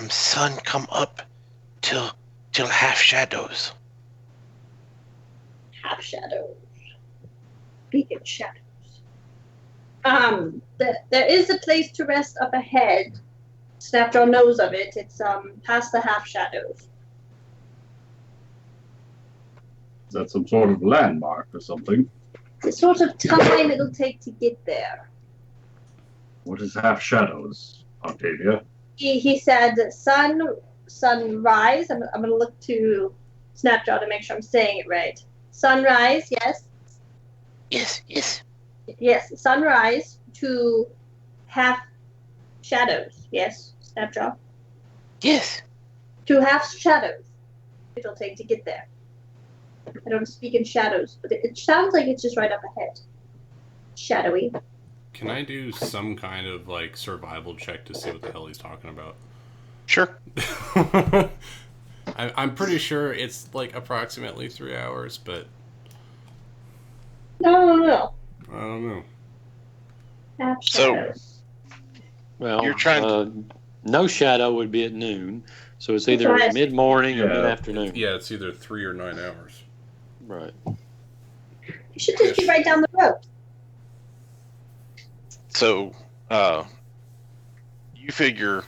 sun come up till half shadows. Half shadows. Beacon shadows. There is a place to rest up ahead. Snapjaw knows of it. It's past the half shadows. Is that some sort of landmark or something? The sort of time it'll take to get there. What is half shadows, Octavia? He said sunrise. I'm gonna look to Snapjaw to make sure I'm saying it right. Sunrise, yes. Yes, sunrise to half shadows. Yes, Snapjaw. Yes. To half shadows. It'll take to get there. I don't speak in shadows, but it sounds like it's just right up ahead. Shadowy. Can I do some kind of, like, survival check to see what the hell he's talking about? sure. I'm pretty sure it's, like, approximately 3 hours, but No. I don't know. Half So- shadows. Well, You're trying no shadow would be at noon, so it's either Right. mid-morning or Yeah. mid-afternoon. Yeah, it's either 3 or 9 hours. Right. You should just be right down the road. So, you figure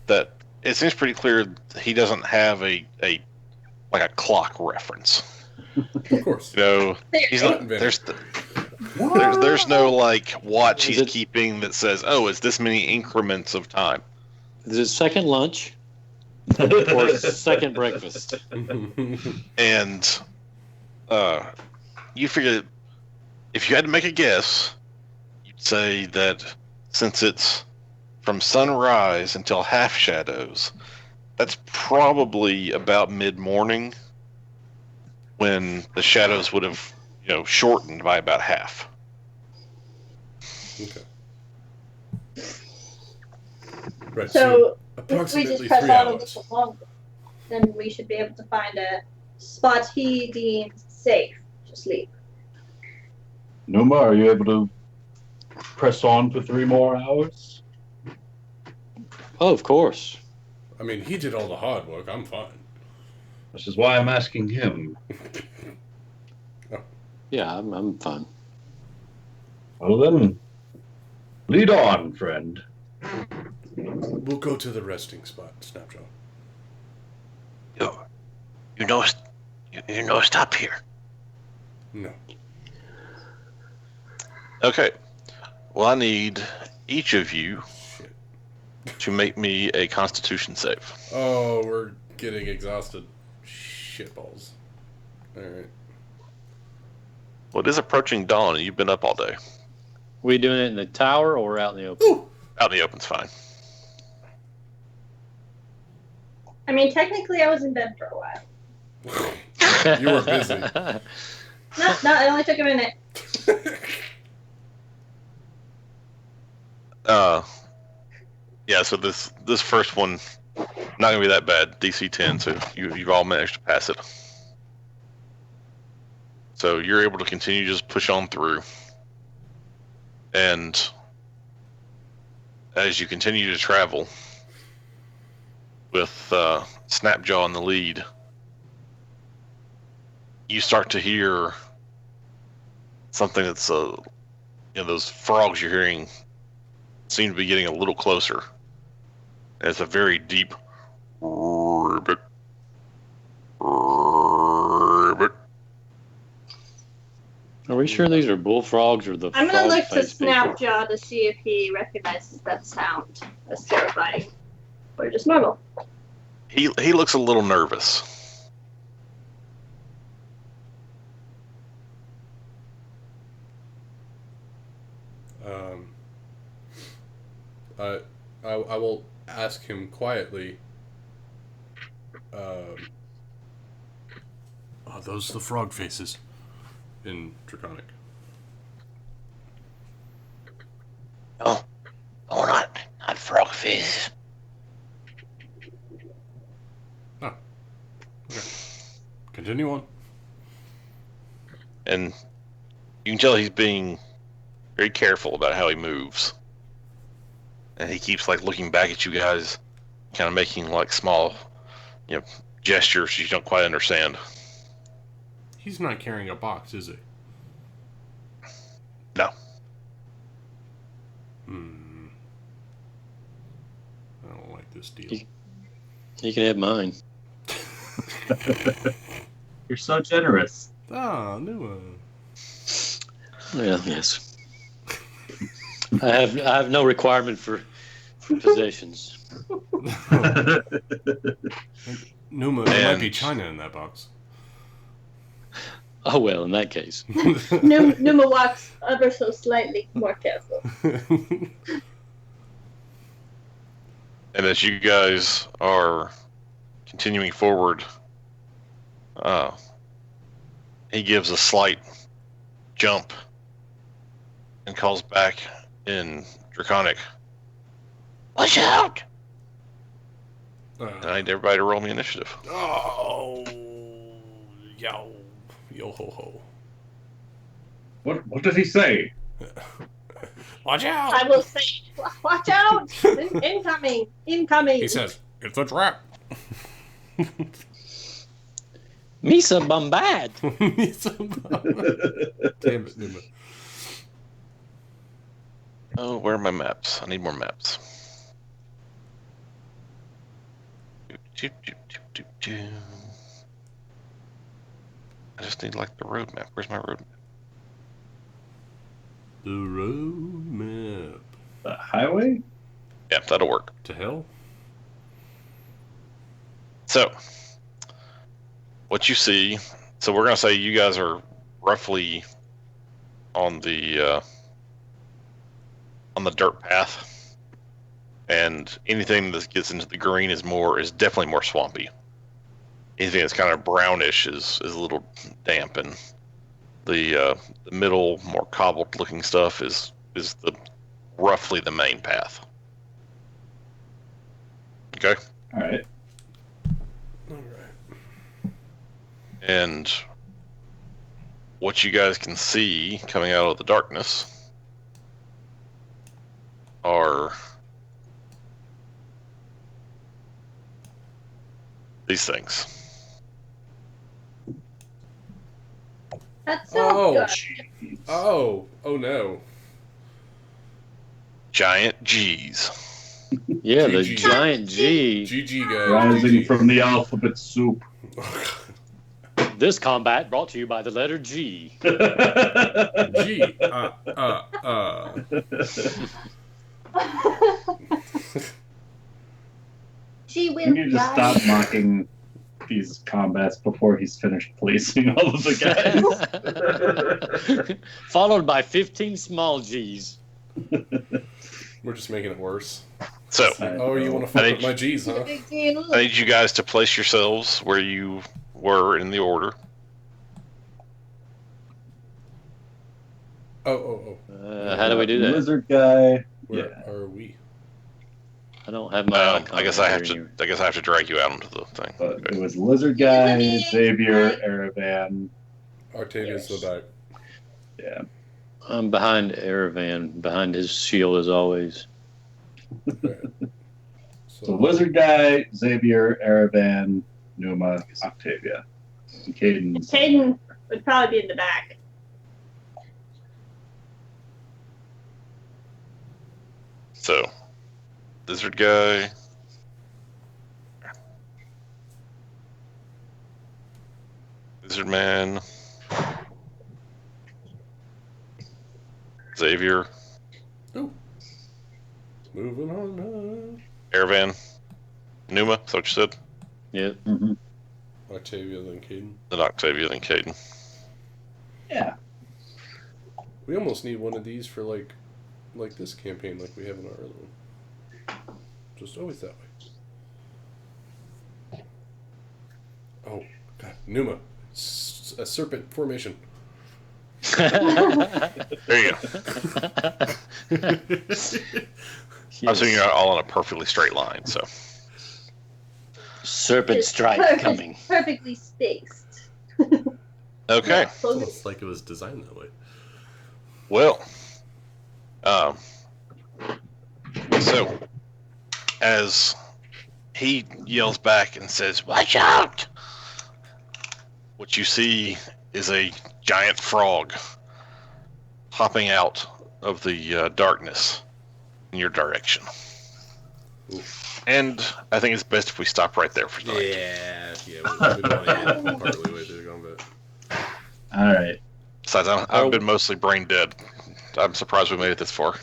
that it seems pretty clear that he doesn't have a clock reference. Of course. He's not. There's no like watch he's keeping that says, "Oh, it's this many increments of time." Is it second lunch or second breakfast? And you figure if you had to make a guess, you'd say that since it's from sunrise until half shadows, that's probably about mid-morning when the shadows would have, shortened by about half. Okay. Right. So we approximately just press 3 on a hours. little longer. Then we should be able to find a spot he deems safe to sleep. Numa, are you able to press on for 3 more hours? Oh, of course. I mean, he did all the hard work. I'm fine. This is why I'm asking him. Yeah, I'm fine. Well then, lead on, friend. We'll go to the resting spot, Snapjaw. You know, stop here. No. Okay. Well, I need each of you Shit. to make me a Constitution save. Oh, we're getting exhausted. Shitballs. Alright. Well, it is approaching dawn, and you've been up all day. We doing it in the tower or out in the open? Ooh! Out in the open's fine. I mean, technically, I was in bed for a while. You were busy. No, it only took a minute. Yeah. So this first one not gonna be that bad. DC 10, so you've all managed to pass it. So you're able to continue to just push on through, and as you continue to travel with Snapjaw in the lead, you start to hear something that's those frogs you're hearing seem to be getting a little closer. And it's a very deep ribbit. Are we sure these are bullfrogs or the I'm gonna look to frog-faced people? Snapjaw to see if he recognizes that sound as terrifying or just normal. He looks a little nervous. I will ask him quietly. Are those the frog faces in Draconic? No, not frog faces. Oh. Okay. Continue on. And you can tell he's being very careful about how he moves. And he keeps looking back at you guys, kind of making small, gestures you don't quite understand. He's not carrying a box, is he? No. I don't like this deal. You can have mine. You're so generous. Ah, new Well, yes. I have no requirement for possessions. Numa, there might be China in that box. Oh well, in that case. Numa walks ever so slightly more careful. And as you guys are continuing forward, he gives a slight jump and calls back in Draconic. Watch out! And I need everybody to roll me initiative. Oh, yo ho ho. What did he say? Watch out! I will say, watch out! Incoming! He says, it's a trap. Misa Bombad. Damn it, Numa. Oh, where are my maps? I need more maps. I just need the road map. Where's my road map? The road map. The highway? Yeah, that'll work. To hell? So, what you see, so we're going to say you guys are roughly on the dirt path, and anything that gets into the green is definitely more swampy. Anything that's kind of brownish is a little damp, and the middle, more cobbled looking stuff is the roughly the main path. Okay? All right. All right. And what you guys can see coming out of the darkness are these things. That's so Oh. good. Jeez. Oh no. Giant G's. Yeah, the GG. giant G. GG guys. Rising GG. from the alphabet soup. This combat brought to you by the letter G. G. Gee We whiz, need to guys. stop mocking these combats before he's finished placing all of the guys. Followed by 15 small G's. We're just making it worse. So, Oh, you want to fuck with my G's, huh? Big deal. I need you guys to place yourselves where you were in the order. Oh. How do we do that? Lizard guy. Where are we? I don't have my icon. I guess I have here to. anymore. I guess I have to drag you out into the thing. But Okay. it was lizard guy, Lizard guy. Xavier, Aravan. Octavius the back. Yeah. I'm behind Aravan, behind his shield as always. Okay. So lizard guy, Xavier, Aravan, Numa, Octavia. And Caden's. Caden would probably be in the back. So, lizard guy. Lizard man. Xavier. Ooh. Moving on. Aravan. Numa. Is that what you said? Yep. Mm-hmm. Octavia, then Caden. Then Octavia, then Caden. Yeah. We almost need one of these for like this campaign, like we have in our other one. Just always that way. Oh God, Numa, a serpent formation. There you go. I'm assuming you're all on a perfectly straight line, so. Serpent It's strike perfect- coming. Perfectly spaced. Okay. It's almost like it was designed that way. Well, so as he yells back and says, "Watch out!" what you see is a giant frog hopping out of the darkness in your direction. Ooh. And I think it's best if we stop right there for tonight. Yeah, we don't want to get partly way through the combat. All right. Besides, I've been mostly brain dead. I'm surprised we made it this far.